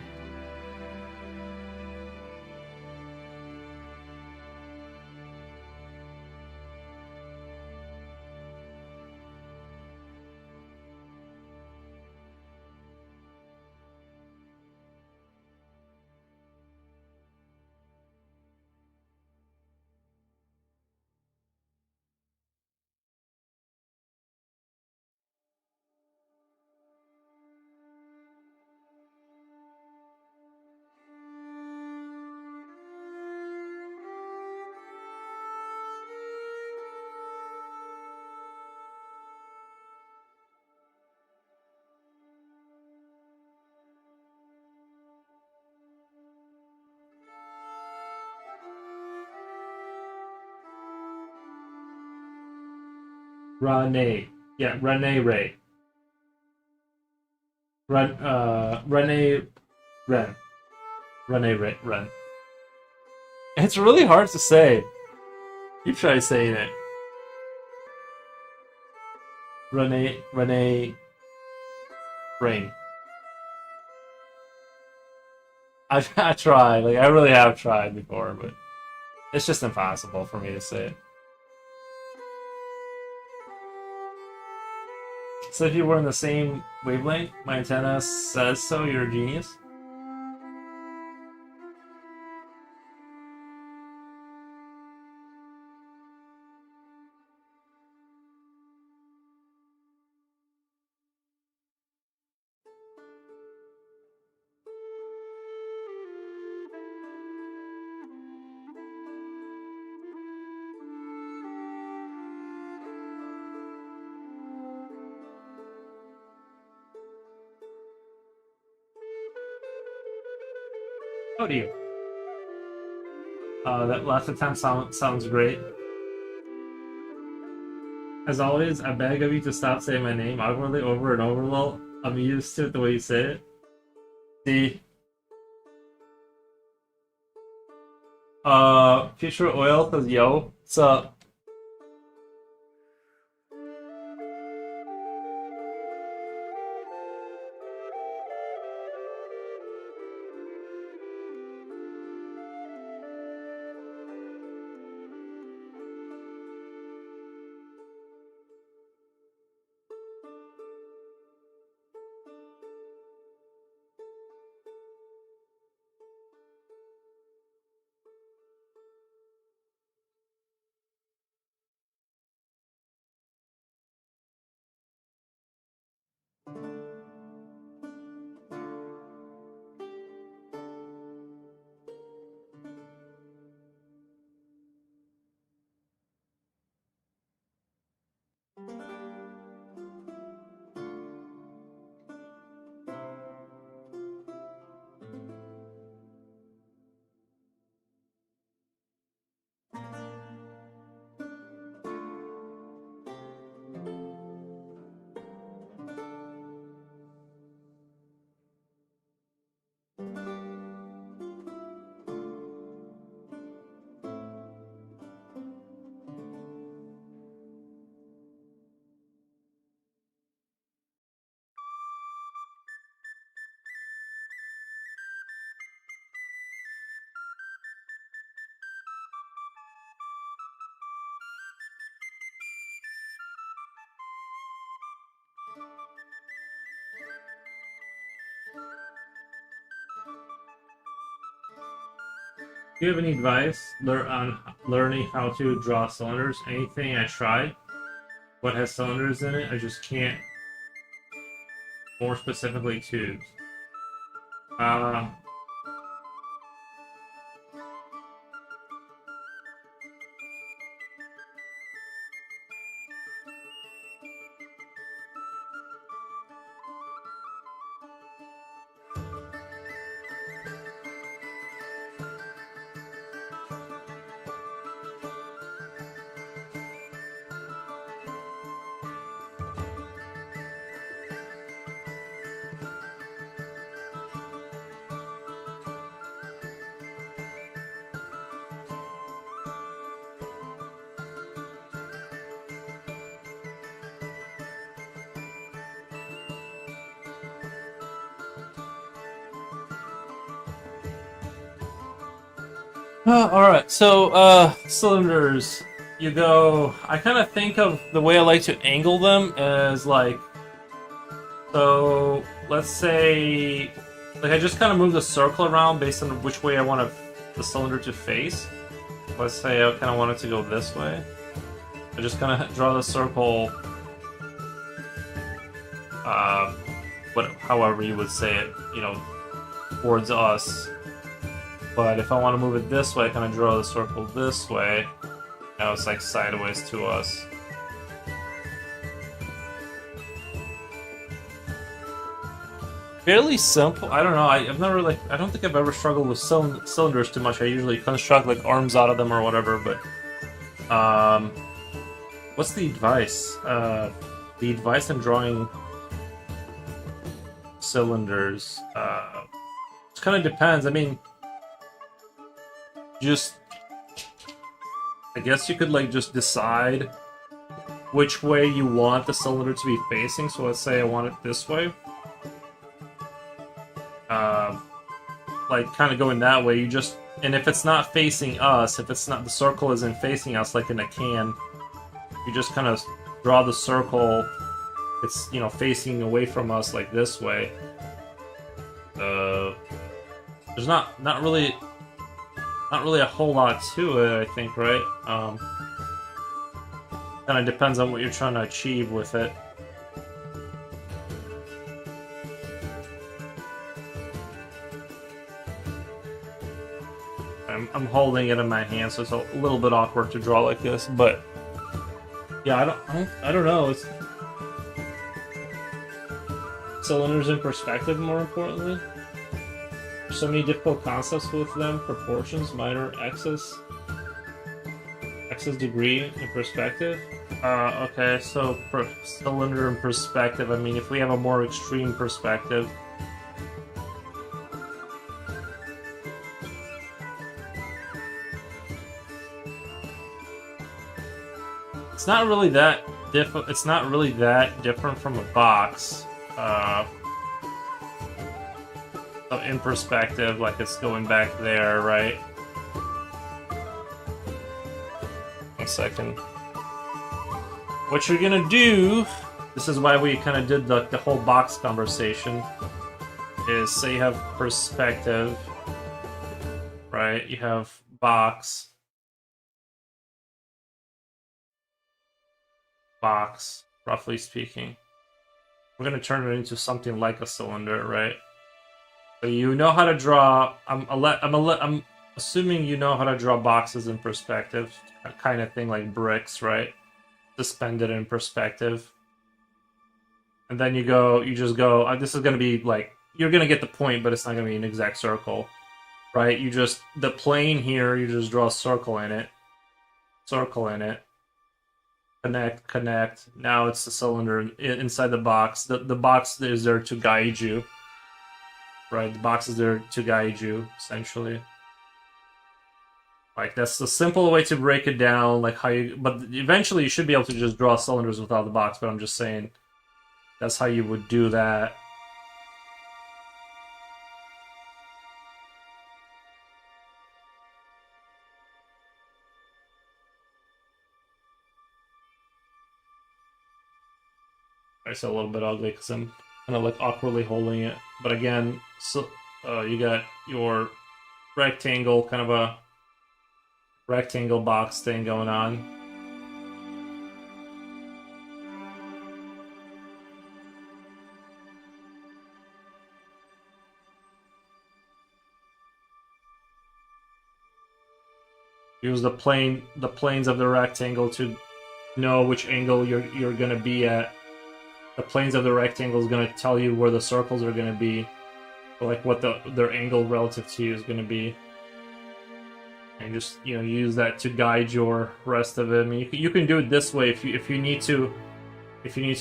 Renee. Yeah, Renee Ray. Renee Ren. Renee Ren. It's really hard to say. You try saying it. Renee Rain. I tried. Like I really have tried before, but it's just impossible for me to say it. So if you were in the same wavelength, my antenna says so. You're a genius. How do you? That last attempt sounds great. As always, I beg of you to stop saying my name awkwardly over and over, lol. I'm used to it the way you say it. See? Future Oil says, yo, what's up? Do you have any advice on learning how to draw cylinders? Anything I tried, what has cylinders in it, I just can't. More specifically, tubes. Uh, Alright, so, cylinders. You go. I kind of think of the way I like to angle them as like. So, let's say. Like, I just kind of move the circle around based on which way I want the cylinder to face. Let's say I kind of want it to go this way. I just kind of draw the circle. However you would say it, you know, towards us. But if I want to move it this way, I kind of draw the circle this way. Now it's like sideways to us. Fairly simple. I don't know. I've never I don't think I've ever struggled with cylinders too much. I usually construct like arms out of them or whatever. But what's the advice? The advice in drawing cylinders. It kind of depends. I mean. I guess you could like just decide which way you want the cylinder to be facing. So let's say I want it this way. Like kind of going that way, and if it's not facing us, if it's not, the circle isn't facing us like in a can, you just kind of draw the circle, it's, you know, facing away from us like this way. There's not really a whole lot to it, I think, right? Kind of depends on what you're trying to achieve with it. I'm holding it in my hand, so it's a little bit awkward to draw like this, but yeah, I don't know. It's cylinders in perspective, more importantly. So many difficult concepts with them. Proportions, minor, axis degree, and perspective. Okay, so cylinder and perspective. I mean, if we have a more extreme perspective. It's not really that It's not really that different from a box. So in perspective, like it's going back there, right? 1 second. What you're gonna do, this is why we kind of did the whole box conversation, is say you have perspective, right? You have box, roughly speaking. We're gonna turn it into something like a cylinder, right? So you know how to draw. I'm assuming you know how to draw boxes in perspective, kind of thing like bricks, right? Suspended in perspective, and then you just go. This is gonna be like you're gonna get the point, but it's not gonna be an exact circle, right? The plane here. You just draw a circle in it. Connect. Now it's the cylinder inside the box. The box is there to guide you. Right, the box is there to guide you, essentially. Like, that's the simple way to break it down, like but eventually you should be able to just draw cylinders without the box, but I'm just saying that's how you would do that. It's a little bit ugly because I'm kind of like awkwardly holding it. But again, so you got your rectangle, kind of a rectangle box thing going on. Use the planes of the rectangle to know which angle you're gonna be at. The planes of the rectangle is going to tell you where the circles are going to be, or like what their angle relative to you is going to be, and just use that to guide your rest of it. I mean, you can do it this way if you need to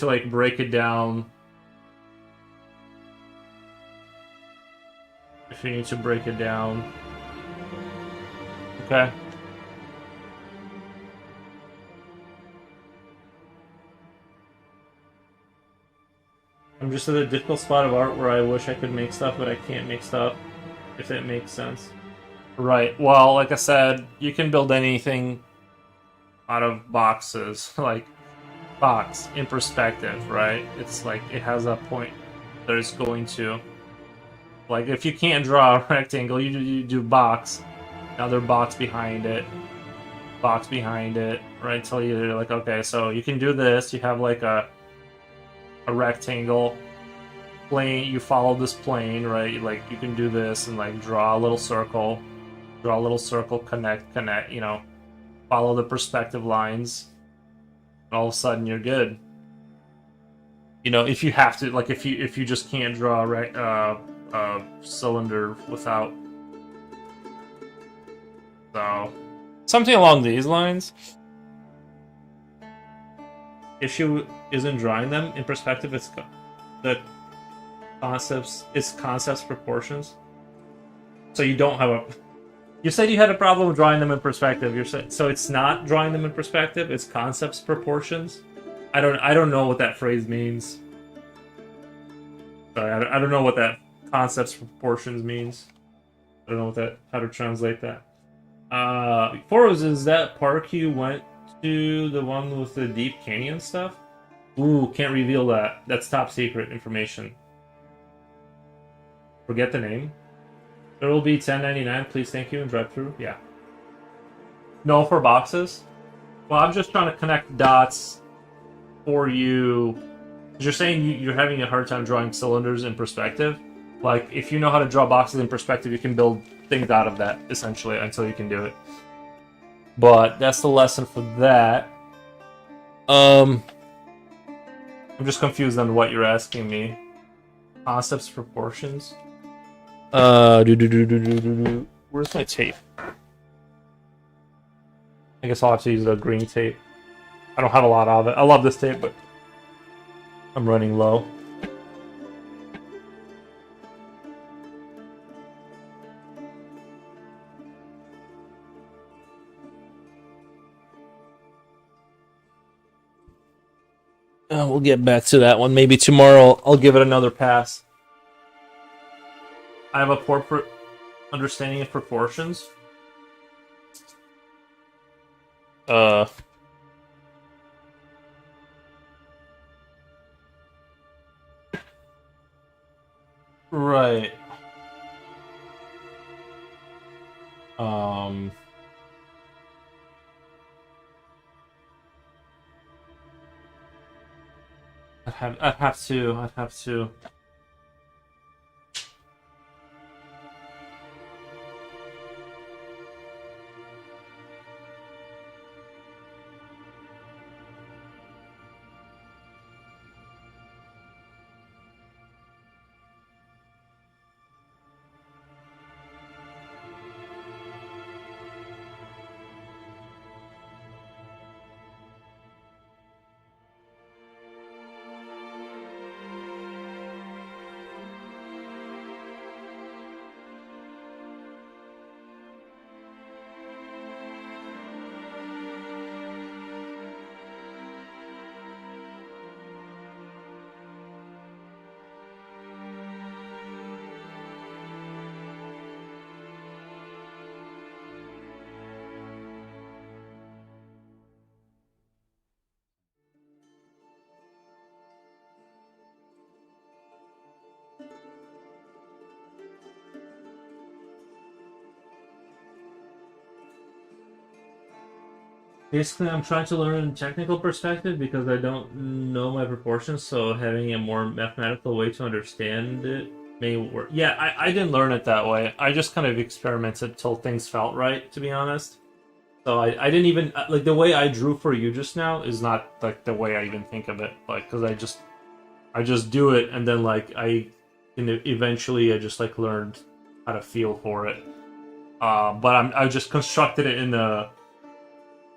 like break it down. If you need to break it down, okay. I'm just at a difficult spot of art where I wish I could make stuff, but I can't make stuff, if it makes sense. Right, well, like I said, you can build anything out of boxes, like box in perspective, right? It's like, it has a point that it's going to. Like, if you can't draw a rectangle, you do box, another box behind it, right? Until you're like, okay, so you can do this, you have like a rectangle plane, you follow this plane, right? Like you can do this and like draw a little circle, connect, follow the perspective lines, and all of a sudden you're good. If you have to, like if you just can't draw a cylinder without, so something along these lines. Issue isn't drawing them in perspective, it's the concepts, proportions. So you don't have you said you had a problem drawing them in perspective. So it's not drawing them in perspective, it's concepts, proportions. I don't know what that phrase means. Sorry, I don't know what that concepts, proportions means. I don't know how to translate that. Foros, is that park you went to the one with the deep canyon stuff? Ooh, can't reveal that. That's top secret information. Forget the name. There will be $10.99. Please, thank you, and drive through. Yeah. No for boxes? Well, I'm just trying to connect dots for you. You're saying you're having a hard time drawing cylinders in perspective. Like, if you know how to draw boxes in perspective, you can build things out of that, essentially, until you can do it. But that's the lesson for that. I'm just confused on what you're asking me. Concepts, proportions? Where's my tape? I guess I'll have to use the green tape. I don't have a lot of it. I love this tape, but I'm running low. We'll get back to that one. Maybe tomorrow I'll give it another pass. I have a poor understanding of proportions. Right. Um... I'd have to. Basically, I'm trying to learn technical perspective because I don't know my proportions, so having a more mathematical way to understand it may work. Yeah, I didn't learn it that way. I just kind of experimented till things felt right, to be honest. So I didn't even like the way I drew for you just now is not like the way I even think of it. Like, because I just do it, and then like eventually I just like learned how to feel for it. But I just constructed it in the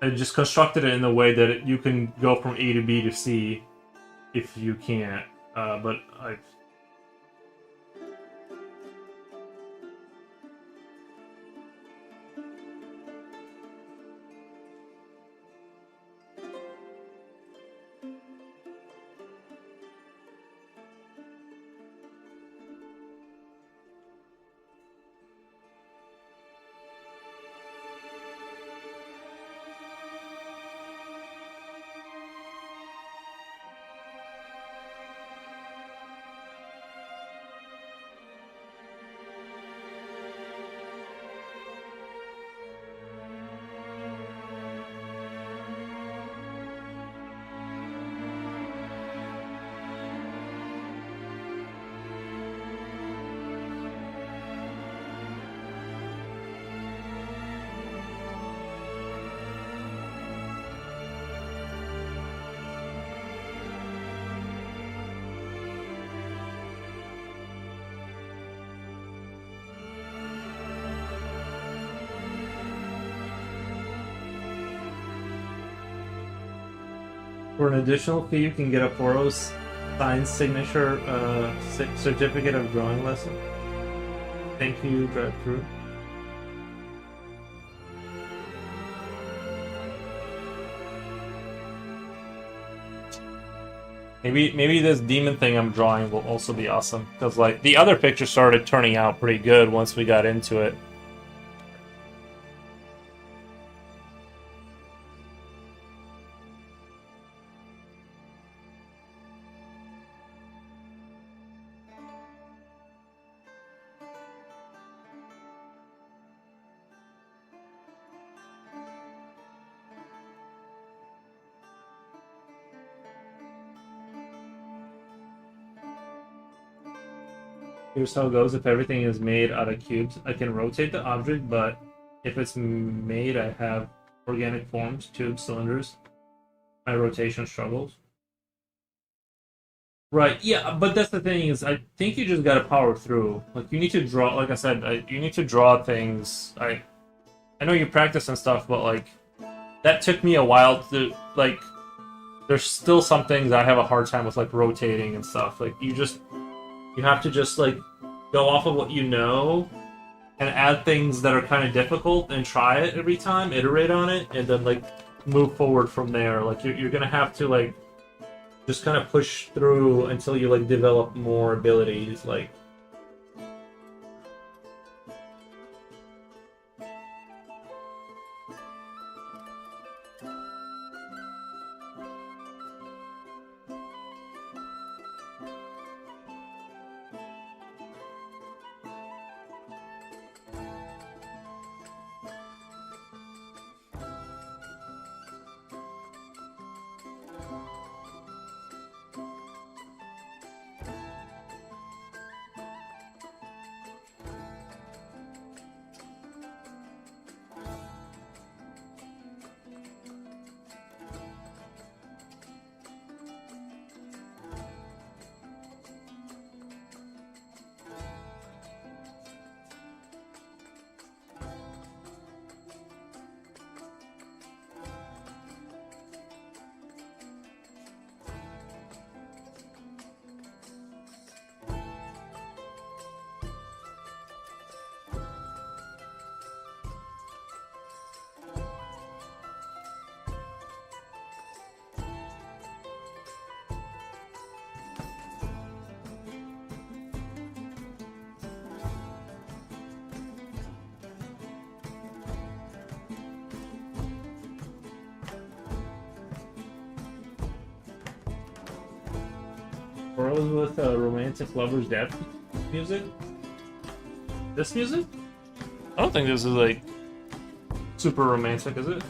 I just constructed it in the way that you can go from A to B to C if you can't. But I. For an additional fee, you can get a Poros signed signature certificate of drawing lesson. Thank you, Drive Through. Maybe this demon thing I'm drawing will also be awesome, because like the other picture started turning out pretty good once we got into it. Here's how it goes. If everything is made out of cubes, I can rotate the object, but if it's made, I have organic forms, tubes, cylinders. My rotation struggles. Right. Yeah, but that's the thing is, I think you just gotta power through. Like you need to draw. Like I said, you need to draw things. I know you practice and stuff, but like that took me a while to like. There's still some things I have a hard time with, like rotating and stuff. Like you have to just like go off of what you know and add things that are kind of difficult and try it every time, iterate on it, and then like move forward from there. Like you're gonna have to like just kind of push through until you like develop more abilities. Like Rose with romantic lovers death music. This music? I don't think this is like super romantic, is it?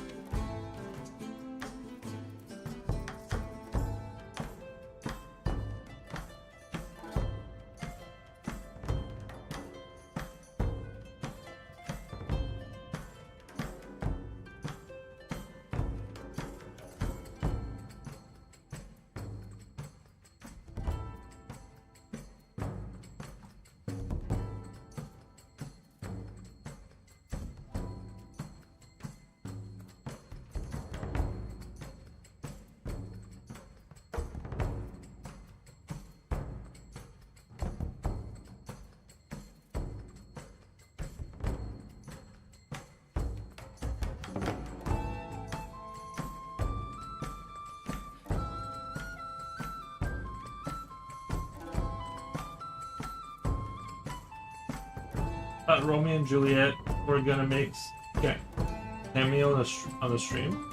Romeo and Juliet were gonna make cameo on the stream.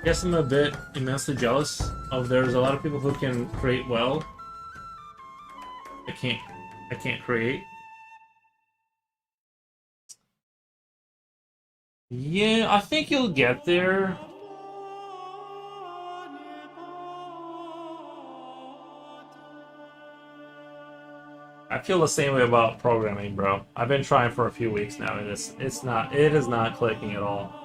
Guess I'm a bit immensely jealous of there's a lot of people who can create well. I can't create. Yeah, I think you'll get there. I feel the same way about programming, bro. I've been trying for a few weeks now, and it is not clicking at all.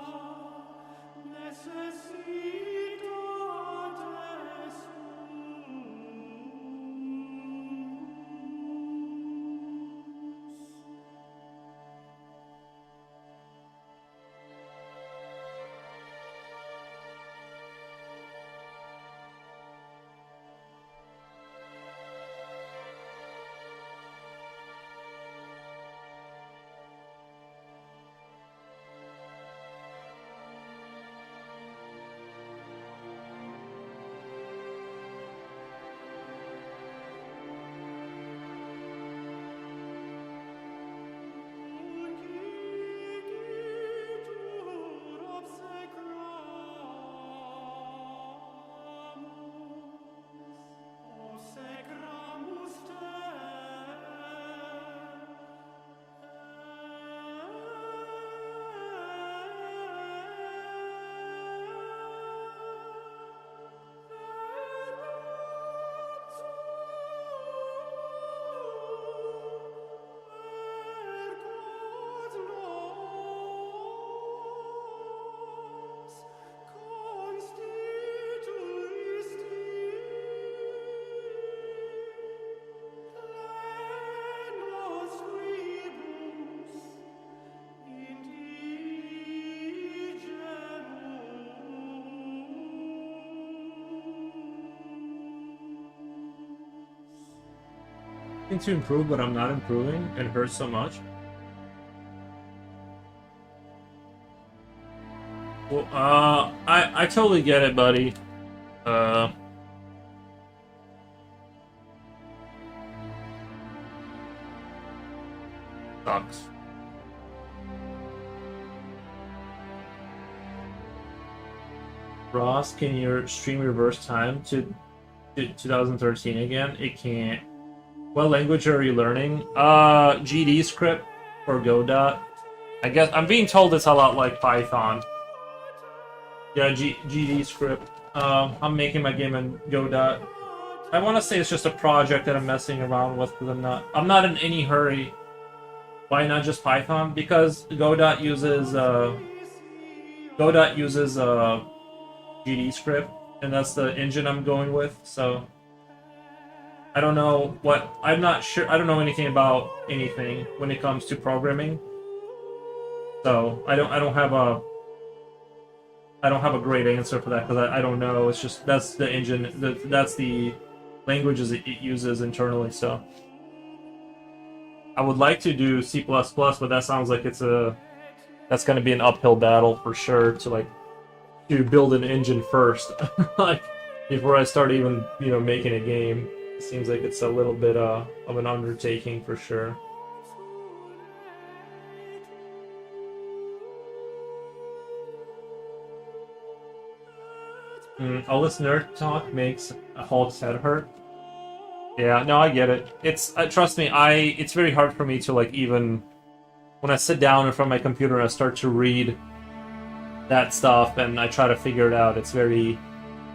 Need to improve, but I'm not improving. It hurts so much. Well, I totally get it, buddy. Uh, sucks. Ross, can your stream reverse time to 2013 again? It can't. What language are you learning? GD script or Godot. I guess I'm being told it's a lot like Python. Yeah, GD script. I'm making my game in Godot. I want to say it's just a project that I'm messing around with, because I'm not in any hurry. Why not just Python? Because Godot uses GD script, and that's the engine I'm going with. So I don't know what I'm not sure. I don't know anything about anything when it comes to programming. So I don't have a great answer for that, because I don't know. It's just that's the engine. That's the languages it uses internally. So I would like to do C++, but that sounds like that's going to be an uphill battle for sure to build an engine first, like before I start even making a game. It seems like it's a little bit of an undertaking for sure. All this nerd talk makes Hulk's head hurt. Yeah, no, I get it. It's trust me, it's very hard for me to even when I sit down in front of my computer and I start to read that stuff and I try to figure it out. It's very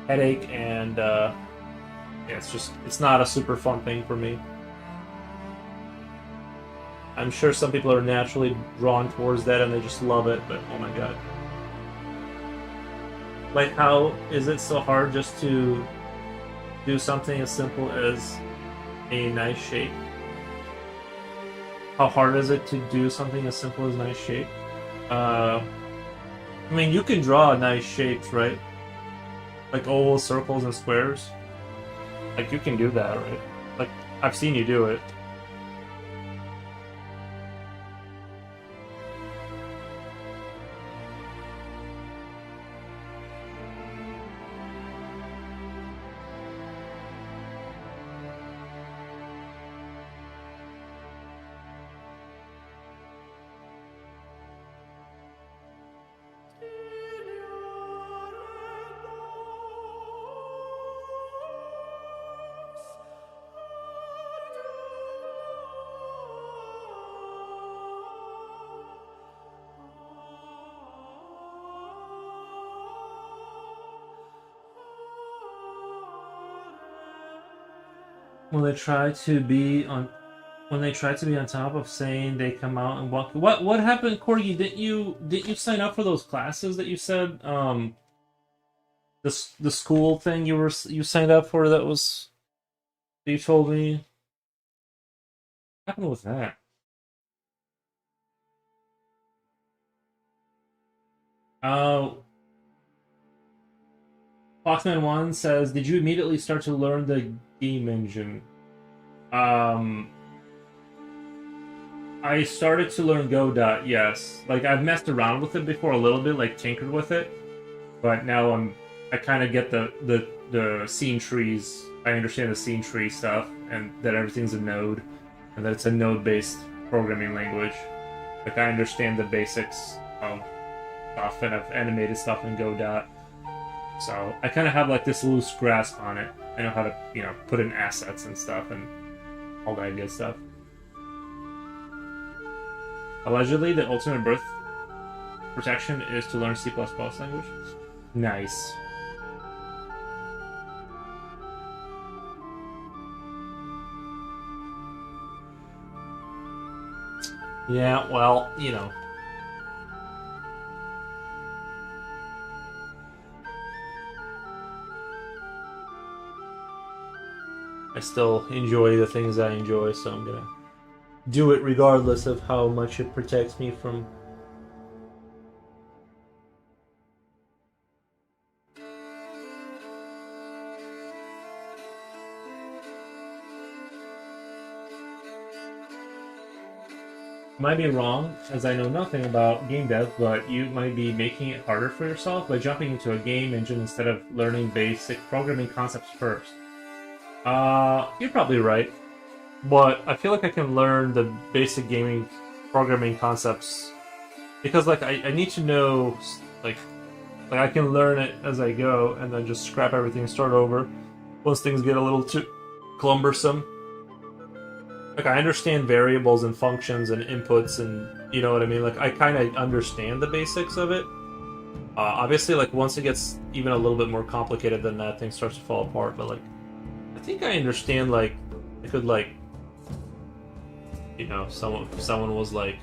headache, and yeah, it's not a super fun thing for me. I'm sure some people are naturally drawn towards that and they just love it, but oh my god. Like, how is it so hard just to do something as simple as a nice shape? How hard is it to do something as simple as nice shape? I mean, you can draw nice shapes, right? Like ovals, circles, and squares. Like, you can do that, right? Like, I've seen you do it. When they try to be on top of saying they come out and walk. What happened, Corgi? Didn't you sign up for those classes that you said the school thing you signed up for, that you told me? What happened with that? Uh Foxman1 says, did you immediately start to learn the game engine? Um I started to learn Godot, yes. Like, I've messed around with it before a little bit, like tinkered with it, but now I kind of get the scene trees. I understand the scene tree stuff, and that everything's a node, and that it's a node-based programming language. Like, I understand the basics of stuff, and I've animated stuff in Godot, so I kind of have like this loose grasp on it. I know how to put in assets and stuff and all that good stuff. Allegedly, the ultimate birth protection is to learn C++ language. Nice. Yeah, well, I still enjoy the things I enjoy, so I'm gonna do it regardless of how much it protects me from. Might be wrong, as I know nothing about game dev, but you might be making it harder for yourself by jumping into a game engine instead of learning basic programming concepts first. You're probably right, but I feel like I can learn the basic gaming programming concepts because, like, I need to know, like I can learn it as I go and then just scrap everything and start over once things get a little too cumbersome. Like, I understand variables and functions and inputs and, you know what I mean? Like, I kind of understand the basics of it. Obviously, like, once it gets even a little bit more complicated than that, things starts to fall apart. But, like, I think I understand, like, I could, like, you know, someone was like,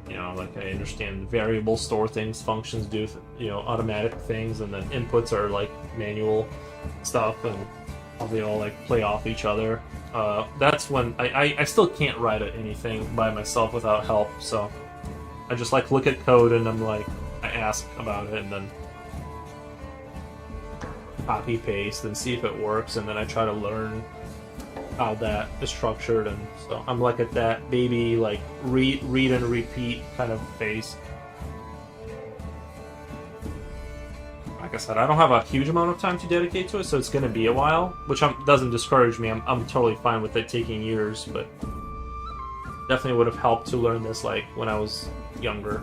you know, like, I understand variables store things, functions do, you know, automatic things, and then inputs are, like, manual stuff, and how they all, like, play off each other. That's when I still can't write anything by myself without help, so I just, like, look at code and I'm like, I ask about it and then copy paste and see if it works, and then I try to learn how that is structured. And so I'm like at that baby, like, read and repeat kind of phase. Like I said, I don't have a huge amount of time to dedicate to it, so it's going to be a while, which doesn't discourage me. I'm totally fine with it taking years, but definitely would have helped to learn this, like, when I was younger.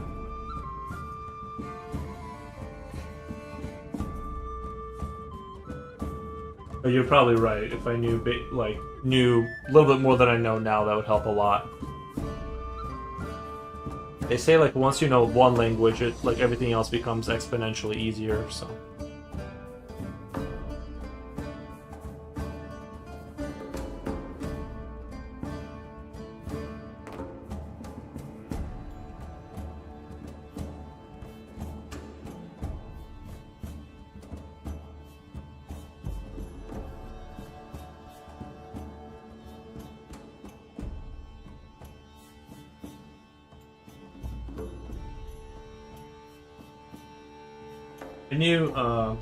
But you're probably right. If I knew a little bit more than I know now, that would help a lot. They say, like, once you know one language, like, everything else becomes exponentially easier, so.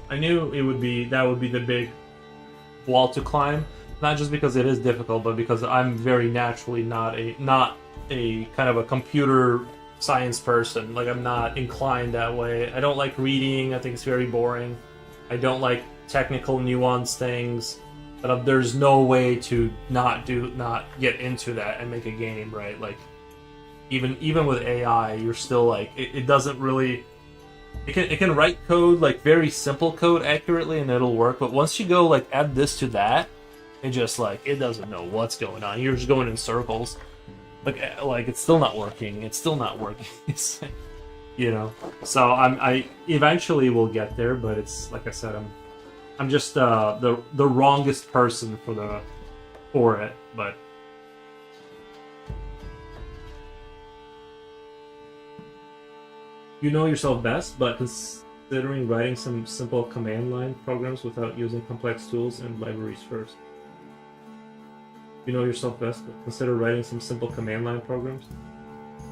I knew that would be the big wall to climb. Not just because it is difficult, but because I'm very naturally not a kind of a computer science person. Like, I'm not inclined that way. I don't like reading. I think it's very boring. I don't like technical, nuanced things. But there's no way to not get into that and make a game, right? Like, even with AI, you're still like, it doesn't really. It can write code, like, very simple code accurately, and it'll work. But once you go, like, add this to that, it just, like, it doesn't know what's going on. You're just going in circles. Like it's still not working. It's still not working. It's, you know. So I eventually will get there, but it's like I said, I'm just the wrongest person for it. But you know yourself best, but considering writing some simple command line programs without using complex tools and libraries first. You know yourself best, but consider writing some simple command line programs.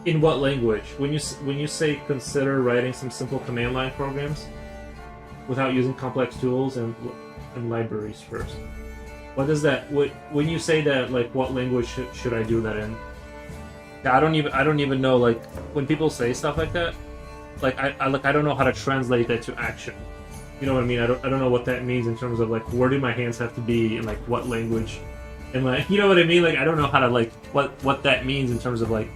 In what language? When you say consider writing some simple command line programs without using complex tools and libraries first. What does that? When you say that, like, what language should I do that in? I don't even know, like, when people say stuff like that. Like, I don't know how to translate that to action. You know what I mean? I don't know what that means in terms of, like, where do my hands have to be and, like, what language, and, like, you know what I mean? Like, I don't know how to, like, what that means in terms of, like.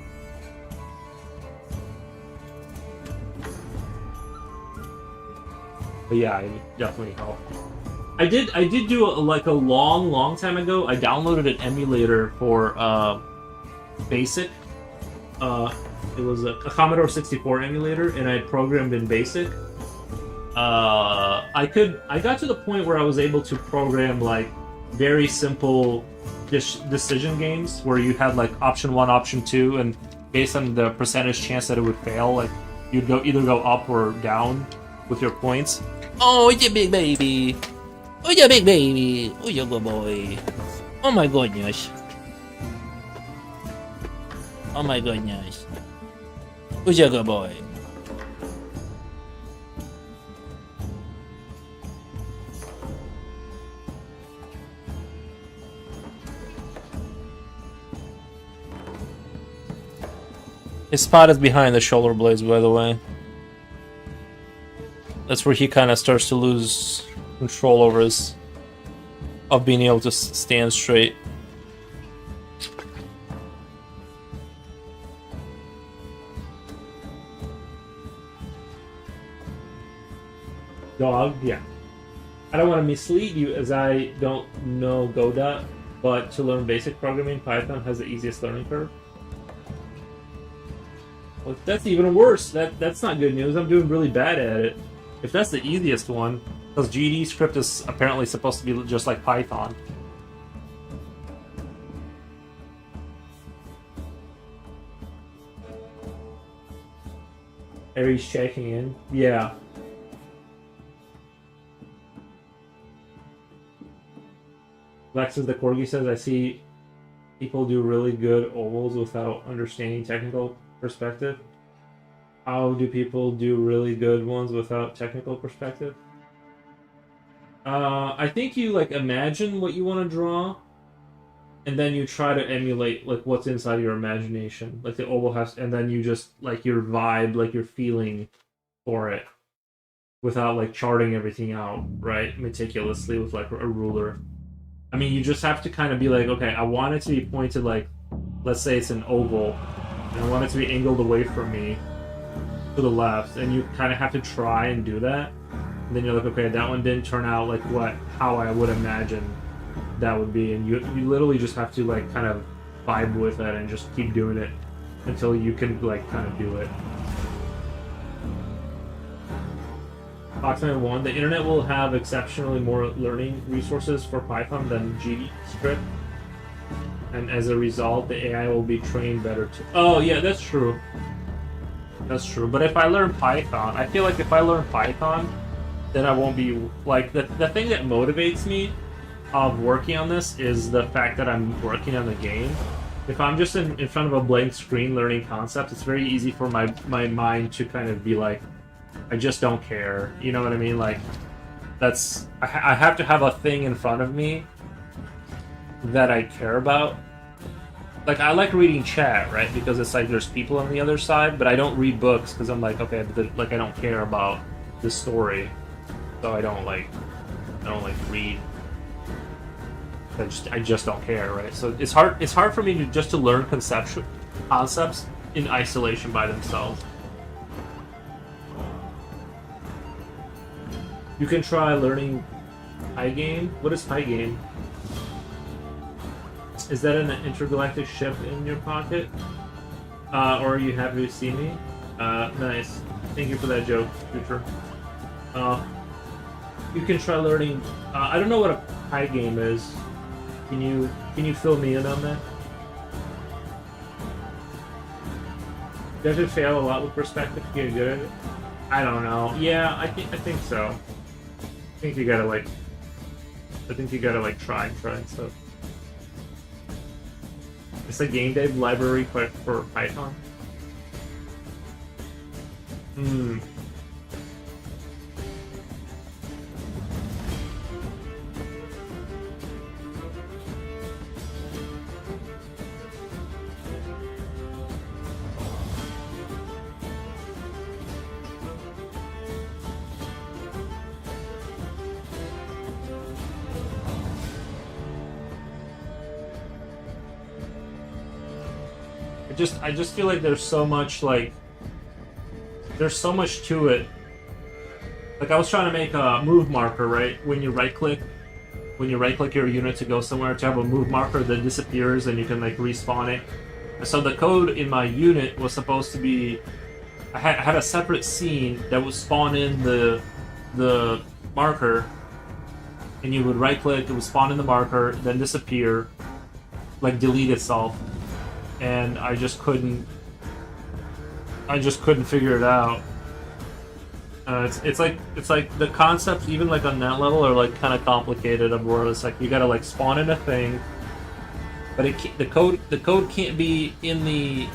But yeah, it definitely helped. I did do a long time ago. I downloaded an emulator for BASIC. It was a Commodore 64 emulator, and I programmed in BASIC. I got to the point where I was able to program, like, very simple decision games where you had, like, option 1, option 2, and based on the percentage chance that it would fail, like, you'd either go up or down with your points. Oh, you big baby. Oh, you big baby. Oh, you good boy. Oh my goodness. Oh my goodness. Who's your good boy? His spot is behind the shoulder blades, by the way. That's where he kind of starts to lose control over his... of being able to stand straight. Dog, yeah. I don't want to mislead you as I don't know Godot, but to learn basic programming, Python has the easiest learning curve. Well, that's even worse. That's not good news. I'm doing really bad at it. If that's the easiest one, because GD script is apparently supposed to be just like Python. Aries checking in. Yeah. Lexus the Corgi says, I see people do really good ovals without understanding technical perspective. How do people do really good ones without technical perspective? I think you like imagine what you want to draw, and then you try to emulate like what's inside your imagination. Like the oval has, and then you just like your vibe, like your feeling for it, without like charting everything out, right? Meticulously with like a ruler. I mean, you just have to kind of be like, okay, I want it to be pointed like, let's say it's an oval, and I want it to be angled away from me to the left, and you kind of have to try and do that. And then you're like, okay, that one didn't turn out like how I would imagine that would be, and you literally just have to like kind of vibe with it and just keep doing it until you can like kind of do it. Foxman 1, the internet will have exceptionally more learning resources for Python than GDScript, and as a result, the AI will be trained better too. Oh yeah, that's true. That's true. But if I learn Python, I feel like if I learn Python, then I won't be like the thing that motivates me of working on this is the fact that I'm working on the game. If I'm just in front of a blank screen learning concepts, it's very easy for my mind to kind of be like, I just don't care. You know what I mean? Like, that's... I have to have a thing in front of me that I care about. Like, I like reading chat, right? Because it's like there's people on the other side, but I don't read books because I'm like, okay, like I don't care about the story. So I don't like read. I just don't care, right? So it's hard for me to just to learn concepts in isolation by themselves. You can try learning Pygame. What is Pygame? Is that an intergalactic ship in your pocket? Or are you happy to see me? Nice. Thank you for that joke, Future. You can try learning... I don't know what a Pygame is. Can you fill me in on that? Does it fail a lot with perspective to get good at it? I don't know. Yeah, I think so. I think you gotta like try and stuff. It's a game dev library for Python. I just feel like there's so much to it. Like I was trying to make a move marker, right? When you right click your unit to go somewhere, to have a move marker that disappears and you can like respawn it. And so the code in my unit was supposed to be, I had a separate scene that would spawn in the marker, and you would right click, it would spawn in the marker, then disappear, like delete itself. And I just couldn't figure it out. It's like the concepts even like on that level are like kind of complicated. Of where it's like you gotta like spawn in a thing, but the code can't be in the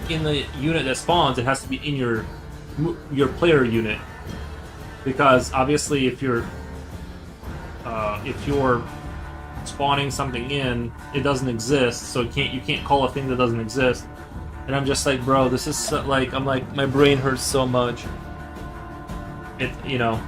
unit that spawns. It has to be in your player unit, because obviously if you're spawning something in, it doesn't exist, so you can't call a thing that doesn't exist. And I'm just like, bro, this is so, like, I'm like, my brain hurts so much. It, you know.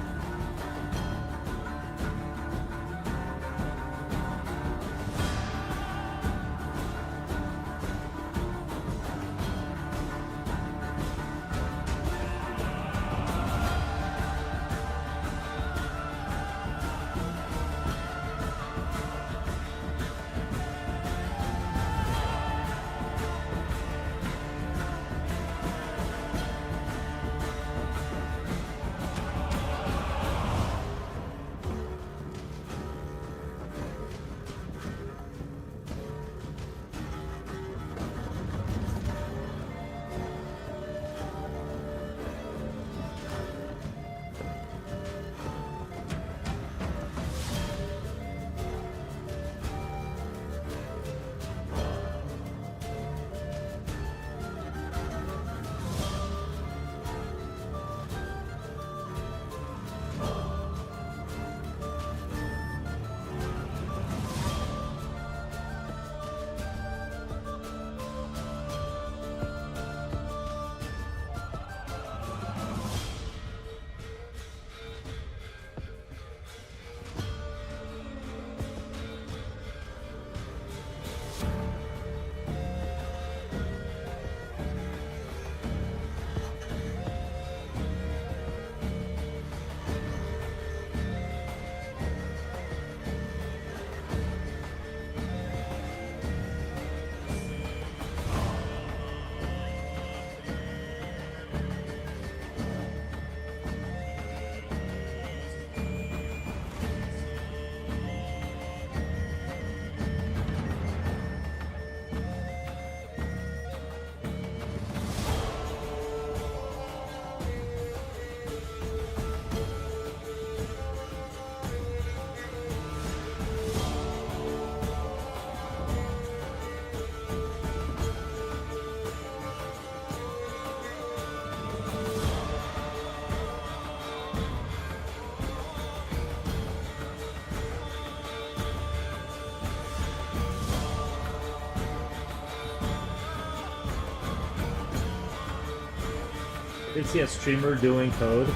I did see a streamer doing code,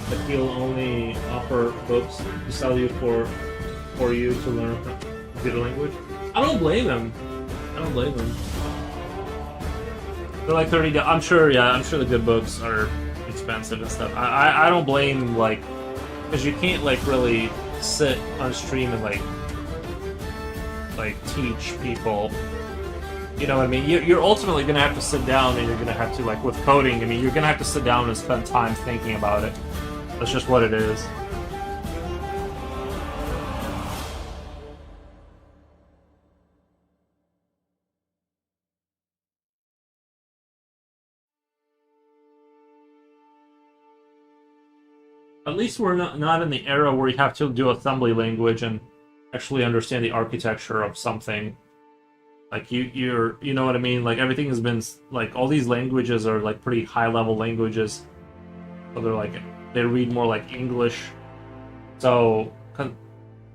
but he'll only offer books to sell you for you to learn computer language. I don't blame him. I don't blame him. They're like $30. I'm sure. Yeah, I'm sure the good books are expensive and stuff. I don't blame, like, because you can't like really sit on stream and like teach people. You know what I mean? You're ultimately going to have to sit down and you're going to have to, like, with coding, I mean, you're going to have to sit down and spend time thinking about it. That's just what it is. At least we're not in the era where you have to do assembly language and actually understand the architecture of something. Like you know what I mean? Like everything has been like all these languages are like pretty high level languages, so they're like they read more like English. So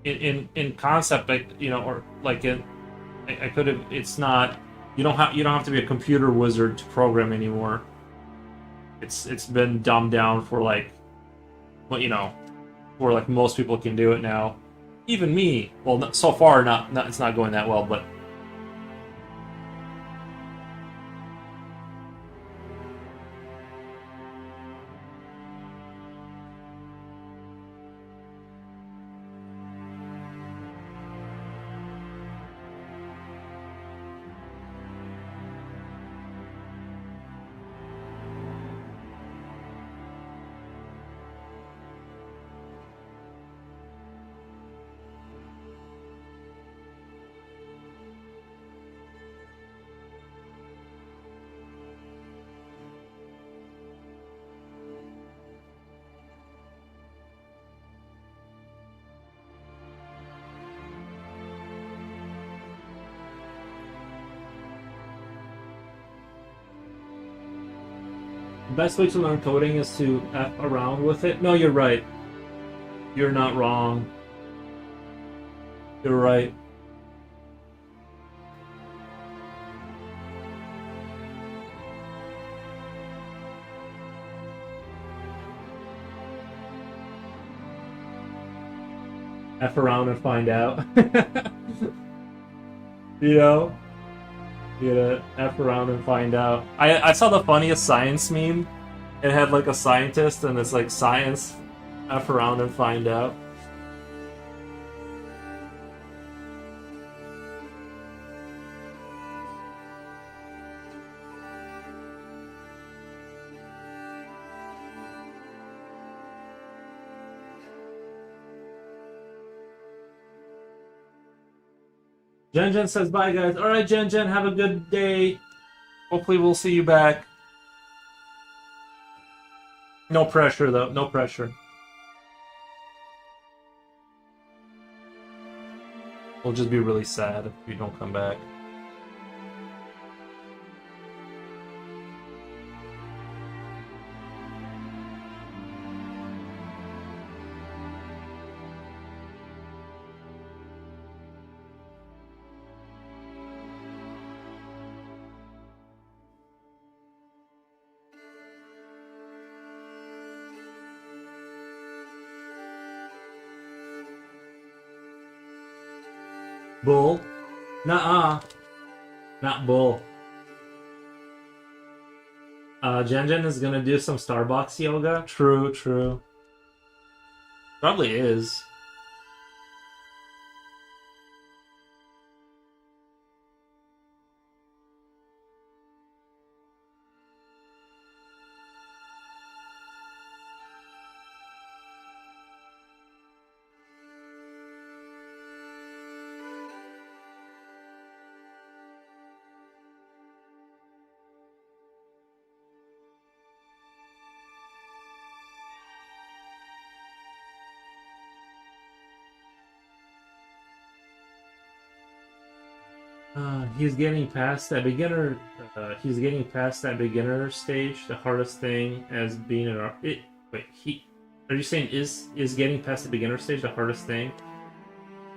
in concept, you know, or like I could have. It's not you don't have to be a computer wizard to program anymore. It's been dumbed down for like, well, you know, where like most people can do it now. Even me. Well, so far not it's not going that well, but. The best way to learn coding is to F around with it. No, you're right. You're not wrong. You're right. F around and find out. You know? You gotta F around and find out. I saw the funniest science meme. It had like a scientist and it's like science, F around and find out. Jen Jen says bye, guys. All right, Jen Jen, have a good day. Hopefully, we'll see you back. No pressure, though. No pressure. We'll just be really sad if you don't come back. Bull? Nuh-uh. Not bull. Jen Jen is gonna do some Starbucks yoga. True, true. Probably is. He's getting past that beginner. He's getting past that beginner stage. The hardest thing as being an wait. Are you saying is getting past the beginner stage the hardest thing?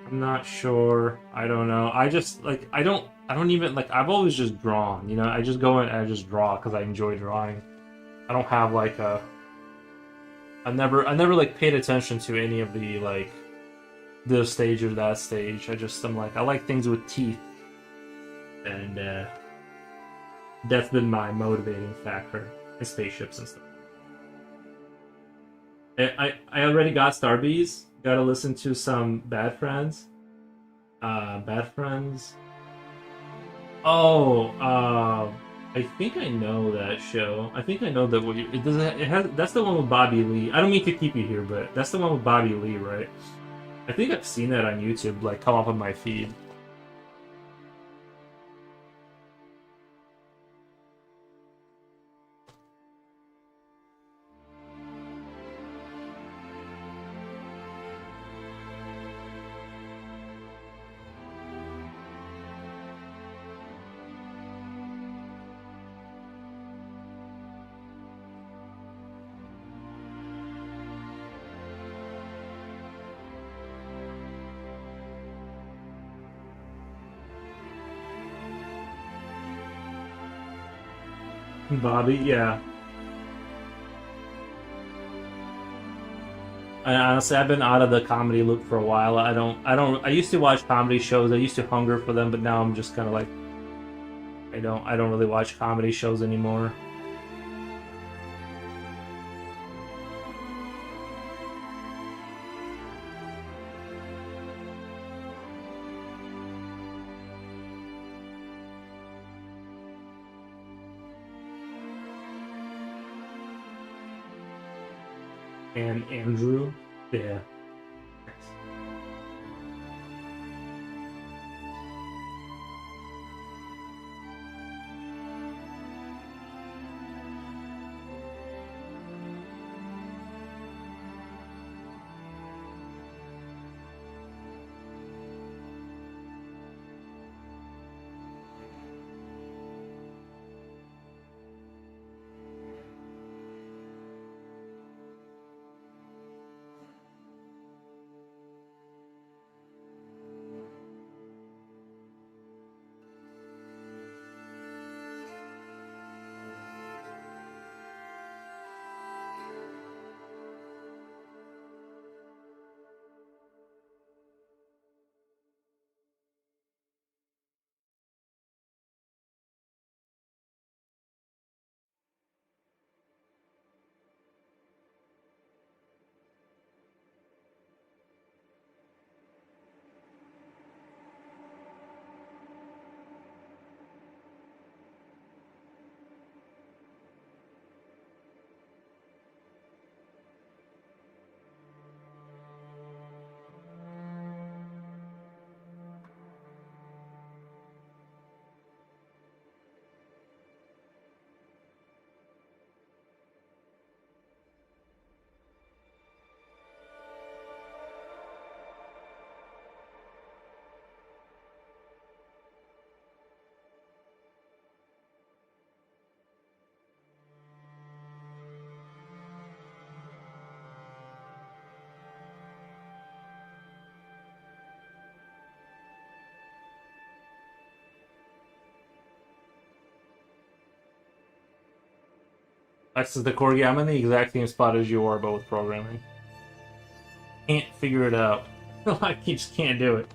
I'm not sure. I don't know. I just like I don't even like I've always just drawn. You know, I just go and I just draw because I enjoy drawing. I don't have like a. I never like paid attention to any of the like this stage or that stage. I'm like I like things with teeth. And that's been my motivating factor in spaceships and stuff. I already got Starbees. Gotta listen to some Bad Friends. Bad Friends. Oh, I think I know that show. I think I know that. It doesn't. It has. That's the one with Bobby Lee. I don't mean to keep you here, but that's the one with Bobby Lee, right? I think I've seen that on YouTube, like come up on my feed. Bobby, yeah. Honestly, I've been out of the comedy loop for a while. I used to watch comedy shows. I used to hunger for them, but now I'm just kind of like, I don't really watch comedy shows anymore. And Andrew, yeah. Alexis the Corgi, I'm in the exact same spot as you are, but with programming. Can't figure it out. I just can't do it.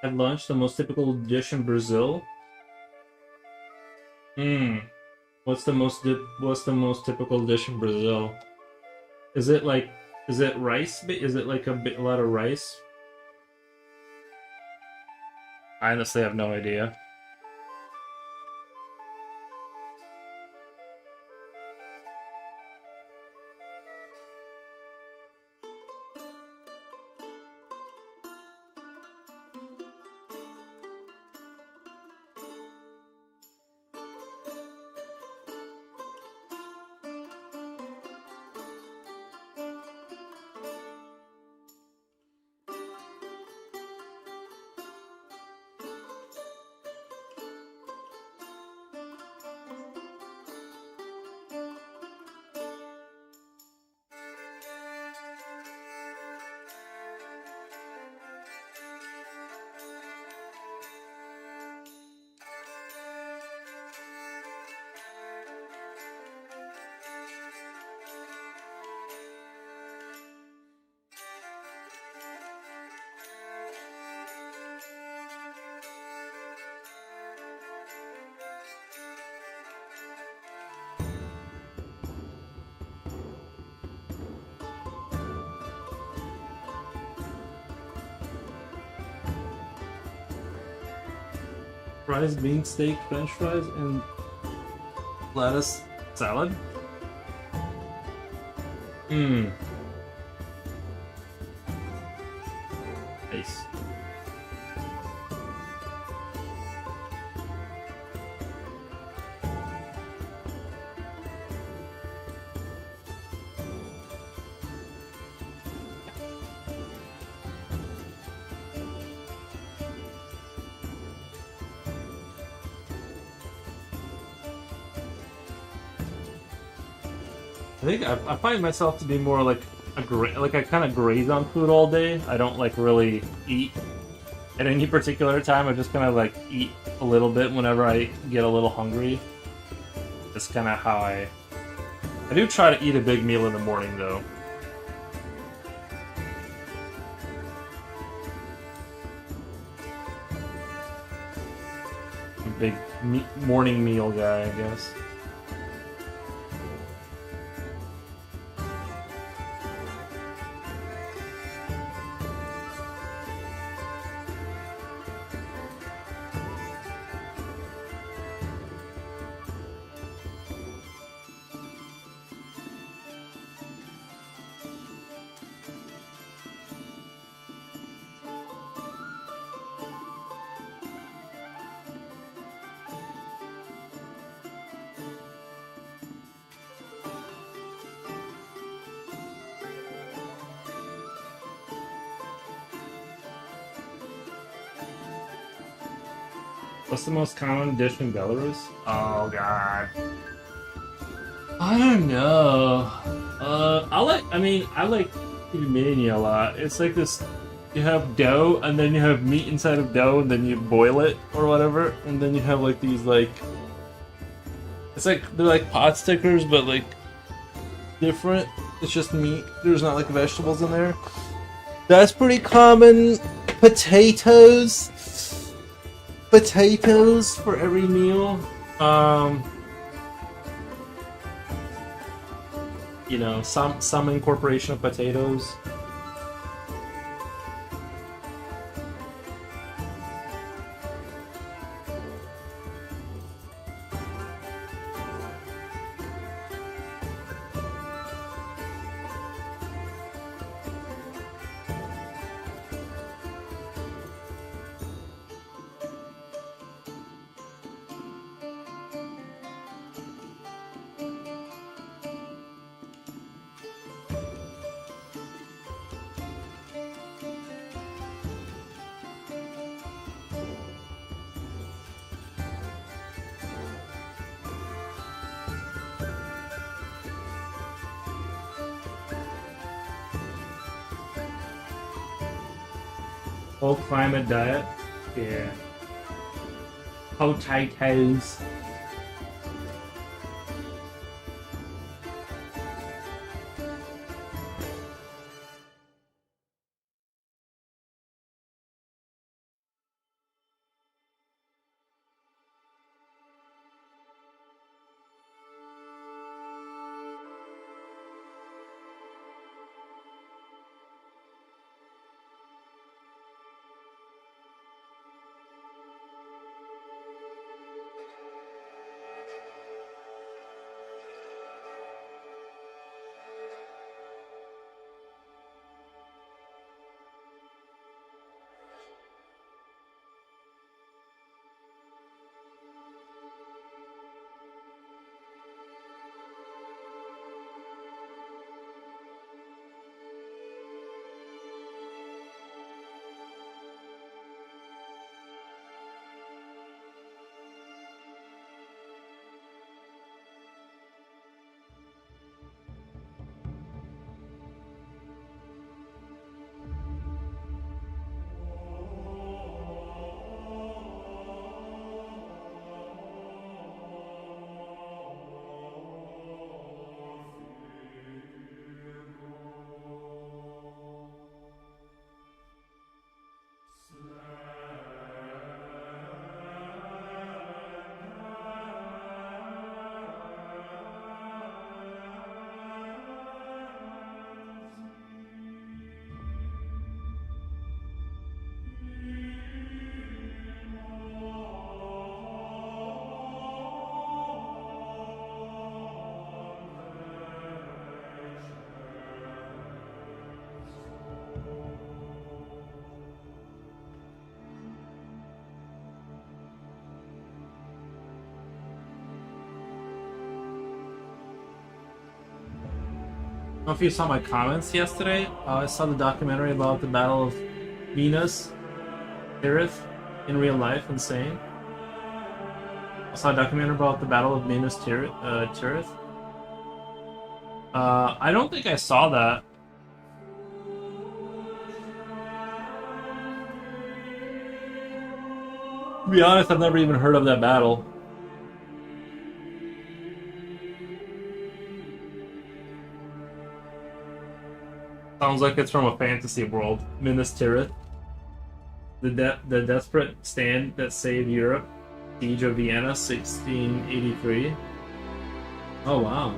At lunch, the most typical dish in Brazil. Hmm. What's the most typical dish in Brazil? Is it like is it rice? Is it like a lot of rice? I honestly have no idea. Fries, bean steak, French fries, and lettuce salad. Mmm. Nice. I think I find myself to be more like I kind of graze on food all day. I don't like really eat at any particular time. I just kind of like eat a little bit whenever I get a little hungry. That's kind of how I do try to eat a big meal in the morning, though. I'm a big morning meal guy, I guess. What's the most common dish in Belarus? Oh god. I don't know. I like pельмени a lot. It's like this, you have dough, and then you have meat inside of dough, and then you boil it, or whatever, and then you have like these like, it's like, they're like pot stickers, but like, different. It's just meat. There's not like vegetables in there. That's pretty common. Potatoes for every meal. You know, some incorporation of potatoes. Whole climate diet. Yeah. Potatoes. I don't know if you saw my comments yesterday. I saw the documentary about the Battle of Minas Tirith in real life. Insane. I saw a documentary about the Battle of Minas Tirith. I don't think I saw that. To be honest, I've never even heard of that battle. Sounds like it's from a fantasy world. Minas Tirith. The desperate stand that saved Europe. Siege of Vienna, 1683. Oh, wow.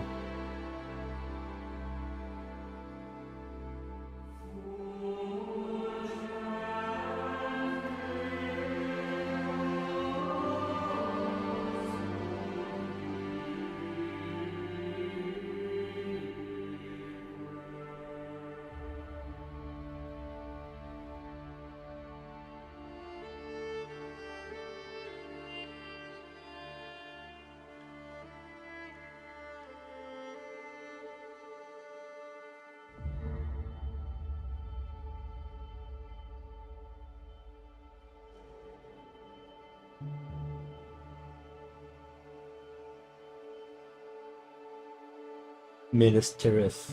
Minas Tirith.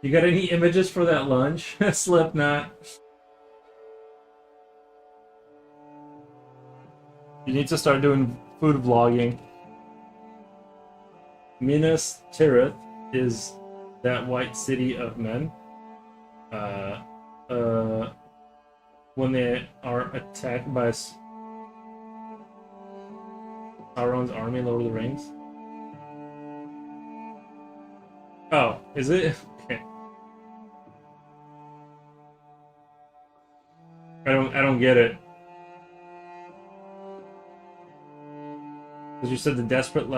You got any images for that lunch? Slipknot. You need to start doing food vlogging. Minas Tirith is that white city of men. When they are attacked by Sauron's army, Lord of the Rings. Oh, is it? Okay. I don't get it. Because you said the desperate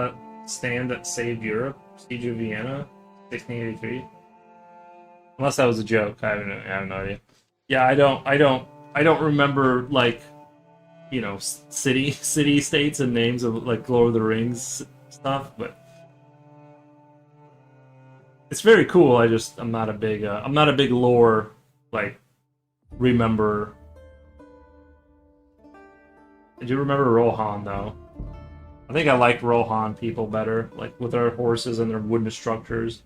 stand that saved Europe, Siege of Vienna, 1683. Unless that was a joke, I have no idea. Yeah, I don't remember like, you know, city states and names of like Lord of the Rings stuff, but it's very cool. I'm not a big lore like remember. I do remember Rohan though. I think I like Rohan people better, like with their horses and their wooden structures.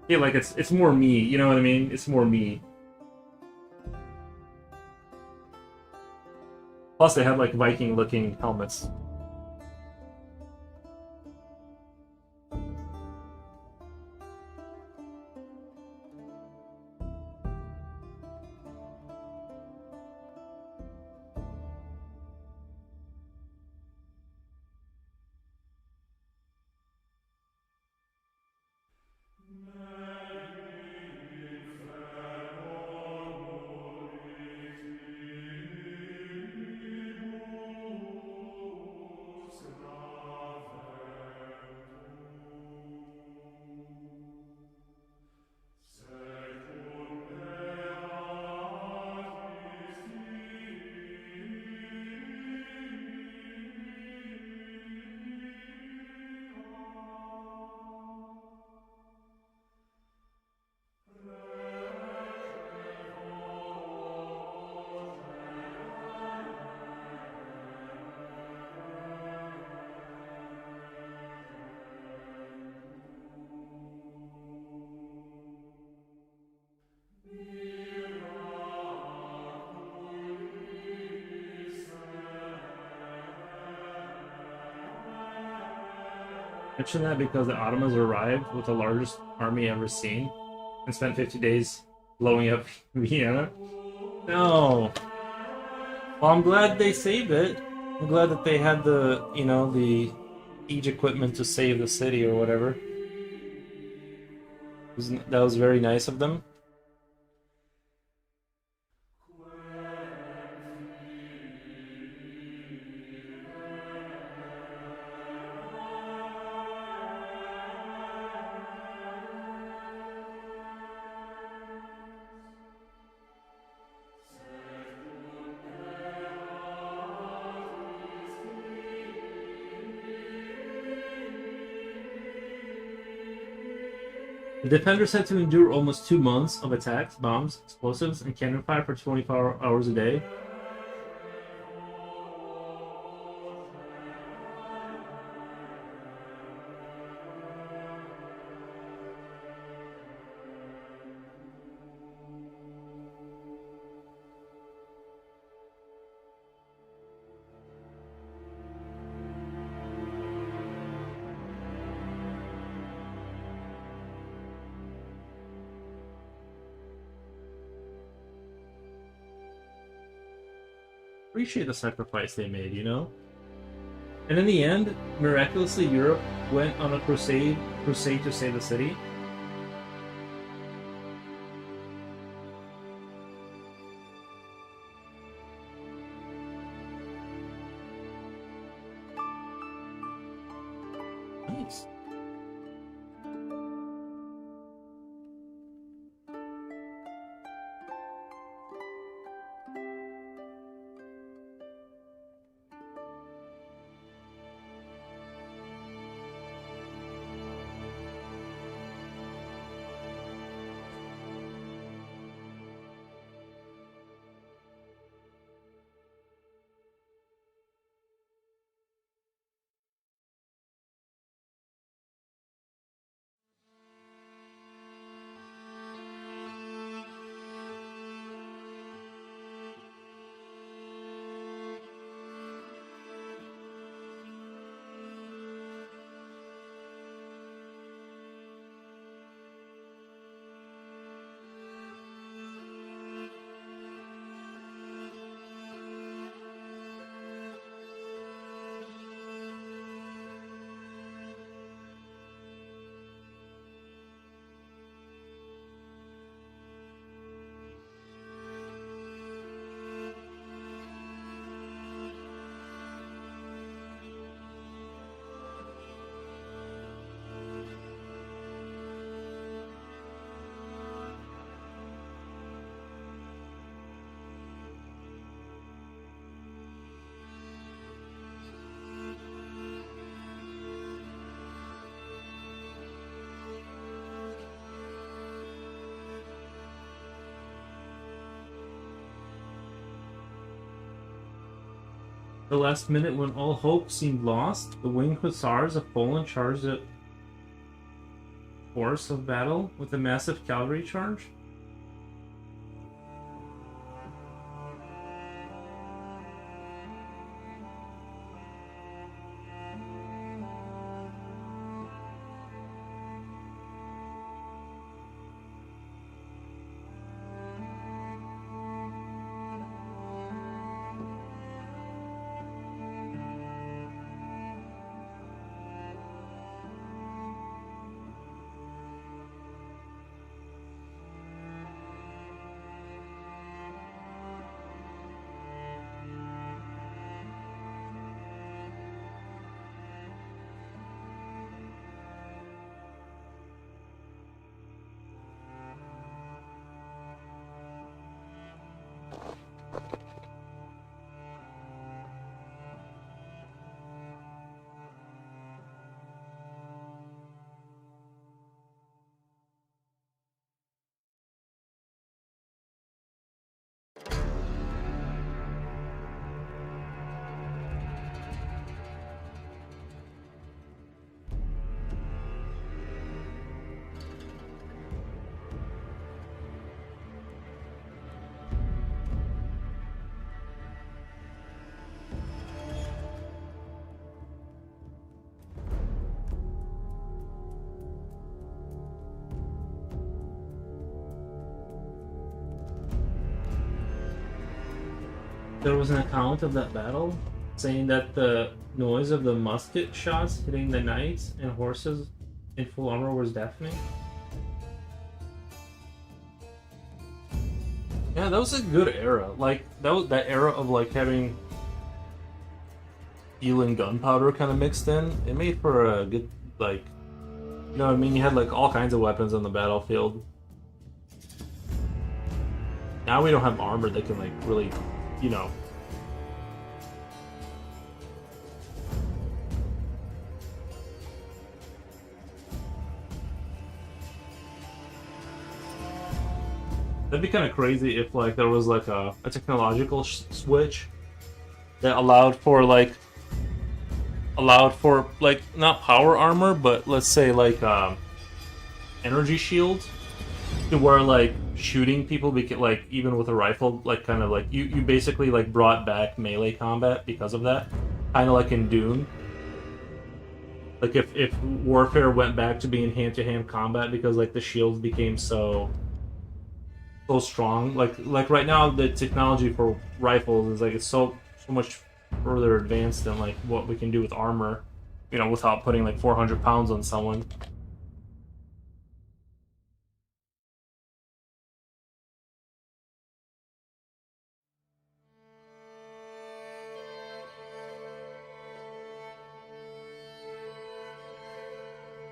Yeah, like it's more me, you know what I mean? It's more me. Plus they have like Viking looking helmets. Mention that because the Ottomans arrived with the largest army ever seen and spent 50 days blowing up Vienna. No. Well, I'm glad they saved it. I'm glad that they had the, you know, the siege equipment to save the city or whatever. That was very nice of them. The defenders had to endure almost 2 months of attacks, bombs, explosives, and cannon fire for 24 hours a day. appreciate the sacrifice they made, you know? And in the end, miraculously, Europe went on a crusade to save the city. Nice. The last minute, when all hope seemed lost, the winged hussars of Poland charged the force of battle with a massive cavalry charge. There was an account of that battle saying that the noise of the musket shots hitting the knights and horses in full armor was deafening. Yeah, that was a good era. Like that era of like having steel and gunpowder kind of mixed in. It made for a good, like, you know what I mean? You had like all kinds of weapons on the battlefield. Now we don't have armor that can like really, you know. That'd be kind of crazy if like there was like a technological switch that allowed for like not power armor, but let's say like energy shield, to where like shooting people like even with a rifle, like kind of like you basically like brought back melee combat because of that, kind of like in Dune. Like if warfare went back to being hand-to-hand combat because like the shields became so strong. Like right now the technology for rifles is like it's so so much further advanced than like what we can do with armor, you know, without putting like 400 pounds on someone.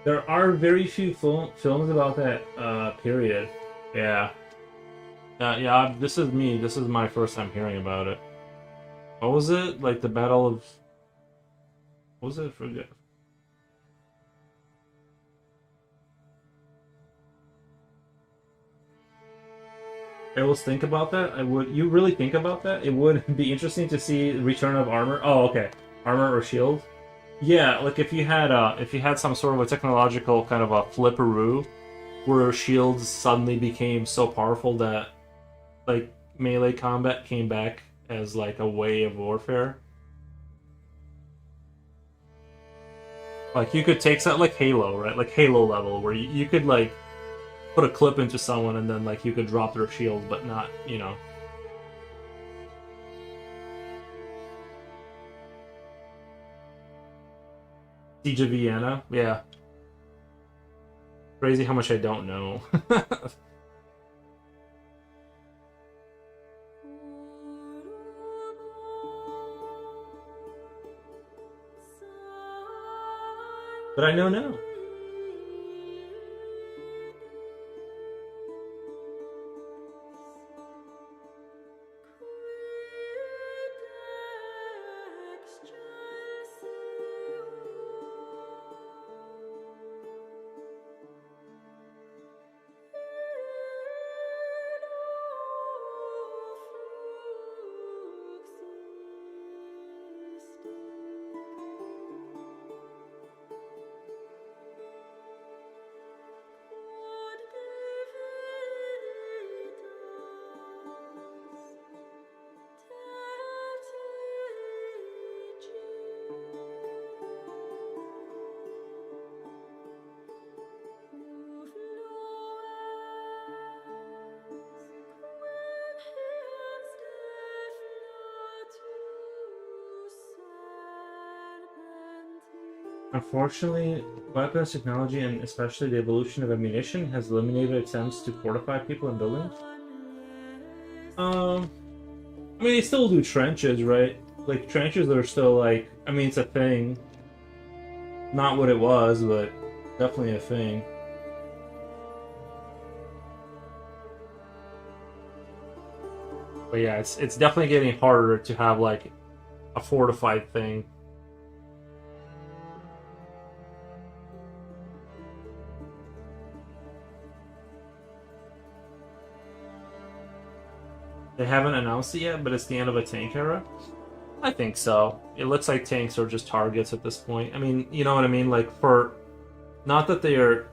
There are very few films about that period. Yeah. Yeah, this is me. This is my first time hearing about it. What was it? Like the Battle of... What was it? Forget. I always think about that. I would. You really think about that? It would be interesting to see Return of Armor. Oh, okay. Armor or shield? Yeah, like if you had some sort of a technological kind of a flipperoo, where shields suddenly became so powerful that like melee combat came back as like a way of warfare. Like you could take something like Halo, right? Like Halo level, where you could like put a clip into someone and then like you could drop their shield, but not, you know. Siege of Vienna, yeah. Crazy how much I don't know. But I know now. Unfortunately, weapons technology and especially the evolution of ammunition has eliminated attempts to fortify people in buildings. I mean, they still do trenches, right? Like trenches are still like, I mean, it's a thing. Not what it was, but definitely a thing. But yeah, it's definitely getting harder to have like a fortified thing. They haven't announced it yet, but it's the end of a tank era. I think so. It looks like tanks are just targets at this point. I mean, you know what I mean? Like for, not that they are,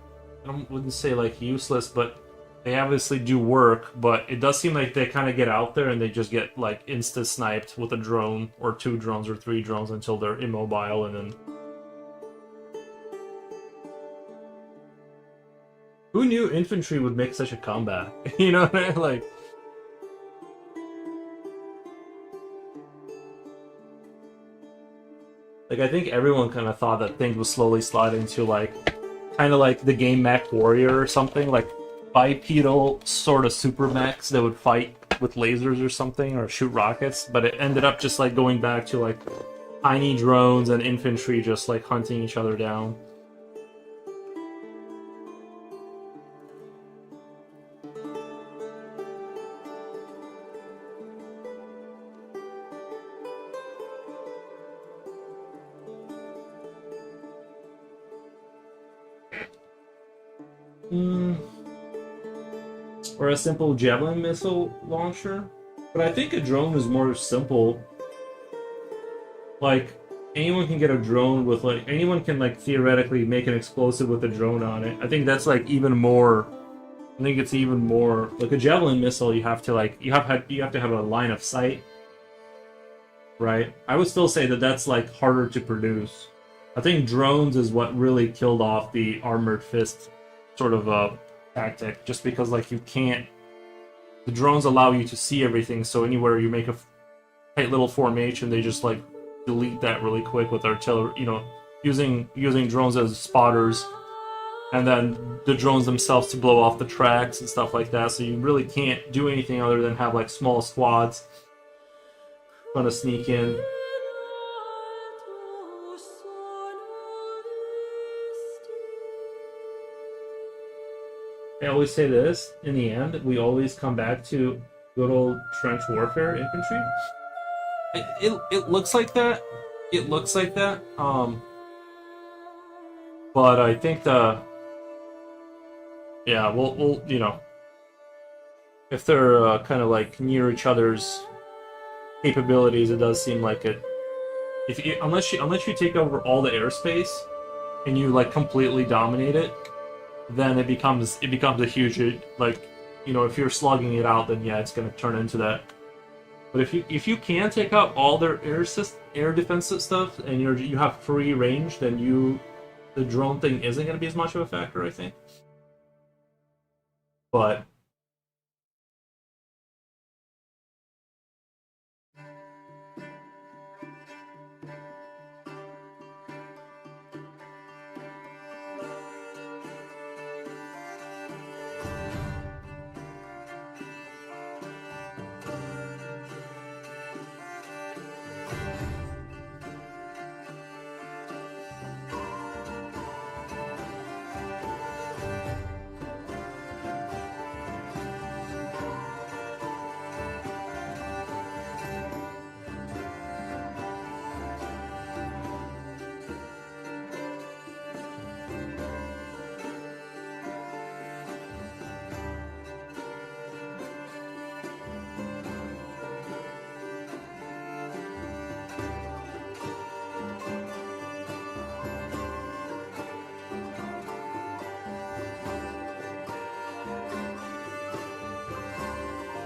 wouldn't say like useless, but they obviously do work. But it does seem like they kind of get out there and they just get like insta sniped with a drone or 2 drones or 3 drones until they're immobile and then. Who knew infantry would make such a comeback? You know what I mean? Like. Like, I think everyone kind of thought that things would slowly slide into, like, kind of like the game Mech Warrior or something, like bipedal sort of super mechs that would fight with lasers or something, or shoot rockets, but it ended up just, like, going back to, like, tiny drones and infantry just, like, hunting each other down. Or a simple javelin missile launcher. But I think a drone is more simple. Like, anyone can get a drone with, like, anyone can, like, theoretically make an explosive with a drone on it. I think that's, like, even more, I think it's even more, like, a javelin missile, you have to, like, you have to have a line of sight. Right? I would still say that that's, like, harder to produce. I think drones is what really killed off the armored fist sort of tactic, just because like you can't, the drones allow you to see everything, so anywhere you make a tight little formation, they just like delete that really quick with artillery. You know, using drones as spotters, and then the drones themselves to blow off the tracks and stuff like that. So you really can't do anything other than have like small squads trying to sneak in. I always say this, in the end, we always come back to good old trench warfare infantry. It looks like that. It looks like that. But I think yeah, we'll you know, if they're kind of like near each other's capabilities, it does seem like it. Unless you take over all the airspace and you like completely dominate it, then it becomes a huge, like, you know, if you're slugging it out, then yeah, it's going to turn into that. But if you can take out all their air defensive stuff and you have free range, then the drone thing isn't going to be as much of a factor, I think. But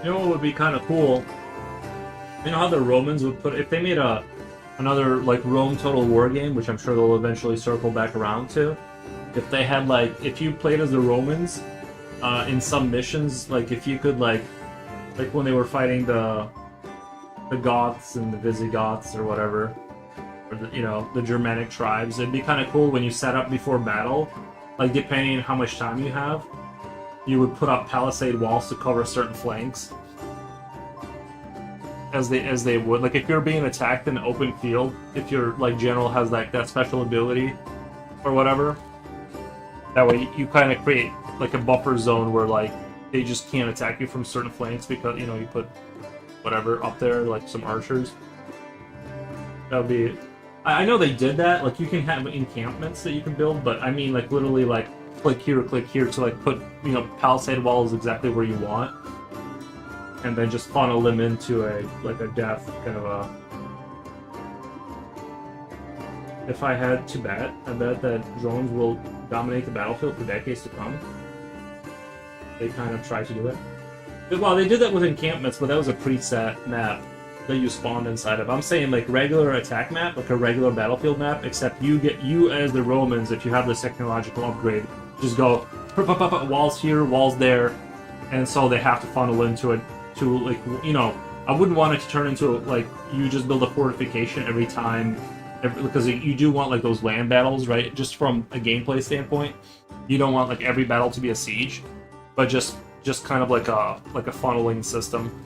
you know what would be kind of cool? You know how the Romans would put, if they made another like Rome Total War game, which I'm sure they'll eventually circle back around to. If they had like, if you played as the Romans in some missions, like if you could like when they were fighting the Goths and the Visigoths or whatever, or the, you know, the Germanic tribes, it'd be kind of cool when you set up before battle, like depending on how much time you have, you would put up palisade walls to cover certain flanks. As they would, like if you're being attacked in an open field, if your like general has like that special ability or whatever, that way you kind of create like a buffer zone where like they just can't attack you from certain flanks because, you know, you put whatever up there, like some archers. That would be. I know they did that. Like you can have encampments that you can build, but I mean like literally like click here to like put, you know, palisade walls exactly where you want. And then just funnel them into a death kind of a. If I had to bet, I bet that drones will dominate the battlefield for decades to come. They kind of try to do it. Well, they did that with encampments, but that was a preset map that you spawned inside of. I'm saying like regular attack map, like a regular battlefield map, except you as the Romans, if you have this technological upgrade, just go walls here, walls there, and so they have to funnel into it. To like, you know, I wouldn't want it to turn into like you just build a fortification every time, because you do want like those land battles, right? Just from a gameplay standpoint, you don't want like every battle to be a siege, but just kind of like a funneling system.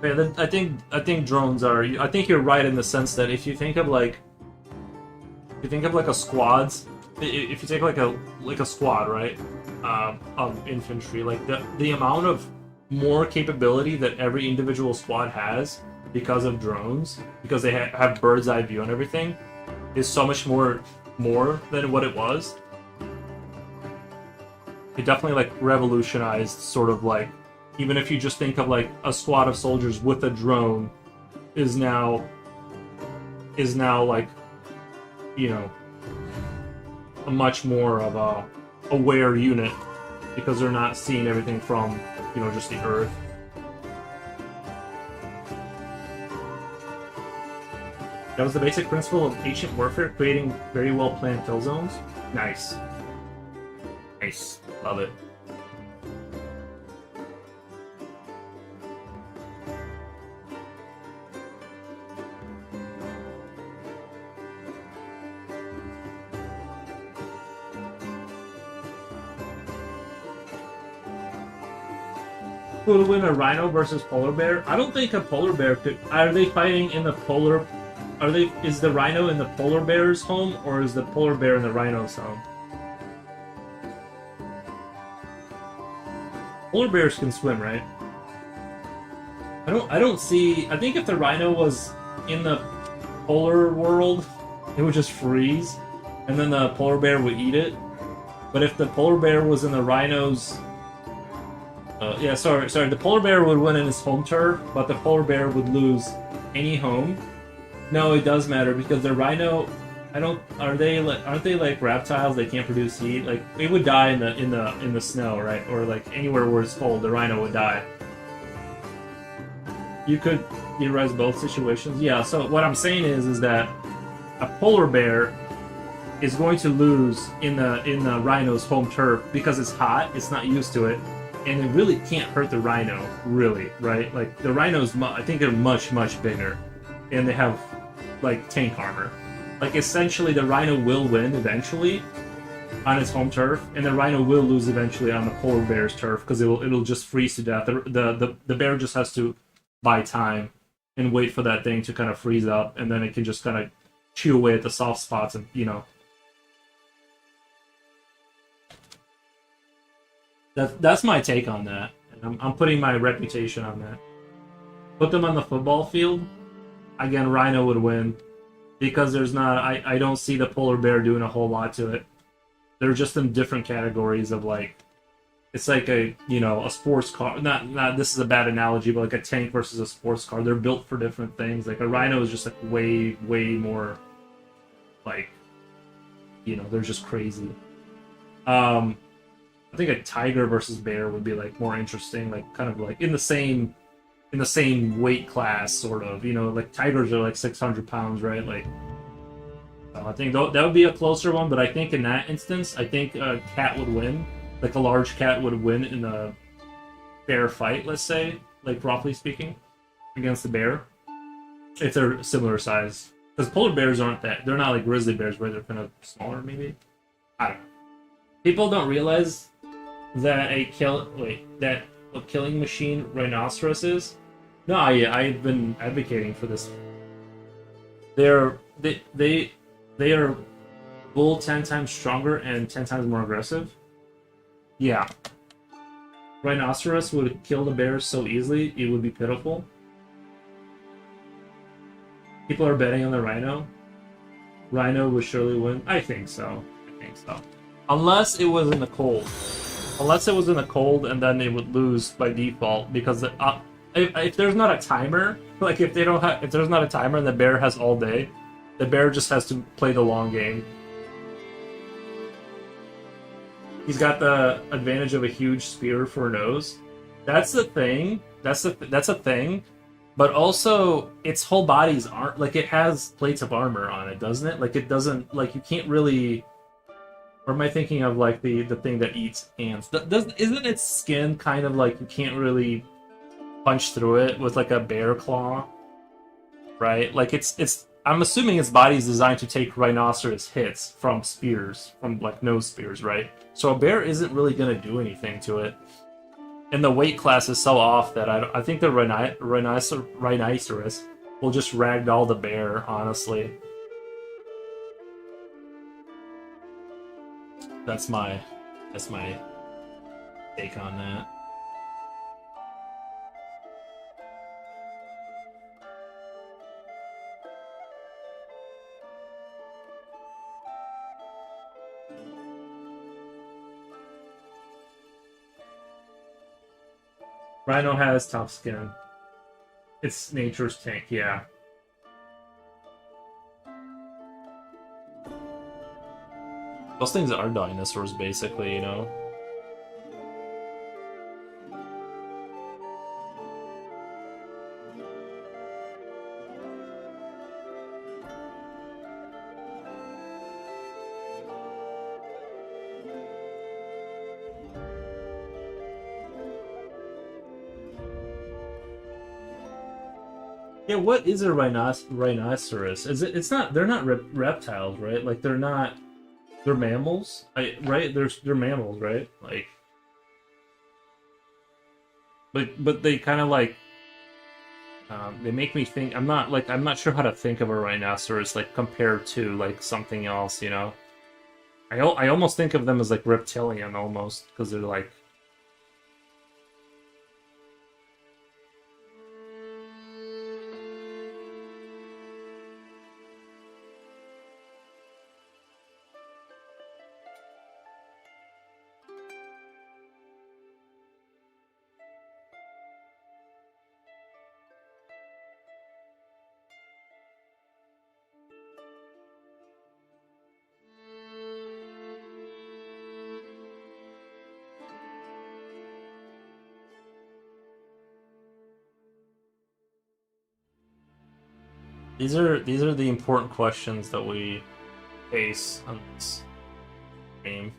Yeah, I think drones are. I think you're right in the sense that if you think of like a squads, if you take like a squad, right, of infantry, like the amount of more capability that every individual squad has because of drones, because they have bird's eye view and everything, is so much more than what it was. It definitely like revolutionized sort of like. Even if you just think of like a squad of soldiers with a drone is now like, you know, a much more of a aware unit because they're not seeing everything from, you know, just the earth. That was the basic principle of ancient warfare, creating very well planned kill zones. Nice. Nice. Love it. Who would win, a rhino versus polar bear? I don't think a polar bear could. Are they fighting in the polar? Are they? Is the rhino in the polar bear's home, or is the polar bear in the rhino's home? Polar bears can swim, right? I don't see. I think if the rhino was in the polar world, it would just freeze, and then the polar bear would eat it. But if the polar bear was in the rhino's yeah, sorry. The polar bear would win in his home turf, but the polar bear would lose any home. No, it does matter because the rhino, I don't. Aren't they like reptiles? They can't produce heat. Like it would die in the snow, right? Or like anywhere where it's cold, the rhino would die. You could theorize both situations. Yeah. So what I'm saying is that a polar bear is going to lose in the rhino's home turf because it's hot. It's not used to it. And it really can't hurt the rhino, really, right? Like, the rhinos, I think they're much, much bigger. And they have, like, tank armor. Like, essentially, the rhino will win eventually on its home turf, and the rhino will lose eventually on the polar bear's turf, because it'll just freeze to death. The bear just has to buy time and wait for that thing to kind of freeze up, and then it can just kind of chew away at the soft spots and, you know. That's my take on that. And I'm putting my reputation on that. Put them on the football field. Again, rhino would win. Because there's not... I don't see the polar bear doing a whole lot to it. They're just in different categories of, like... It's like a, you know, a sports car. Not this is a bad analogy, but like a tank versus a sports car. They're built for different things. Like, a rhino is just, like, way, way more... Like... You know, they're just crazy. I think a tiger versus bear would be like more interesting, like kind of like in the same weight class, sort of. You know, like tigers are like 600 pounds, right? Like, I think that would be a closer one. But I think in that instance, I think a cat would win. Like a large cat would win in a bear fight, let's say, like roughly speaking, against the bear, if they're similar size. Because polar bears aren't that. They're not like grizzly bears, where they're kind of smaller, maybe. I don't know. People don't realize that a killing machine rhinoceros is. No, I've been advocating for this. They are bull 10 times stronger and 10 times more aggressive. Yeah. Rhinoceros would kill the bears so easily, it would be pitiful. People are betting on the rhino. Rhino would surely win. I think so. Unless it was in the cold. Unless it was in the cold, and then they would lose by default, because if there's not a timer, like if there's not a timer and the bear has all day, the bear just has to play the long game. He's got the advantage of a huge spear for a nose. That's the thing. That's a thing. But also, its whole body's aren't like, it has plates of armor on it, doesn't it? Like, it doesn't, like, you can't really. Or am I thinking of like the thing that eats ants? Isn't its skin kind of like you can't really punch through it with like a bear claw, right? Like it's. I'm assuming its body is designed to take rhinoceros hits from spears, from like nose spears, right? So a bear isn't really gonna do anything to it. And the weight class is so off that I think the rhinoceros will just ragdoll the bear, honestly. That's my take on that. Rhino has tough skin. It's nature's tank, yeah. Those things are dinosaurs, basically, you know? Yeah, what is a rhinoceros? Is it? It's not. They're not reptiles, right? Like they're not. They're mammals, right? They're mammals, right? Like, but they kind of like they make me think. I'm not sure how to think of a rhinoceros like compared to like something else. You know, I almost think of them as like reptilian almost because they're like. These are the important questions that we face on this game.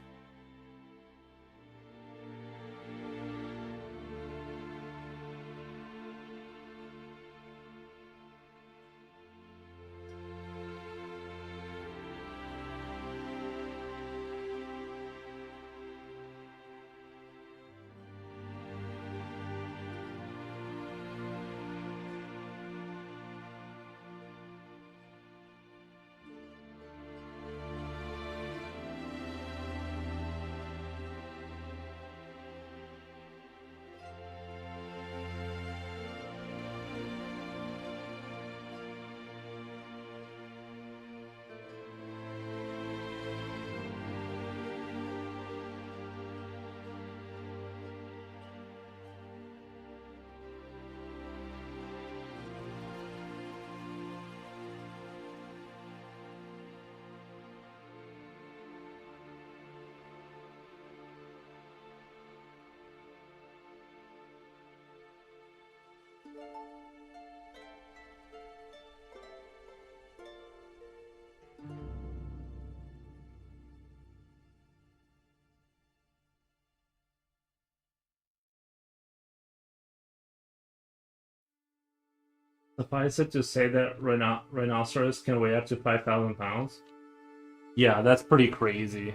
Suffice it to say that rhinoceros can weigh up to 5,000 pounds. Yeah, that's pretty crazy.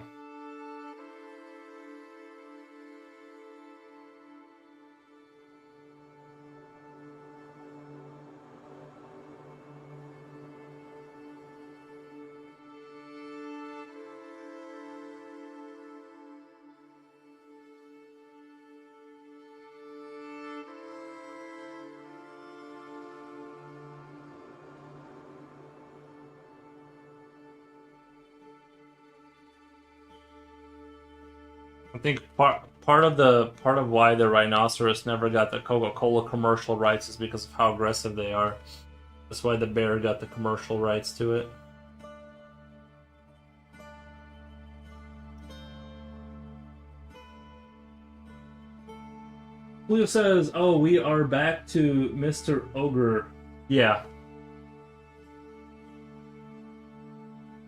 I think part of why the rhinoceros never got the Coca-Cola commercial rights is because of how aggressive they are. That's why the bear got the commercial rights to it. Julio says, "Oh, we are back to Mr. Ogre." Yeah,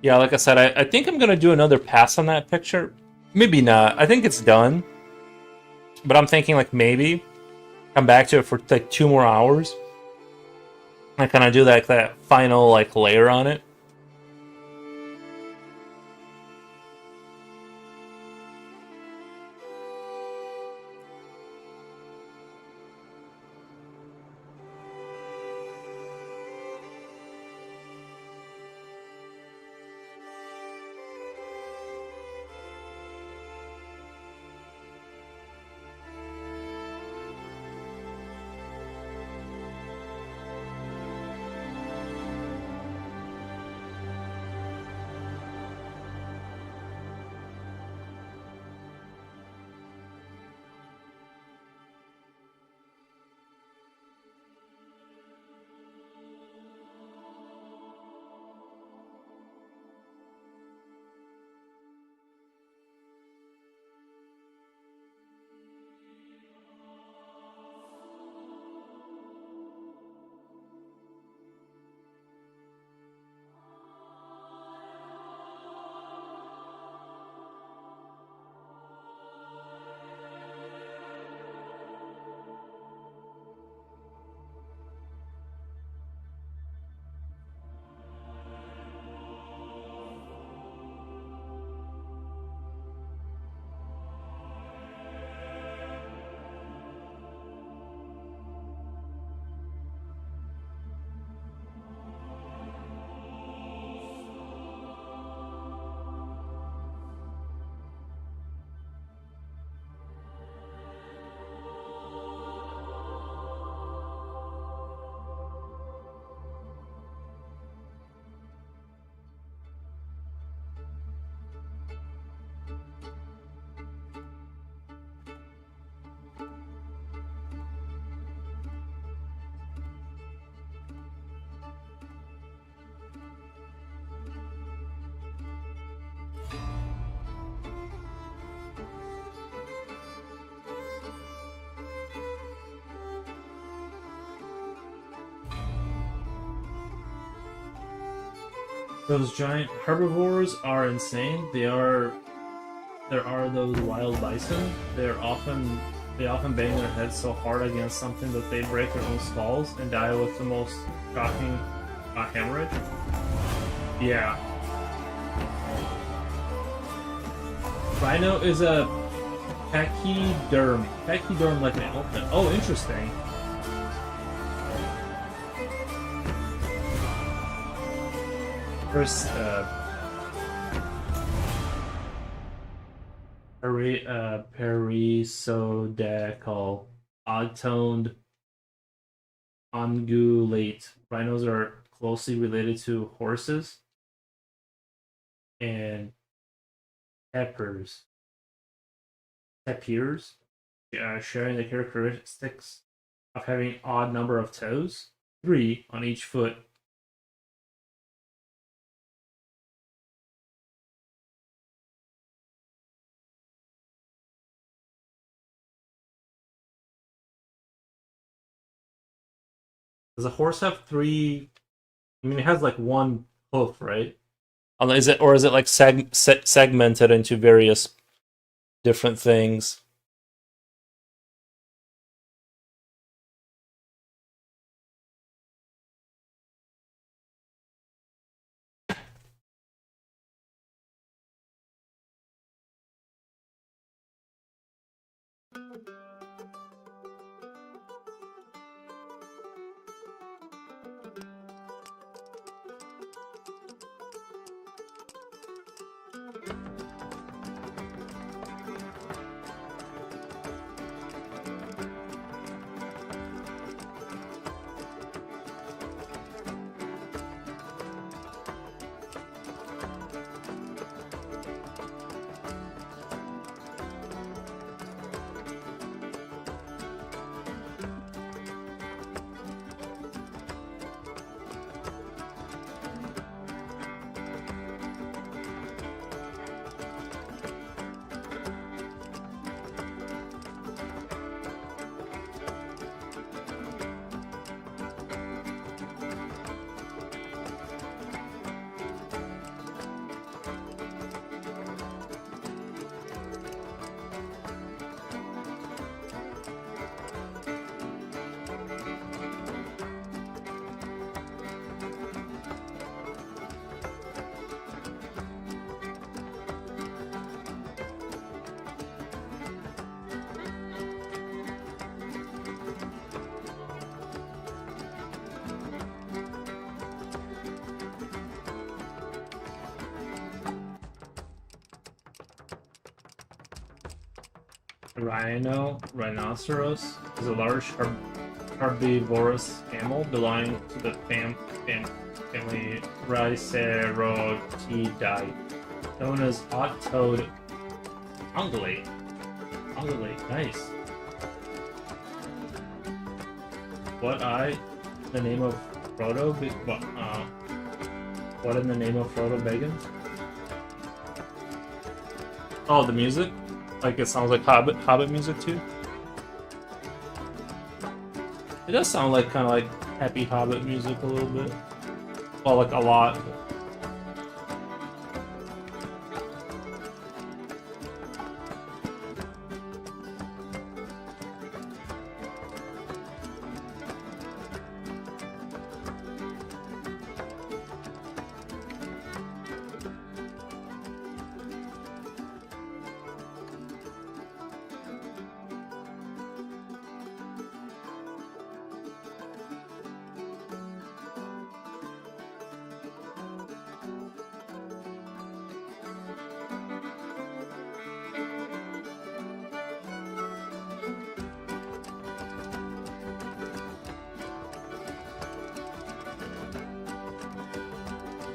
yeah. Like I said, I think I'm gonna do another pass on that picture. Maybe not. I think it's done. But I'm thinking like maybe come back to it for like 2 more hours. I kind of do that final like layer on it. Those giant herbivores are insane. There are those wild bison. They often bang their heads so hard against something that they break their own skulls and die with the most shocking hemorrhage. Yeah. Rhino is a pachyderm. Pachyderm like an elephant. Oh, interesting. First, perisodactyl, odd-toned ungulate. Rhinos are closely related to horses and tapirs, sharing the characteristics of having odd number of toes, 3 on each foot. Does a horse have 3? I mean, it has like 1 hoof, right? Is it like segmented into various different things? Rhinoceros is a large herbivorous mammal belonging to the family Rhicerotidae, known as odd-toed ungulate. Ungulate, nice. What in the name of Frodo? What in the name of Frodo Baggins? Oh, the music? Like it sounds like Hobbit music too. It does sound like kind of like happy Hobbit music a little bit. Well, like a lot.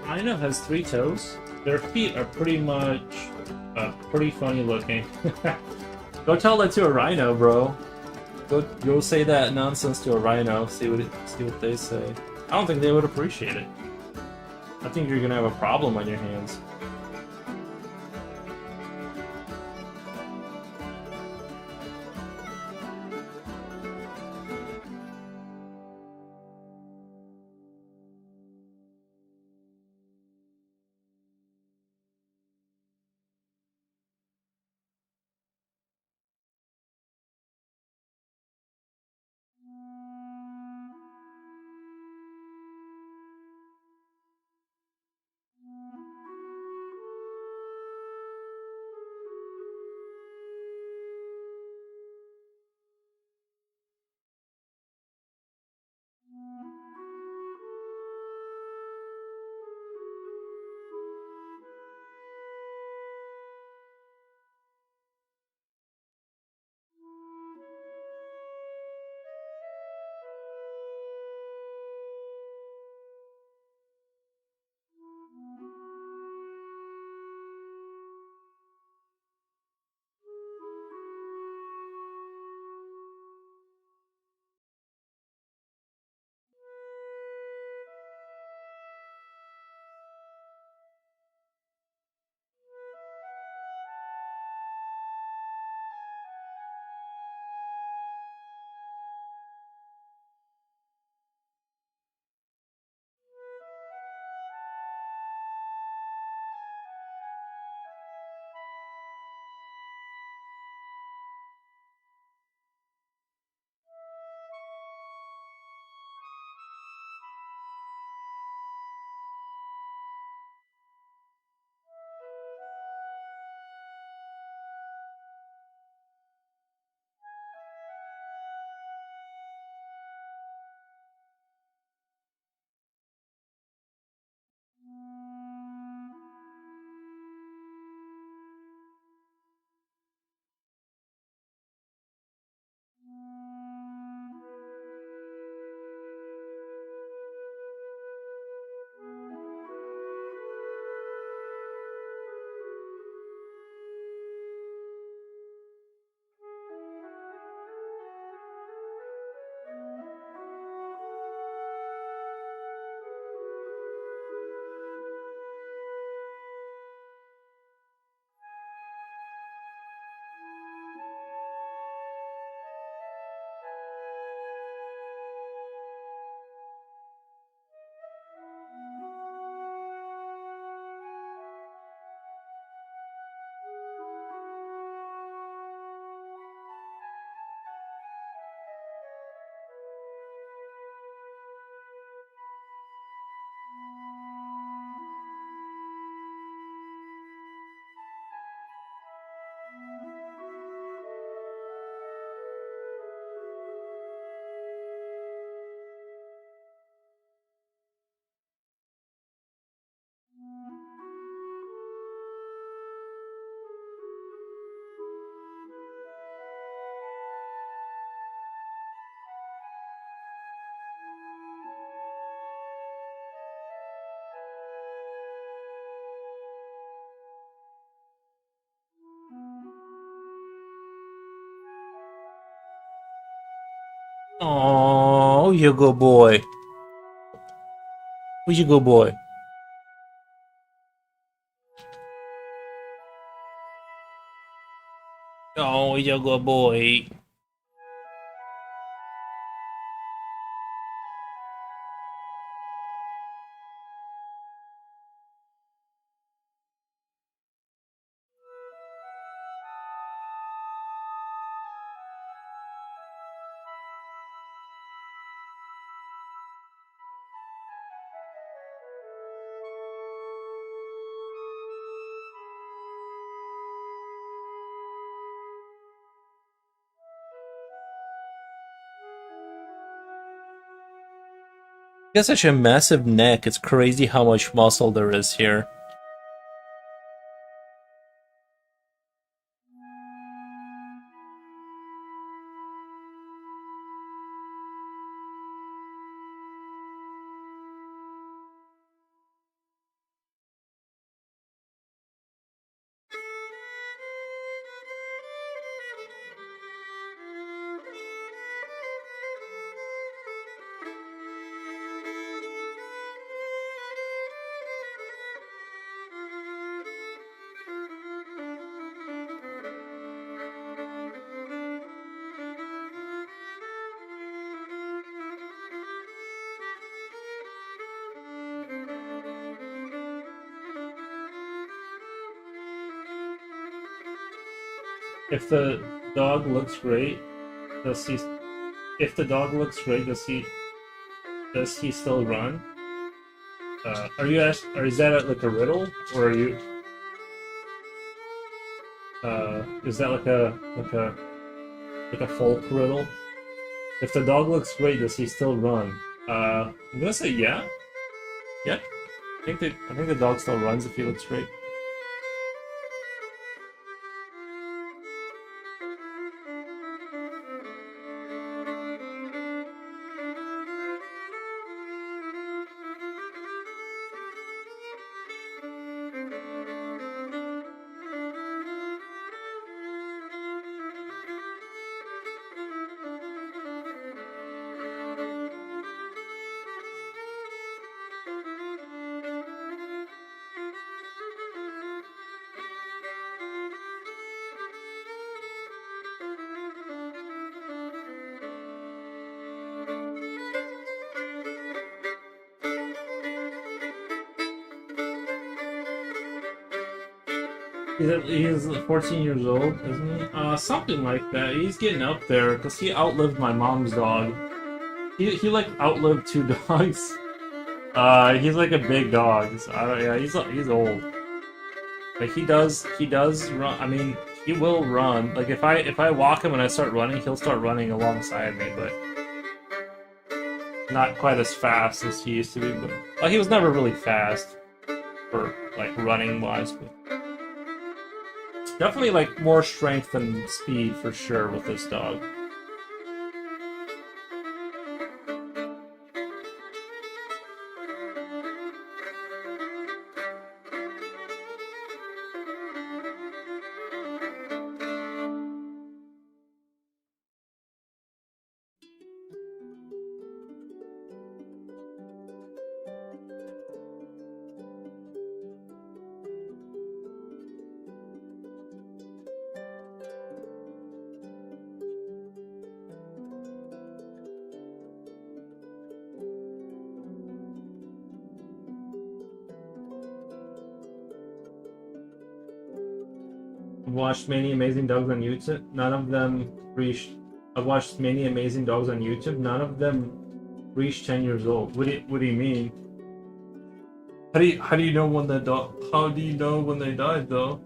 Rhino has 3 toes. Their feet are pretty much pretty funny looking. Go tell that to a rhino, bro. Go say that nonsense to a rhino. See what they say. I don't think they would appreciate it. I think you're gonna have a problem on your hands. Oh, you good boy. Who's your good boy? Oh, you good boy. He has such a massive neck. It's crazy how much muscle there is here. If the dog looks great, does he? If the dog looks great, does he still run? Are you ask? Or is that like a riddle, or are you? Is that like a folk riddle? If the dog looks great, does he still run? I'm gonna say yeah. Yeah. I think the dog still runs if he looks great. He's 14 years old, isn't he? Something like that. He's getting up there because he outlived my mom's dog. He like outlived two dogs. He's like a big dog. So yeah, he's old. Like he does run. I mean, he will run. Like if I walk him and I start running, he'll start running alongside me, but not quite as fast as he used to be. But he was never really fast for like running wise. But definitely like more strength than speed for sure with this dog. I've watched many amazing dogs on YouTube. None of them reached. I've watched many amazing dogs on YouTube. None of them reached 10 years old. What do you mean? How do you know when the dog? How do you know when they died though?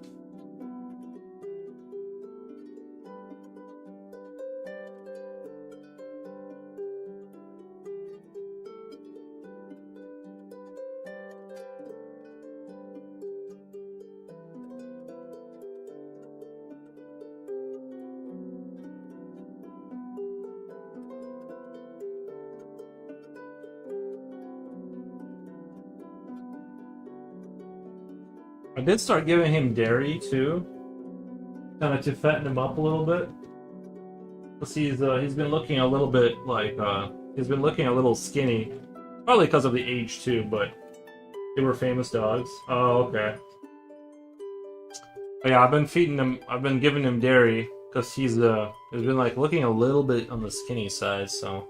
I did start giving him dairy too, kind of to fatten him up a little bit. 'Cause he's been looking a little bit like he's been looking a little skinny, probably because of the age too. But they were famous dogs. Oh, okay. But yeah, I've been feeding him. I've been giving him dairy because he's been like looking a little bit on the skinny side. So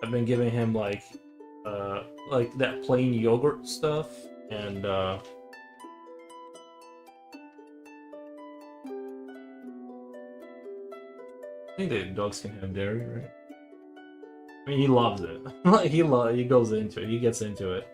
I've been giving him like that plain yogurt stuff and I think that dogs can have dairy, right? I mean, he loves it. Like he goes into it. He gets into it.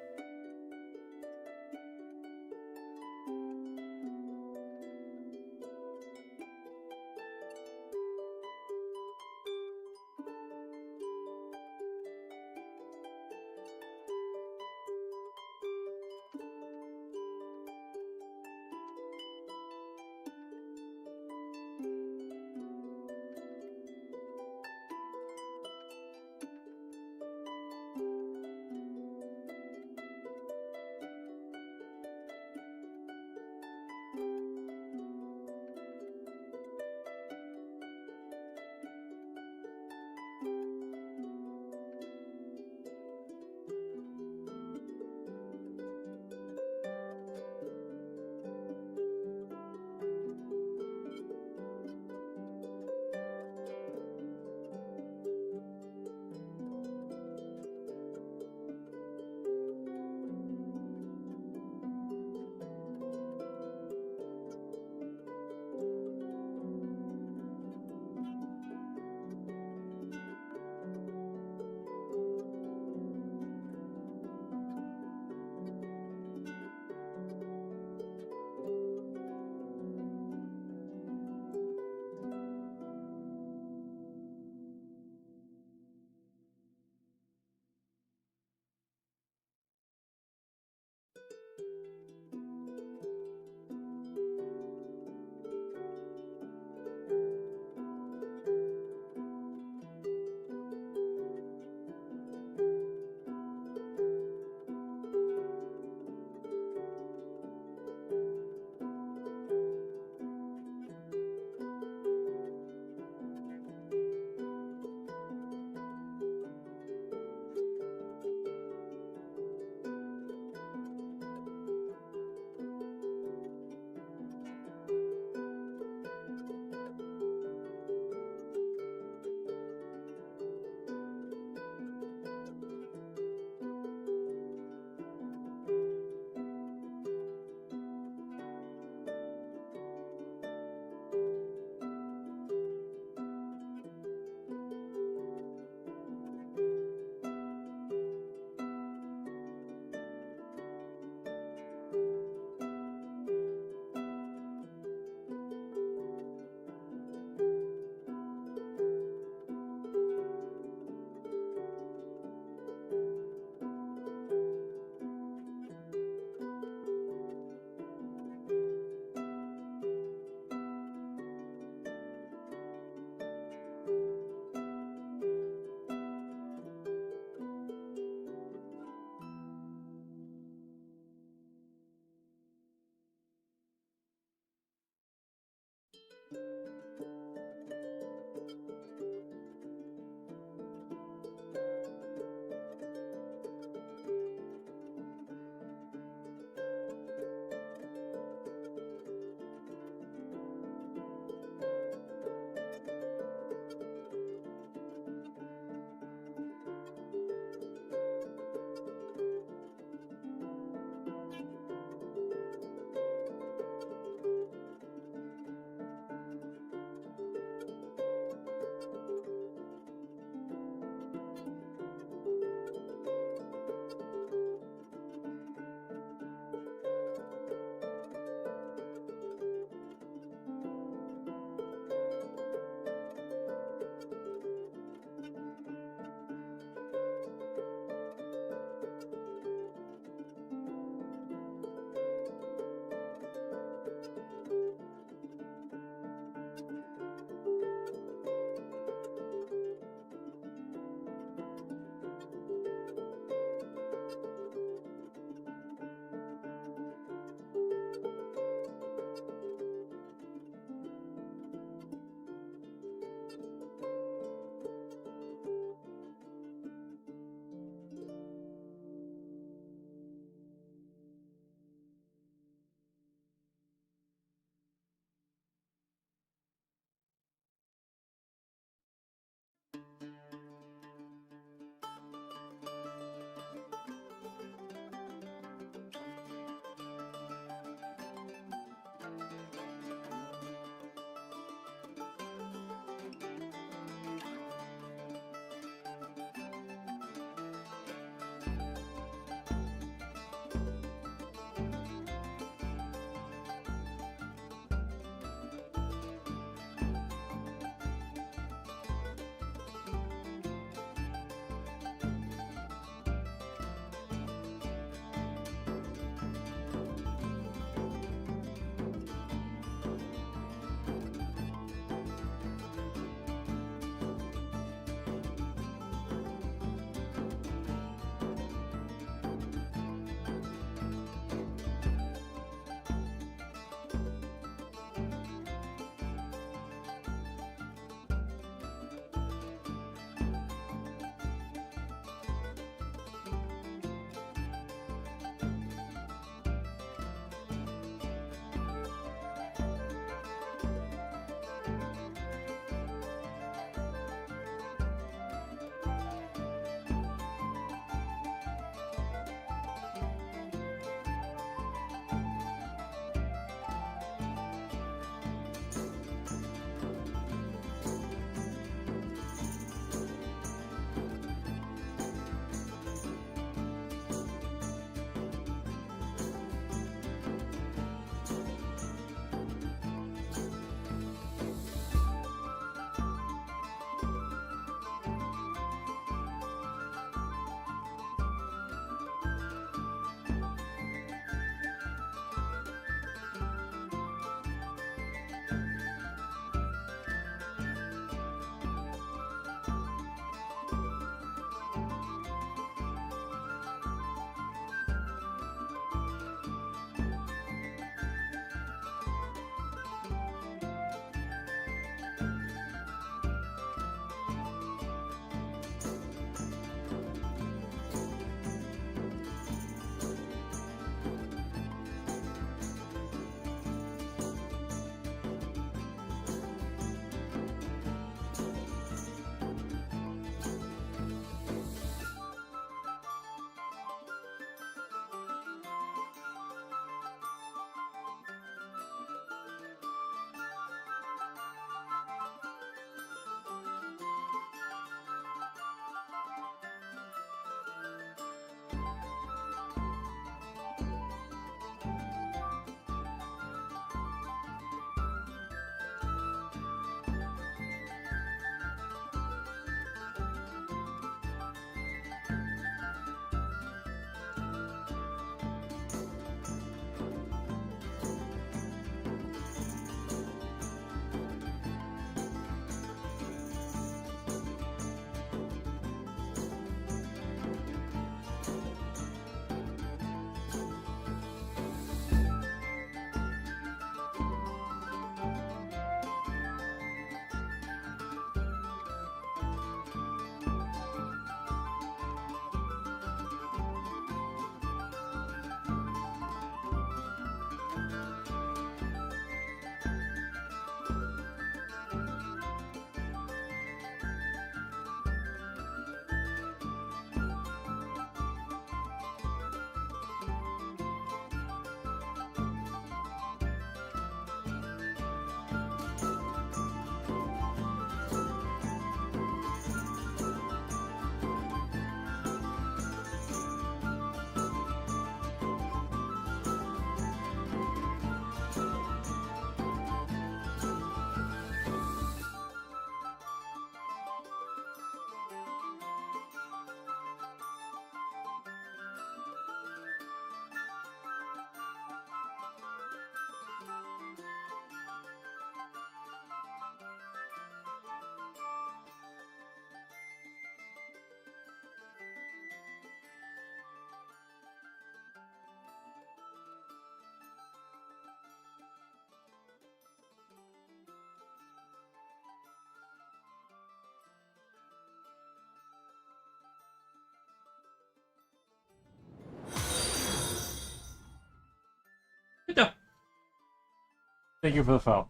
Thank you for the follow.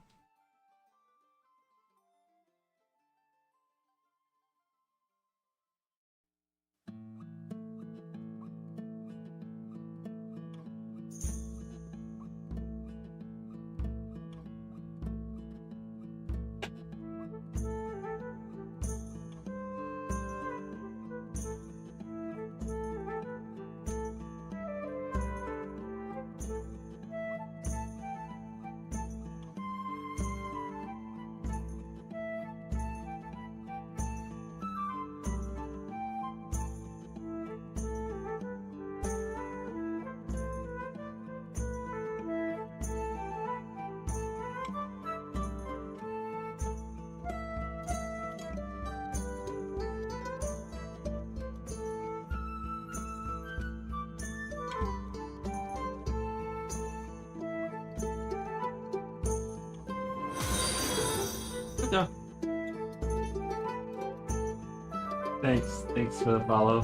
Okay. Thanks for the follow.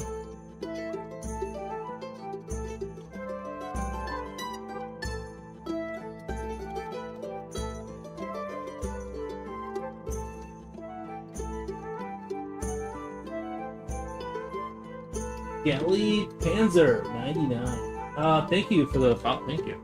Gelly Panzer 99. Thank you for the follow. Thank you.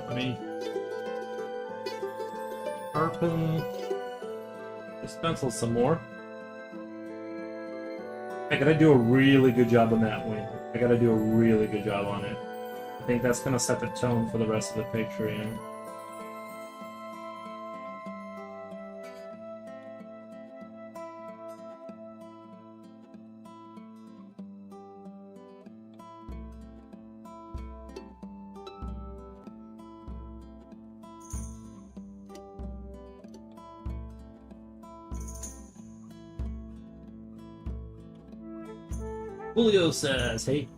Let me sharpen this pencil some more. I gotta do a really good job on that wing. I gotta do a really good job on it. I think that's gonna set the tone for the rest of the Patreon. Julio says, hey.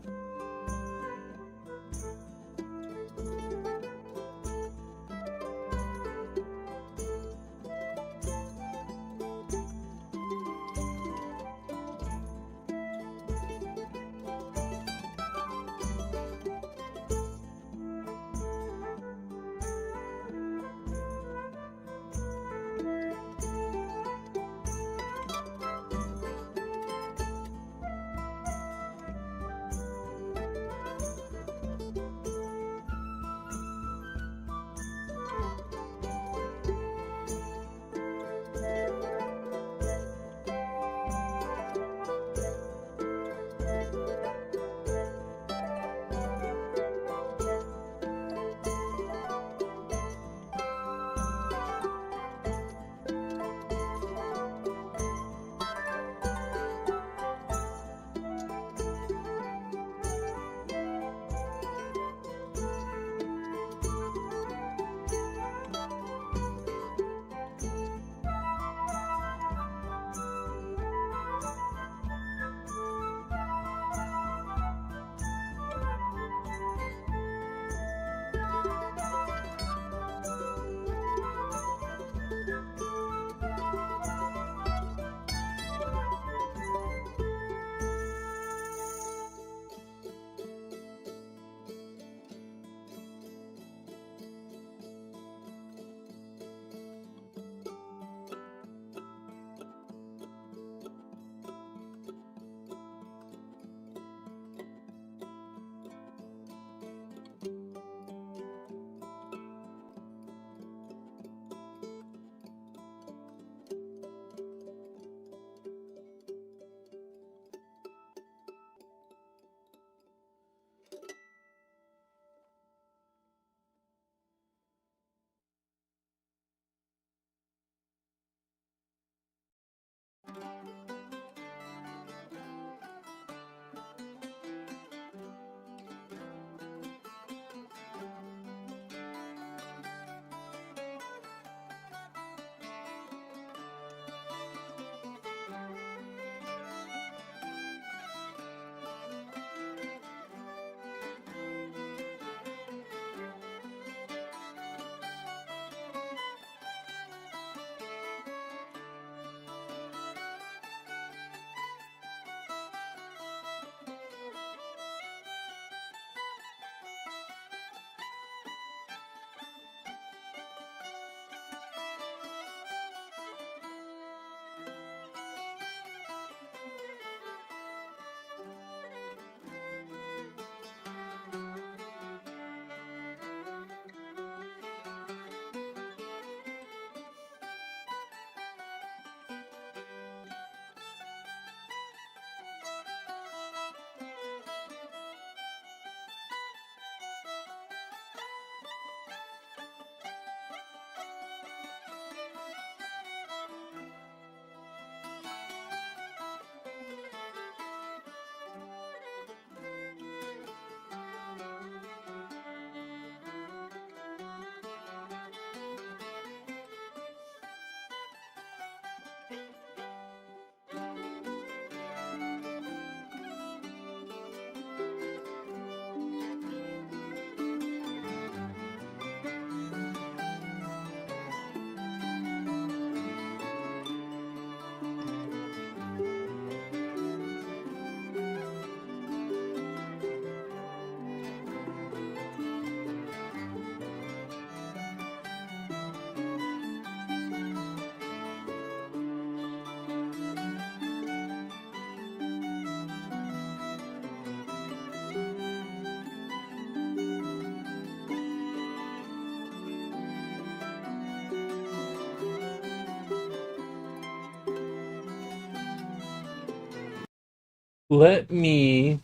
let me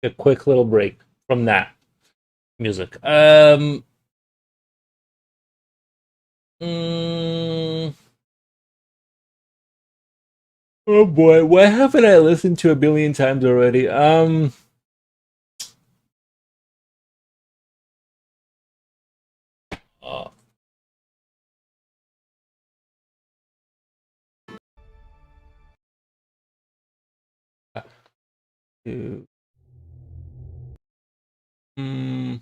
a quick little break from that music. Mm, oh boy, what haven't I listened to a billion times already? Uh, uh, mm,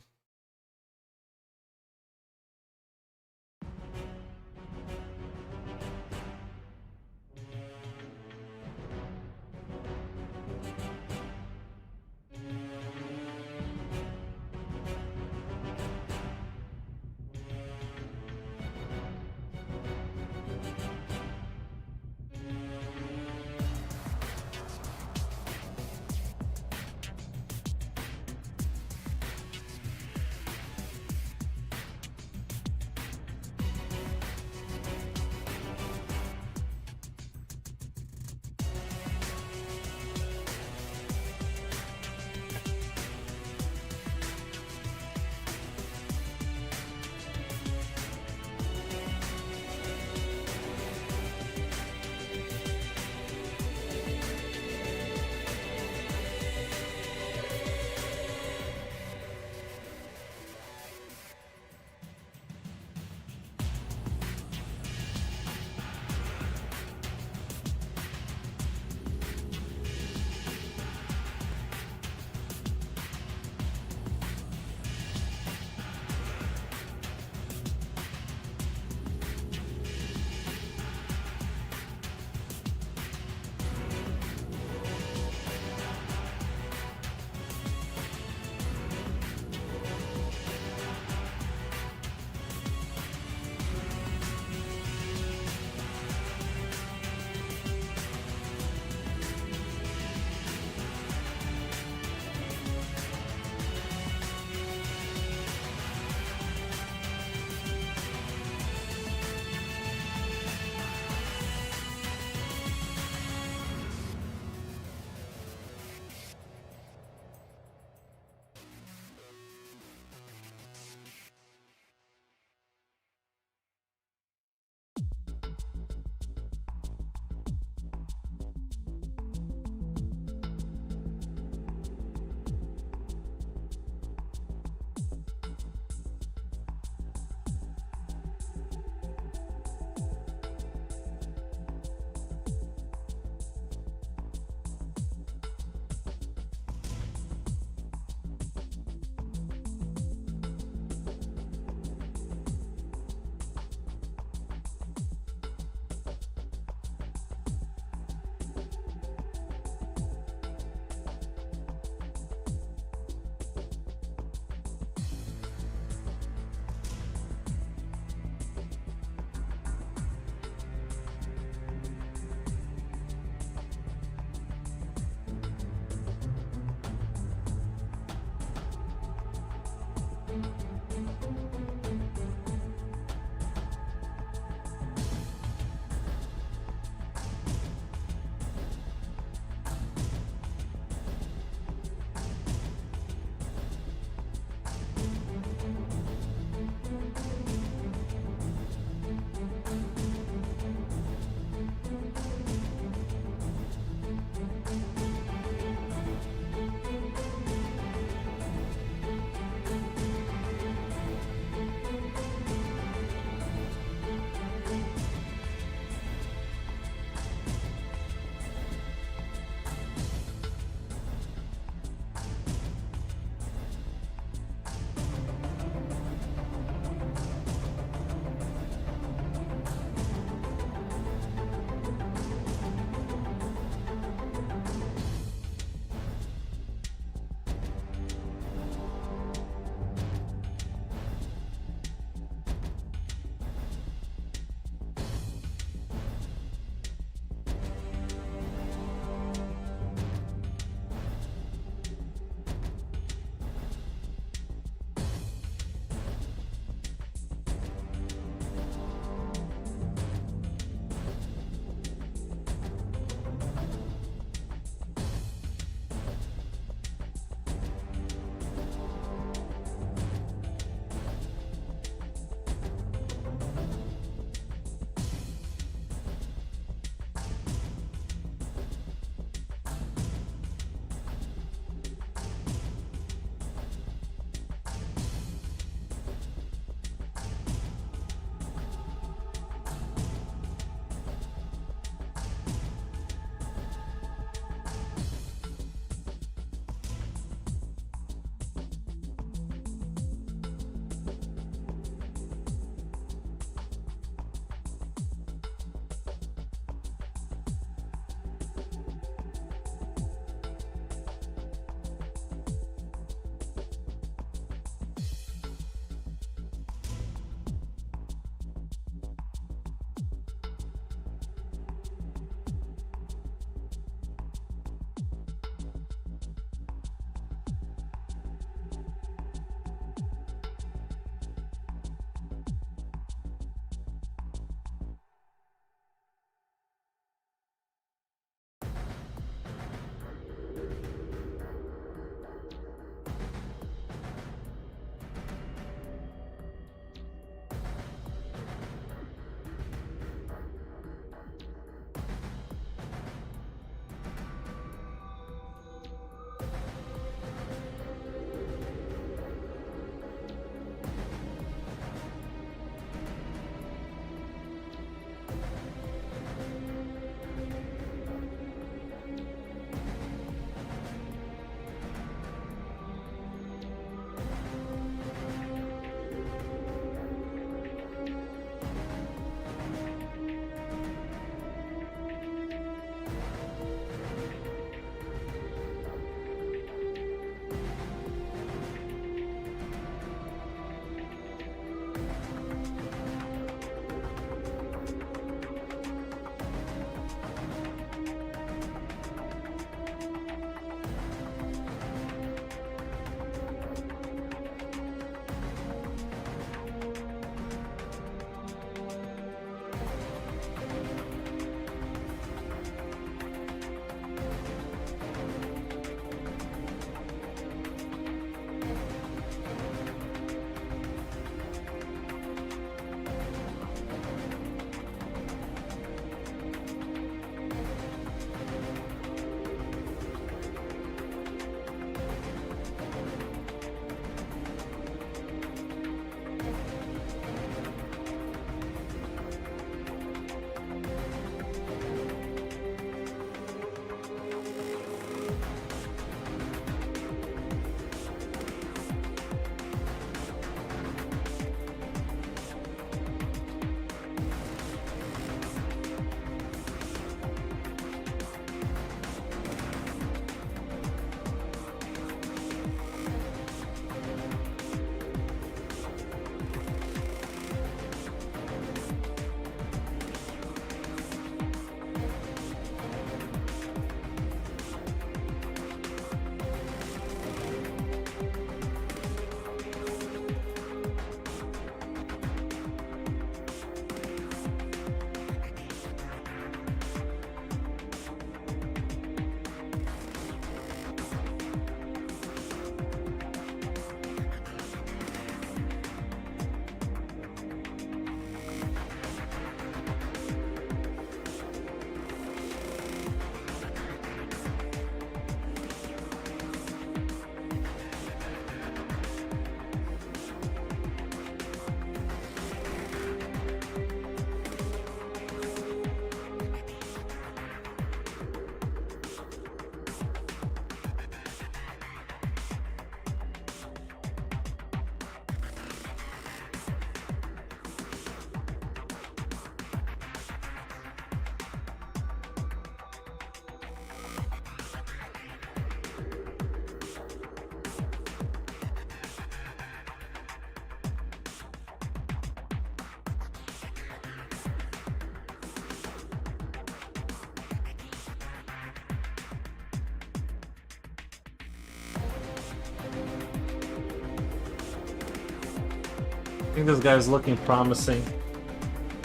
I think this guy's looking promising.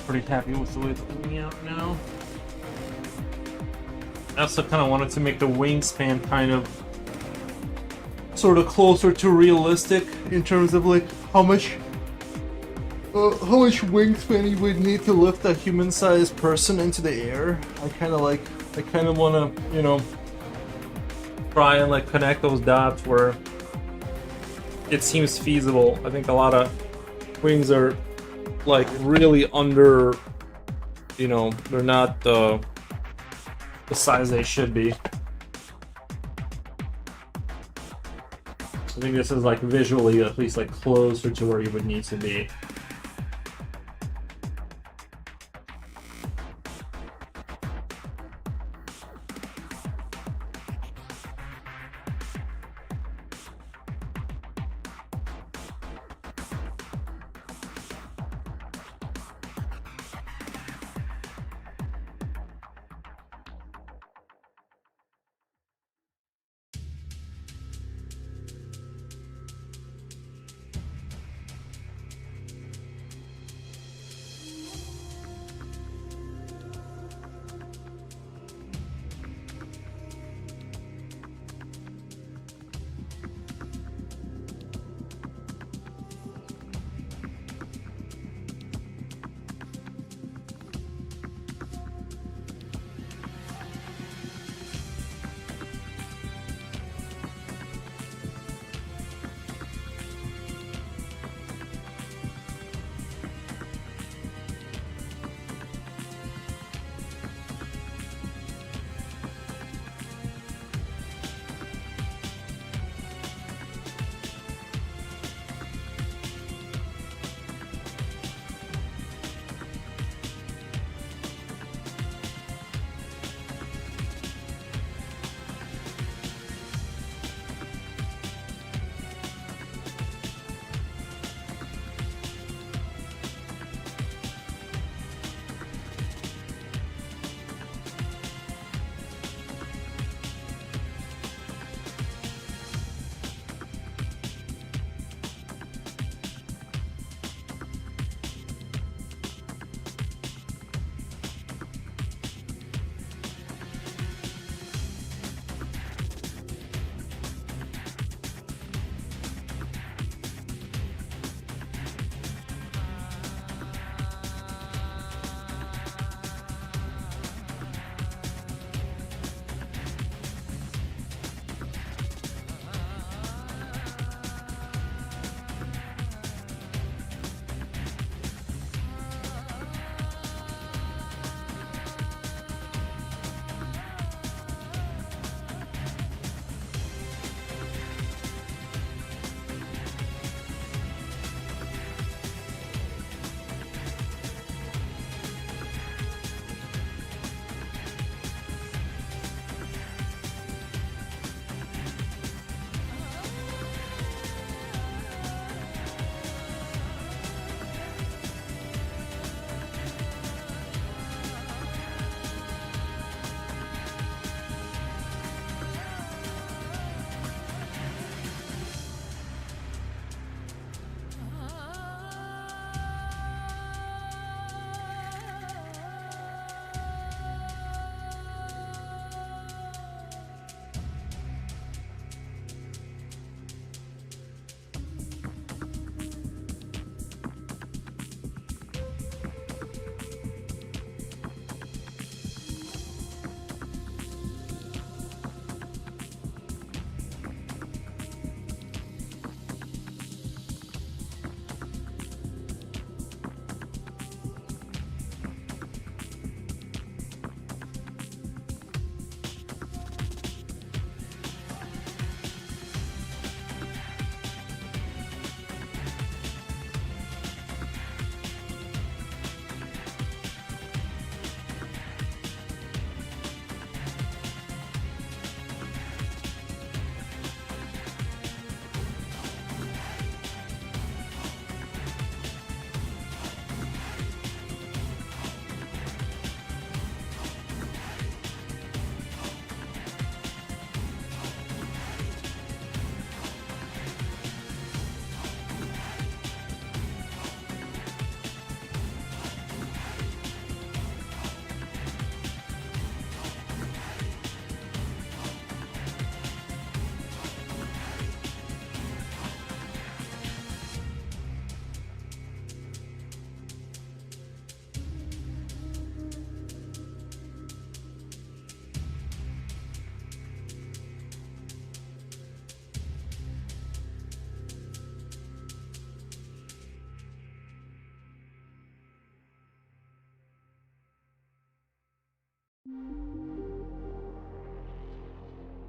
Pretty happy with the way it's looking out now. I also kind of wanted to make the wingspan kind of sort of closer to realistic in terms of like how much wingspan you would need to lift a human-sized person into the air. I kind of want to, you know, try and like connect those dots where it seems feasible. I think a lot of wings are like really under, you know, they're not the size they should be. I think this is like visually at least like closer to where you would need to be.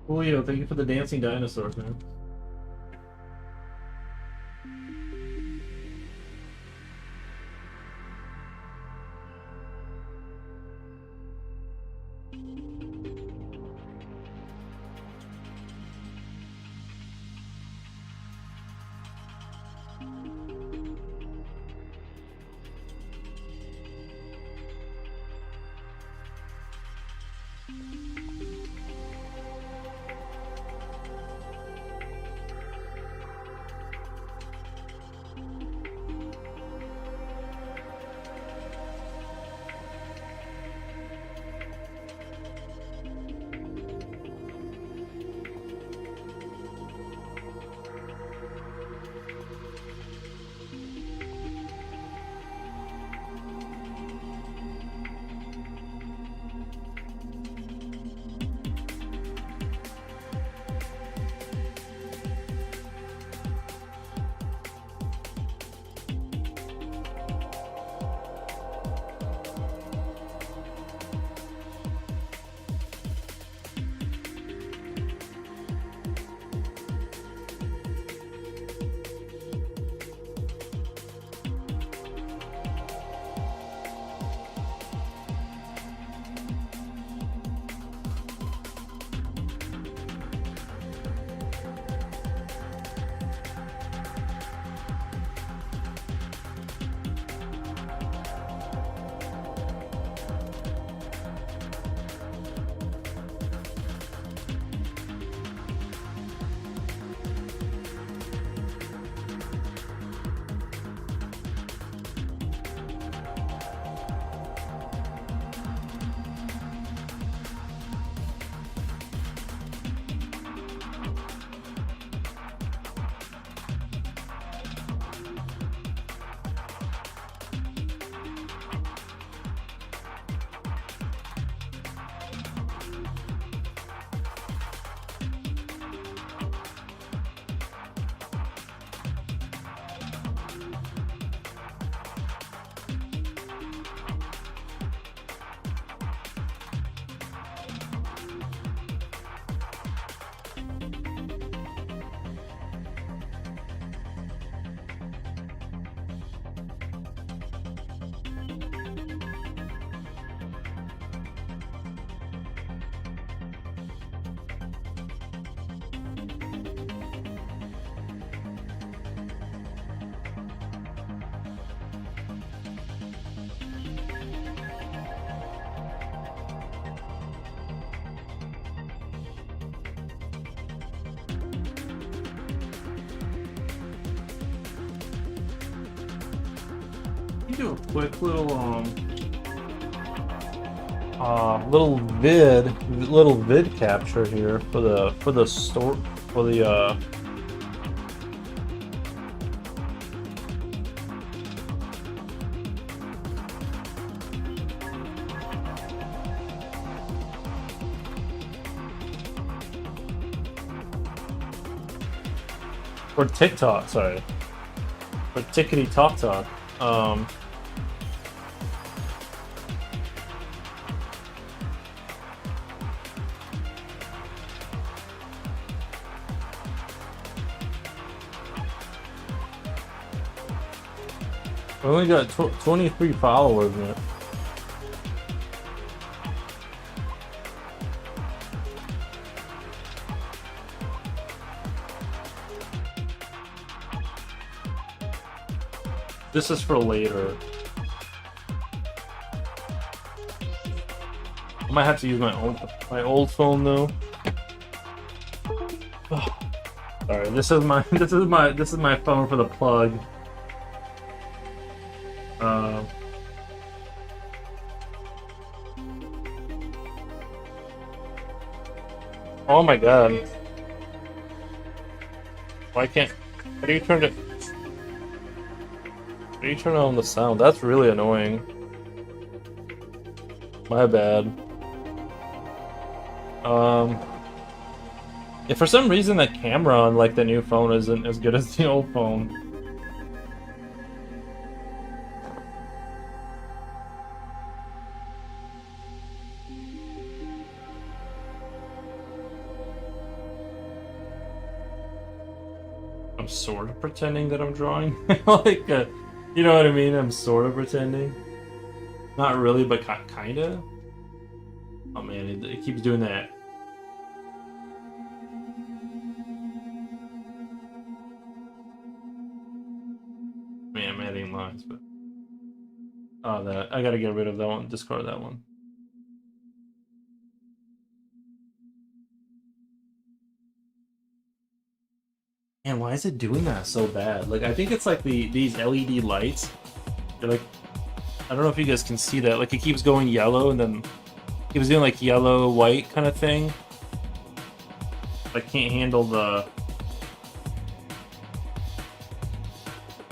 Julio, thank you for the dancing dinosaurs, man. Do a quick little vid capture here for the store for the for TikTok, sorry, for Tickety Talk Talk. I only got 23 followers in it. This is for later. I might have to use my old phone though. Sorry, this is my phone for the plug. Oh my god. Why can't... How do you turn it... How do you turn on the sound? That's really annoying. My bad. If for some reason the camera on like the new phone isn't as good as the old phone. I'm sort of pretending that I'm drawing. Like, you know what I mean? I'm sort of pretending. Not really, but kinda. Oh man, it keeps doing that. Man, I'm adding lines, but oh, that I gotta get rid of that one. Discard that one. Man, why is it doing that so bad? Like, I think it's like these LED lights. They're like, I don't know if you guys can see that. Like, it keeps going yellow and then it was doing like yellow white kind of thing. I can't handle the.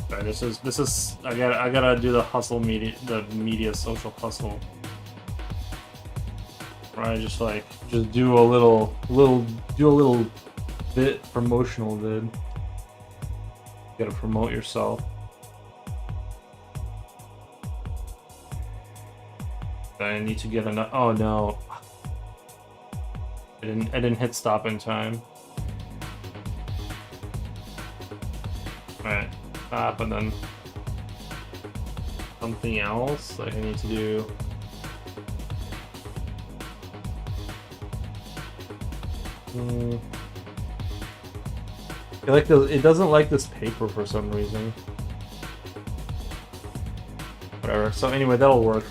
Sorry, this is I gotta do the hustle media social hustle. Right, just do a little bit promotional vid. You gotta promote yourself. I need to get enough. Oh no, I didn't hit stop in time. All right, stop and then something else. Like I need to do. It doesn't like this paper for some reason. Whatever. So anyway, that'll work.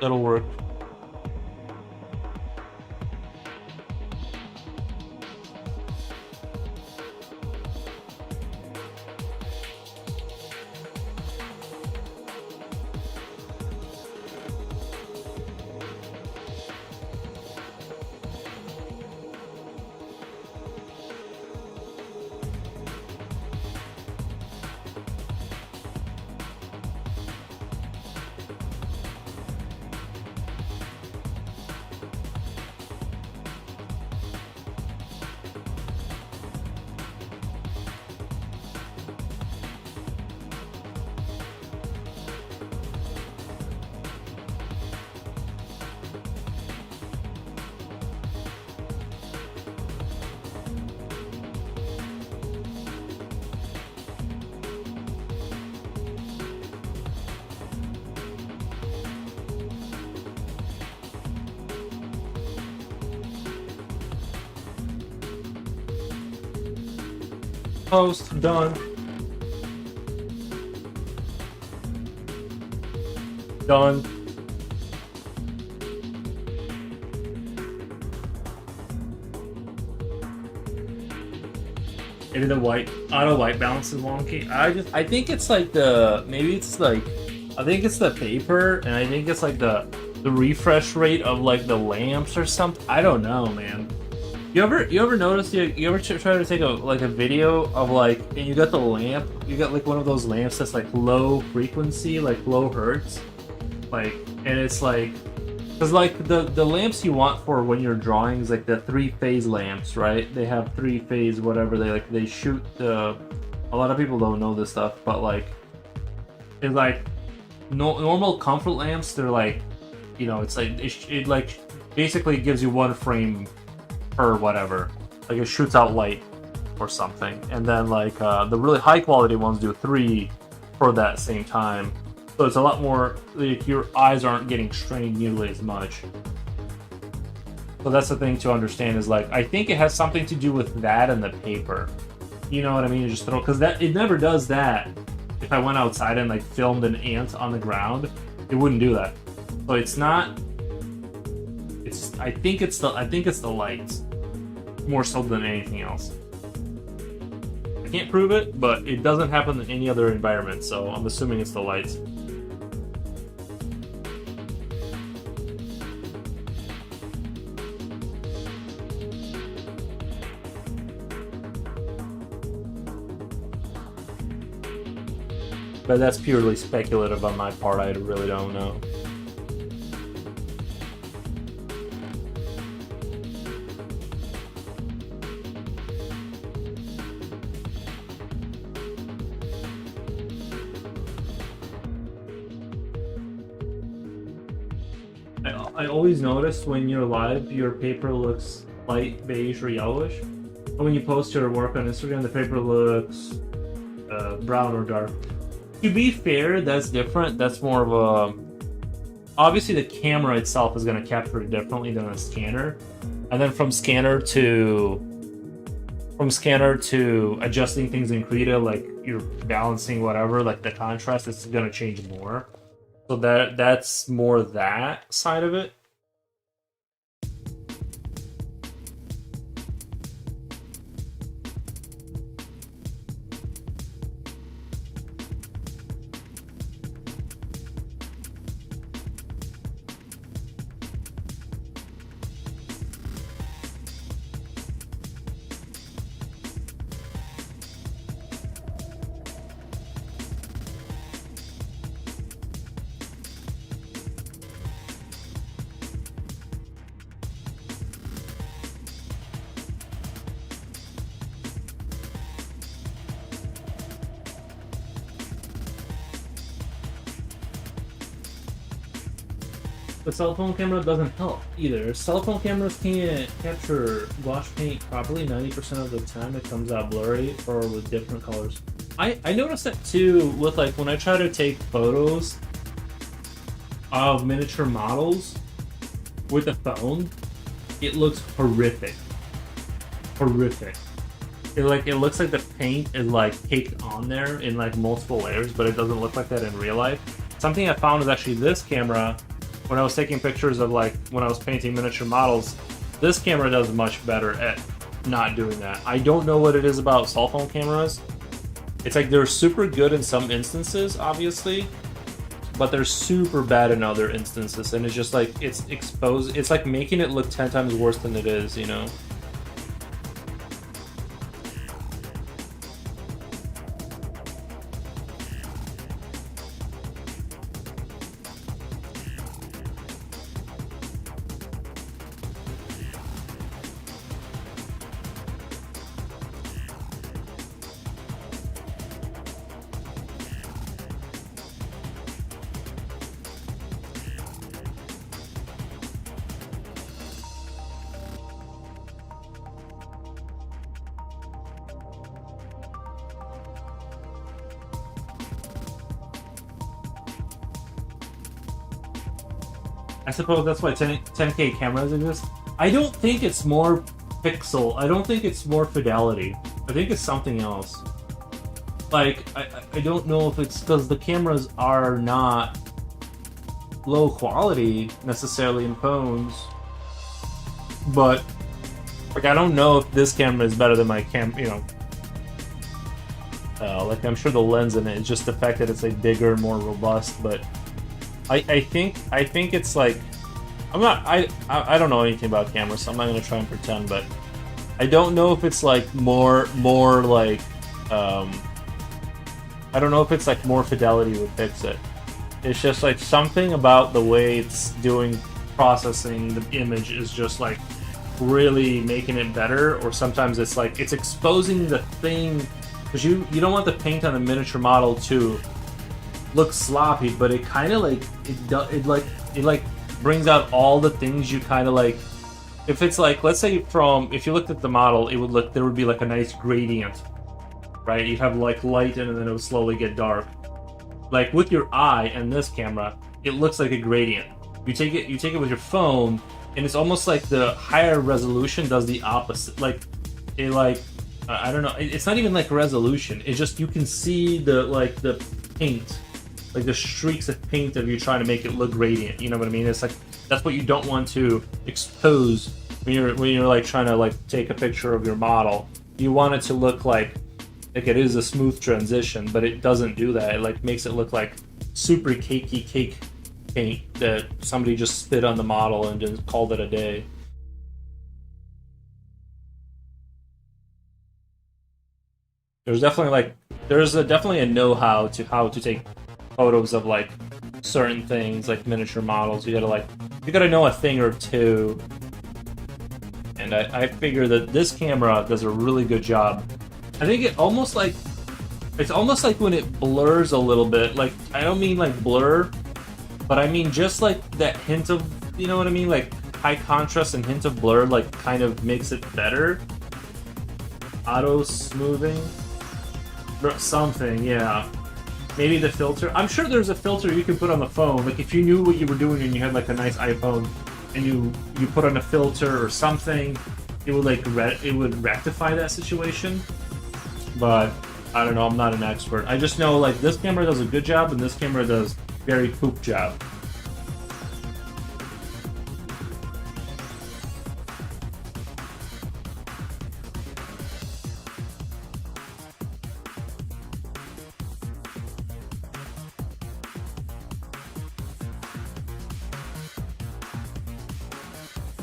That'll work. Post done. Done. Maybe the auto white balance is wonky. I think it's like I think it's the paper, and I think it's like the refresh rate of like the lamps or something. I don't know, man. You ever notice you ever try to take a video of like, and you got the lamp, you got like one of those lamps that's like low frequency, like low hertz, like, and it's like, cause like the lamps you want for when you're drawing is like the 3-phase lamps, right? They have 3-phase whatever, they shoot a lot of people don't know this stuff, but like it's like normal comfort lamps, they're like, you know, it's like it like basically gives you 1 frame or whatever, like it shoots out light or something, and then like the really high quality ones do 3 for that same time, so it's a lot more like your eyes aren't getting strained nearly as much. So that's the thing to understand, is like I think it has something to do with that and the paper, you know what I mean? You just throw, because that it never does that. If I went outside and like filmed an ant on the ground, it wouldn't do that. So it's not. I think it's the lights more so than anything else. I can't prove it, but it doesn't happen in any other environment, so I'm assuming it's the lights. But that's purely speculative on my part. I really don't know. I always notice when you're live, your paper looks light beige or yellowish. And when you post your work on Instagram, the paper looks brown or dark. To be fair, that's different. That's more of a... Obviously, the camera itself is going to capture it differently than a scanner. And then from scanner to adjusting things in Krita, like you're balancing whatever, like the contrast, it's going to change more. So that's more that side of it. The cell phone camera doesn't help either. Cell phone cameras can't capture wash paint properly. 90% of the time it comes out blurry or with different colors. I noticed that too with like when I try to take photos of miniature models with a phone, it looks horrific. Horrific. It looks like the paint is like caked on there in like multiple layers, but it doesn't look like that in real life. Something I found is actually this camera. When I was taking pictures of like when I was painting miniature models, this camera does much better at not doing that. I don't know what it is about cell phone cameras. It's like they're super good in some instances, obviously, but they're super bad in other instances, and it's just like it's exposed. It's like making it look 10 times worse than it is, you know. I suppose that's why 10K cameras exist. I don't think it's more pixel. I don't think it's more fidelity. I think it's something else. Like, I don't know if it's because the cameras are not low quality necessarily in phones, but like I don't know if this camera is better than my you know. Like I'm sure the lens in it is just the fact that it's like bigger, more robust, but I think it's like I don't know anything about cameras, so I'm not gonna try and pretend, but I don't know if it's like more like I don't know if it's like more fidelity would fix it. It's just like something about the way it's doing processing the image is just like really making it better, or sometimes it's like it's exposing the thing because you don't want the paint on the miniature model to look sloppy, but it kind of like it brings out all the things you kind of like. If it's like, let's say if you looked at the model, there would be like a nice gradient, right? You'd have like light and then it would slowly get dark. Like with your eye and this camera, it looks like a gradient. You take it with your phone, and it's almost like the higher resolution does the opposite. Like it I don't know. It's not even like resolution. It's just you can see the paint, like the streaks of paint of you trying to make it look gradient. You know what I mean? It's like that's what you don't want to expose when you're like trying to like take a picture of your model. You want it to look like it is a smooth transition, but it doesn't do that. It like makes it look like super cakey cake paint that somebody just spit on the model and just called it a day. There's definitely a know-how to how to take photos of like certain things, like miniature models. You gotta know a thing or two. And I figure that this camera does a really good job. I think it's almost like when it blurs a little bit. Like I don't mean like blur, but I mean just like that hint of you know what I mean? Like high contrast and hint of blur, like kind of makes it better. Auto smoothing, something, yeah. Maybe the filter. I'm sure there's a filter you can put on the phone. Like if you knew what you were doing and you had like a nice iPhone, and you put on a filter or something, it would like it would rectify that situation. But I don't know. I'm not an expert. I just know like this camera does a good job and this camera does very poop job.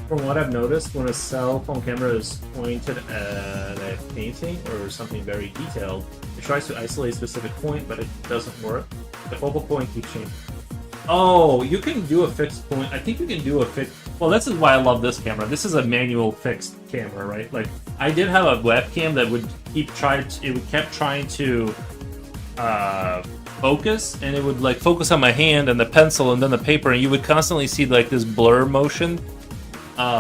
From what I've noticed, when a cell phone camera is pointed at a painting or something very detailed, it tries to isolate a specific point, but it doesn't work. The focal point keeps changing. Oh, you can do a fixed point. I think you can do a fixed... Well, this is why I love this camera. This is a manual fixed camera, right? Like, I did have a webcam that would kept trying to focus, and it would like focus on my hand and the pencil and then the paper, and you would constantly see like this blur motion.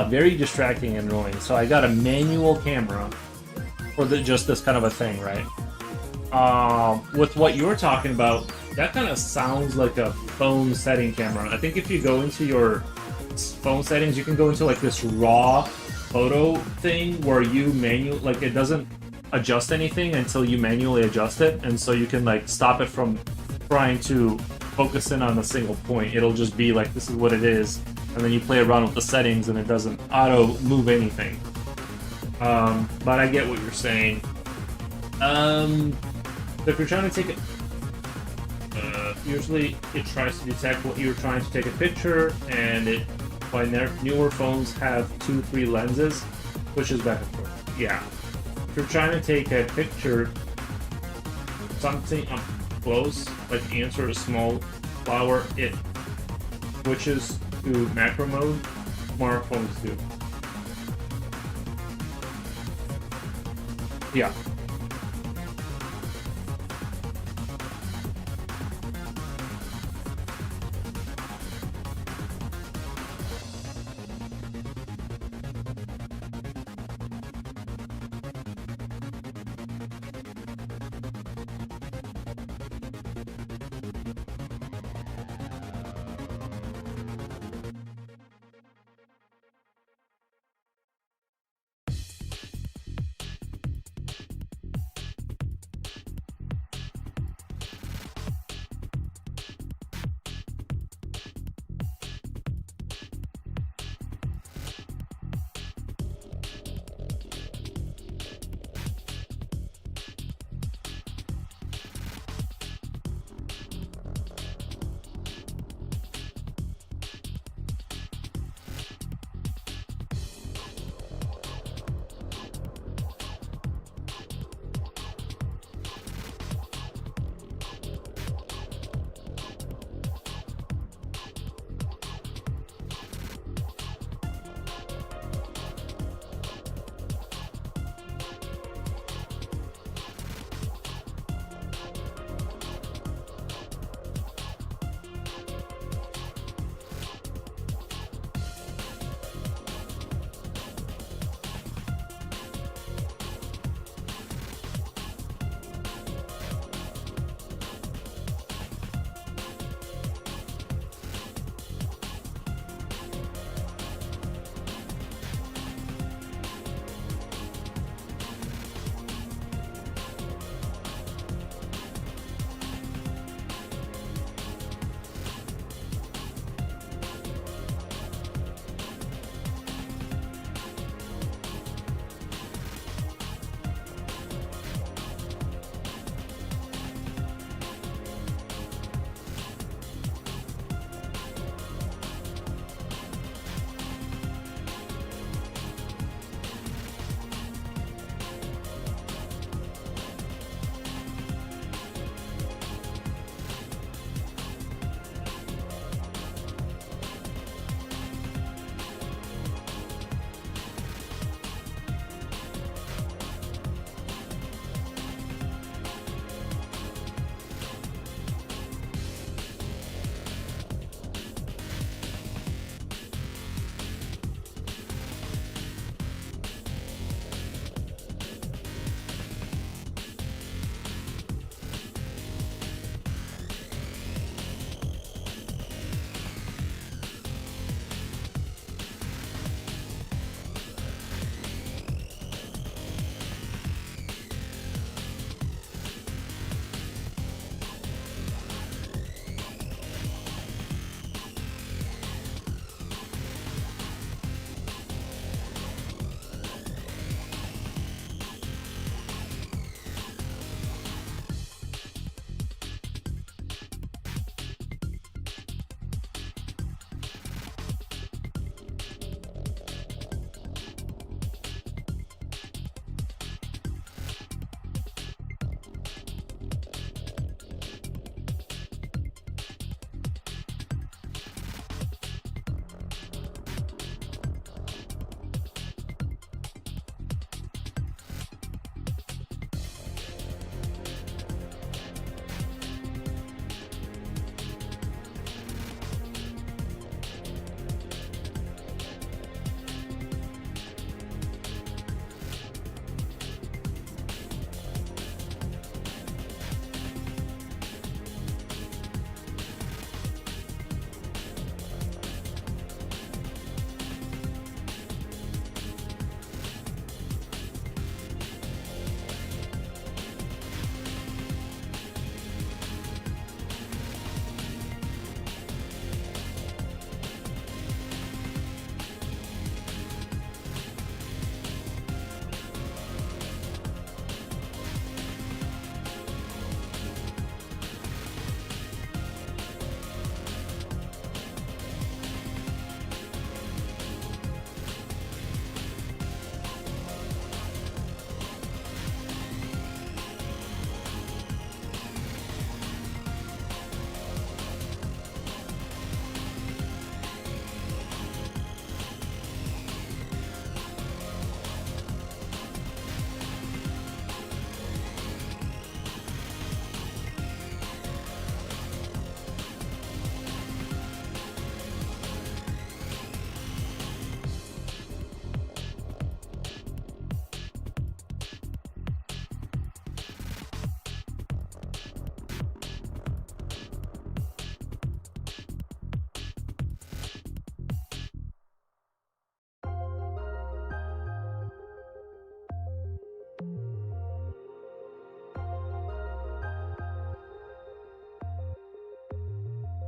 Very distracting and annoying. So I got a manual camera for just this kind of a thing, right? With what you're talking about, that kind of sounds like a phone setting camera. I think if you go into your phone settings, you can go into like this raw photo thing where you like it doesn't adjust anything until you manually adjust it, and so you can like stop it from trying to focus in on a single point. It'll just be like, this is what it is, and then you play around with the settings and it doesn't auto move anything. But I get what you're saying. If you're trying to take it, usually it tries to detect what you're trying to take a picture, and when their newer phones have 2-3 lenses, pushes back and forth. Yeah. If you're trying to take a picture, something up close, like answer a small flower, it switches to macro mode. Smartphones do. Yeah.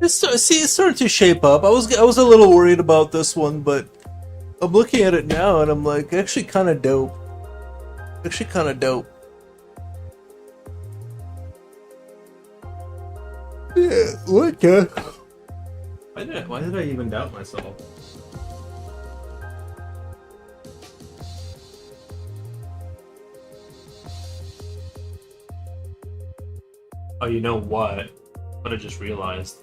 It's starting to shape up. I was a little worried about this one, but I'm looking at it now and I'm like, actually kind of dope. Actually kind of dope. Yeah, what the? Why did I even doubt myself? Oh, you know what? What I just realized.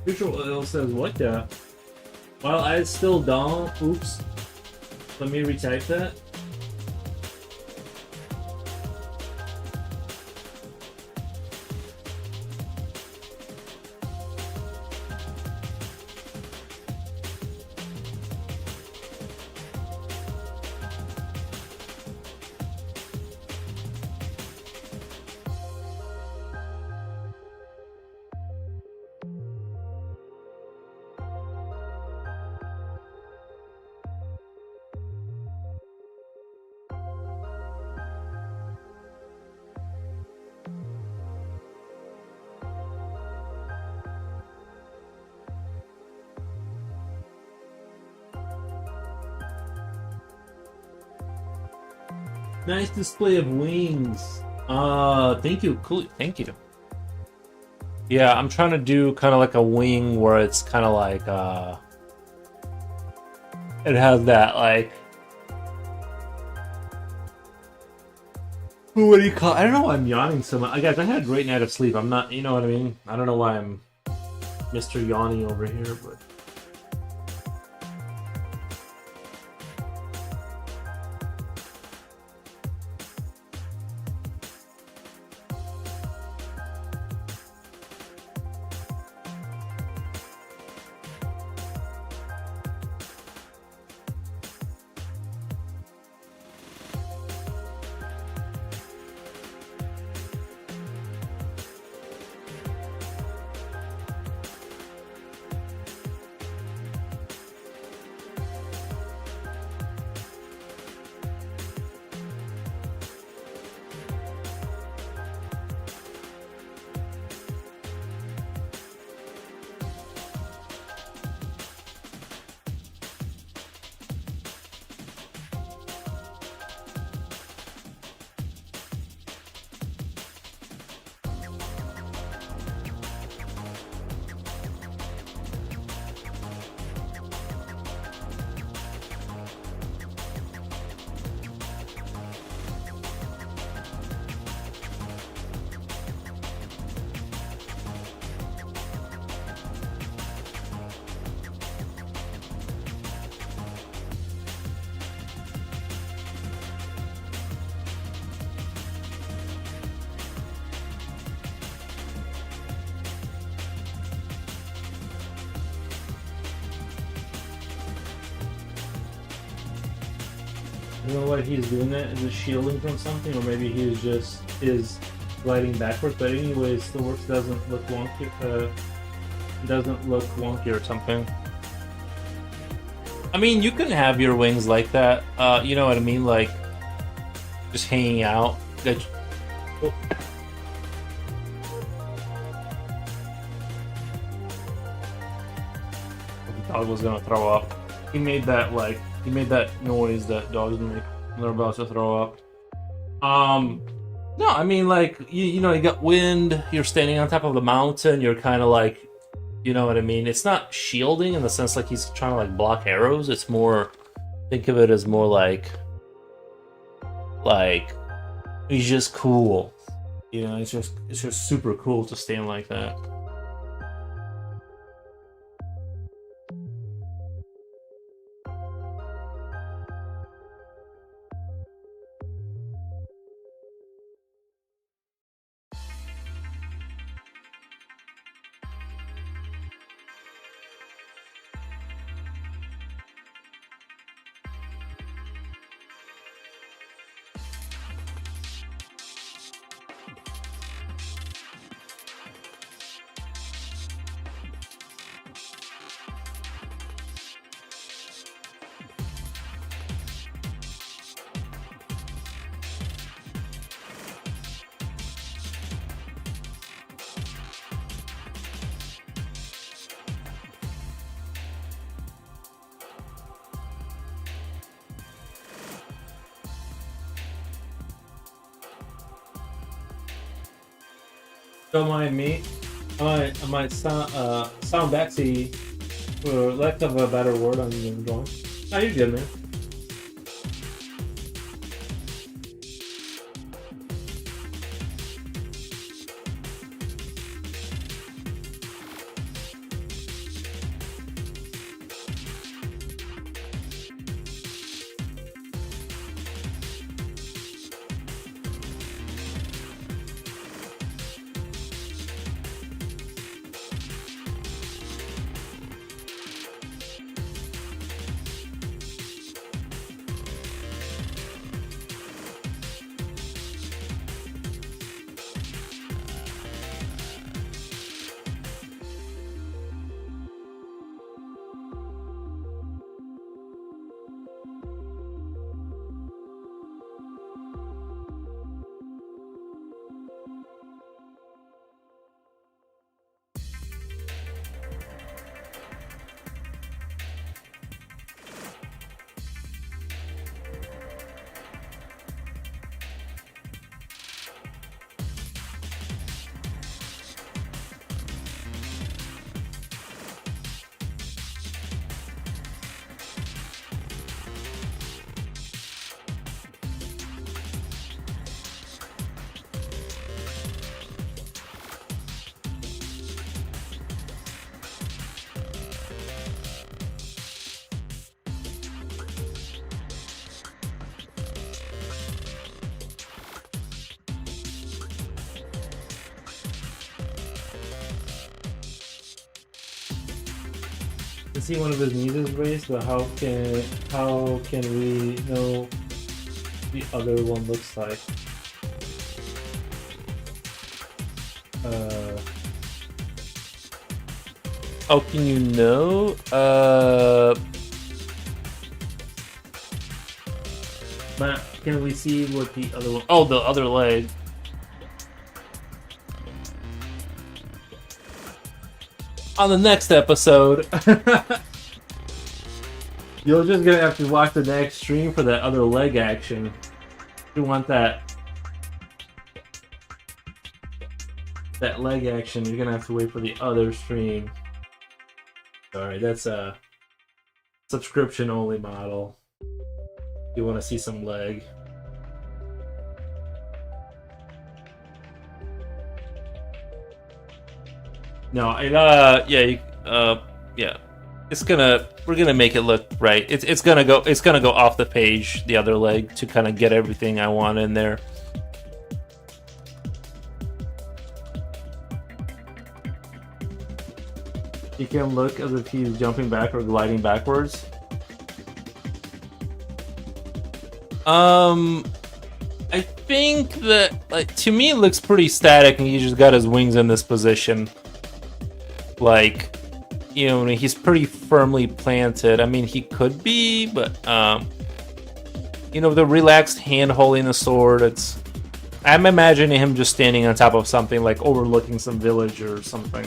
Visual Oil says, what the? Well, I still don't. Oops. Let me retype that. Nice display of wings. Thank you. Cool. Thank you. Yeah, I'm trying to do kind of like a wing where it's kind of like, it has that, like, what do you call it? I don't know why I'm yawning so much. Guys, I had a great night of sleep. I'm not, you know what I mean? I don't know why I'm Mr. Yawny over here, but. You know what he's doing that? Is it shielding from something, or maybe he's just is gliding backwards. But anyways, the works doesn't look wonky. Doesn't look wonky or something. I mean, you can have your wings like that. You know what I mean, like just hanging out. That. Oh. The dog was gonna throw up. He made that like. He made that noise that dogs make when they're about to throw up. No, I mean, like, you know, you got wind, you're standing on top of the mountain, you're kind of like, you know what I mean? It's not shielding in the sense like he's trying to, like, block arrows. It's more, think of it as more like, he's just cool. You know, it's just super cool to stand like that. Don't mind me. I might sound backsy for lack of a better word on you going. Nah, you're good, man. I see one of his knees is raised, but how can we know the other one looks like? How can you know? But can we see what the other one? Oh, the other leg. On the next episode. You're just gonna have to watch the next stream for that other leg action. You want that leg action, you're gonna have to wait for the other stream. Alright, that's a subscription only model. You wanna see some leg. No, yeah. We're gonna make it look right. It's gonna go off the page, the other leg, to kind of get everything I want in there. He can look as if he's jumping back or gliding backwards. I think that, like, to me it looks pretty static, and he just got his wings in this position. Like, you know, he's pretty firmly planted. I mean, he could be, but you know, the relaxed hand holding the sword. I'm imagining him just standing on top of something, like overlooking some village or something.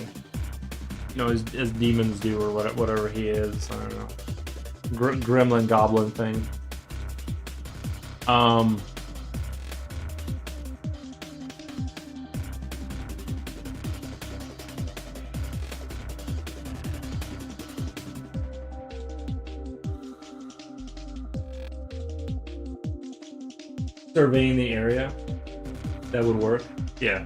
You know, as demons do, or whatever he is. I don't know. Gremlin goblin thing. Surveying the area, that would work. Yeah.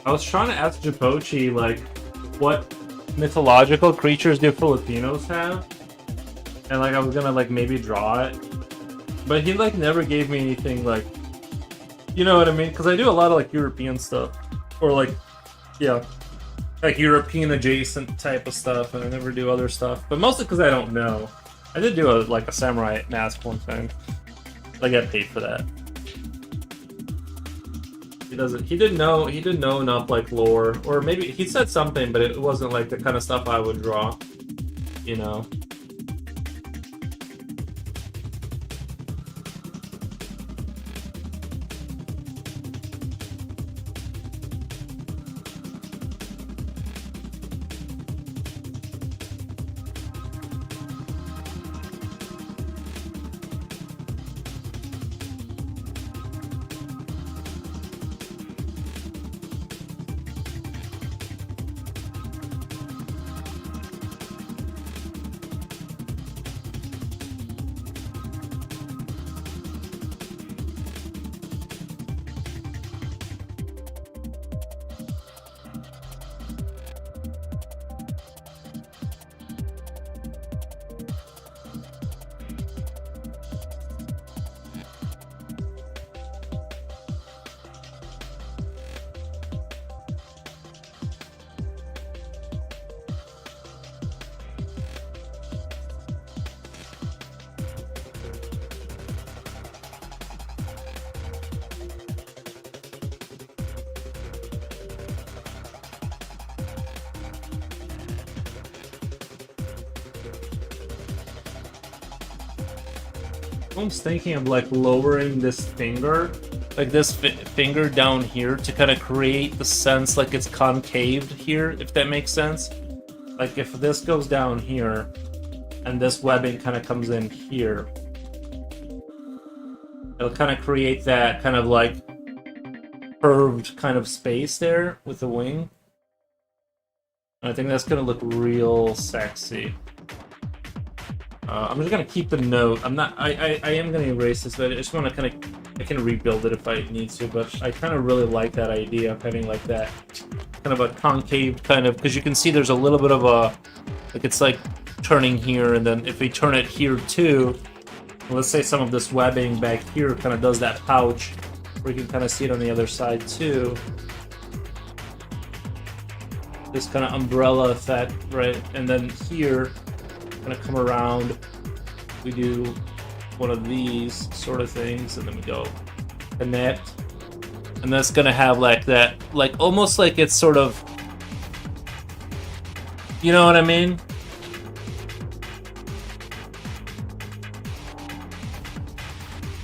I was trying to ask Japochi, like, what mythological creatures do Filipinos have? And, like, I was gonna, like, maybe draw it. But he, like, never gave me anything, like, you know what I mean? Because I do a lot of, like, European stuff. Or, like, yeah, like, European-adjacent type of stuff, and I never do other stuff. But mostly because I don't know. I did do, a samurai mask one thing. I got paid for that. He didn't know enough, like, lore, or maybe he said something, but it wasn't like the kind of stuff I would draw, you know. I was thinking of like lowering this finger, like this finger down here to kind of create the sense like it's concaved here, if that makes sense. Like if this goes down here and this webbing kind of comes in here, it'll kind of create that kind of like curved kind of space there with the wing. And I think that's gonna look real sexy. I'm just gonna keep the note. I am gonna erase this, but I just want to kind of, I can rebuild it if I need to. But I kind of really like that idea of having like that kind of a concave kind of, because you can see there's a little bit of a, like it's like turning here, and then if we turn it here too, let's say some of this webbing back here kind of does that pouch, where you can kind of see it on the other side too. This kind of umbrella effect, right? And then here, kind of come around, we do one of these sort of things, and then we go connect, and that's gonna have like that, like almost like it's sort of, you know what I mean?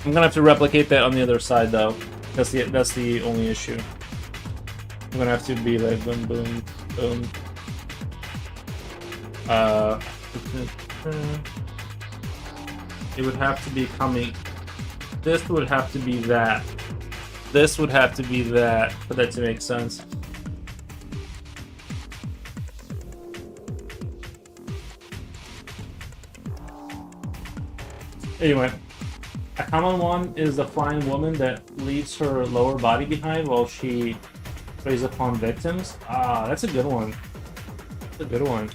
I'm gonna have to replicate that on the other side though. That's the only issue. I'm gonna have to be like boom, boom, boom. It would have to be coming. This would have to be that. This would have to be that for that to make sense. Anyway, a common one is the flying woman that leaves her lower body behind while she preys upon victims. Ah, that's a good one. That's a good one.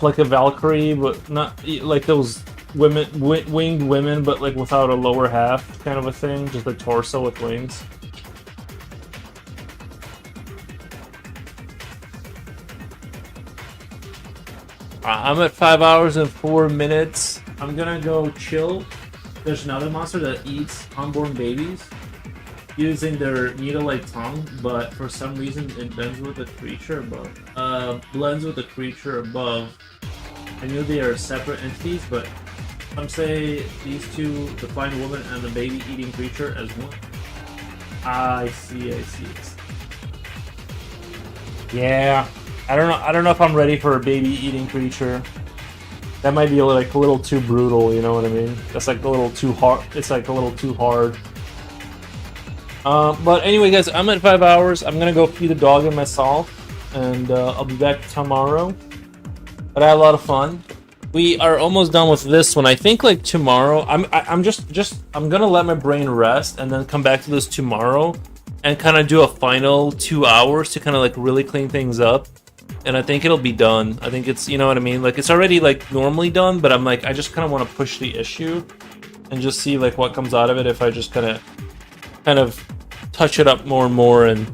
Like a Valkyrie, but not like those women, winged women, but like without a lower half kind of a thing, just a torso with wings. I'm at 5 hours and 4 minutes. I'm gonna go chill. There's another monster that eats unborn babies using their needle-like tongue, but for some reason it blends with the creature above. I knew they are separate entities, but some say these two, the flying woman and the baby-eating creature, as one. I see. Yeah, I don't know if I'm ready for a baby-eating creature. That might be like a little too brutal, you know what I mean? That's like a little too hard. It's like a little too hard. But anyway, guys, I'm at 5 hours. I'm gonna go feed the dog and myself, and I'll be back tomorrow. But I had a lot of fun. We are almost done with this one. I think like tomorrow, I'm gonna let my brain rest and then come back to this tomorrow and kind of do a final 2 hours to kind of like really clean things up. And I think it'll be done. I think it's, you know what I mean? Like it's already like normally done, but I'm like, I just kind of want to push the issue and just see like what comes out of it if I just kind of touch it up more and more and,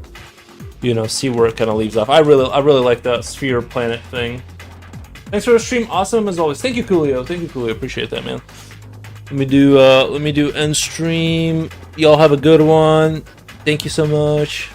you know, see where it kind of leaves off. I really like that sphere planet thing. Thanks for the stream. Awesome as always. Thank you, Coolio. Appreciate that, man. Let me do end stream. Y'all have a good one. Thank you so much.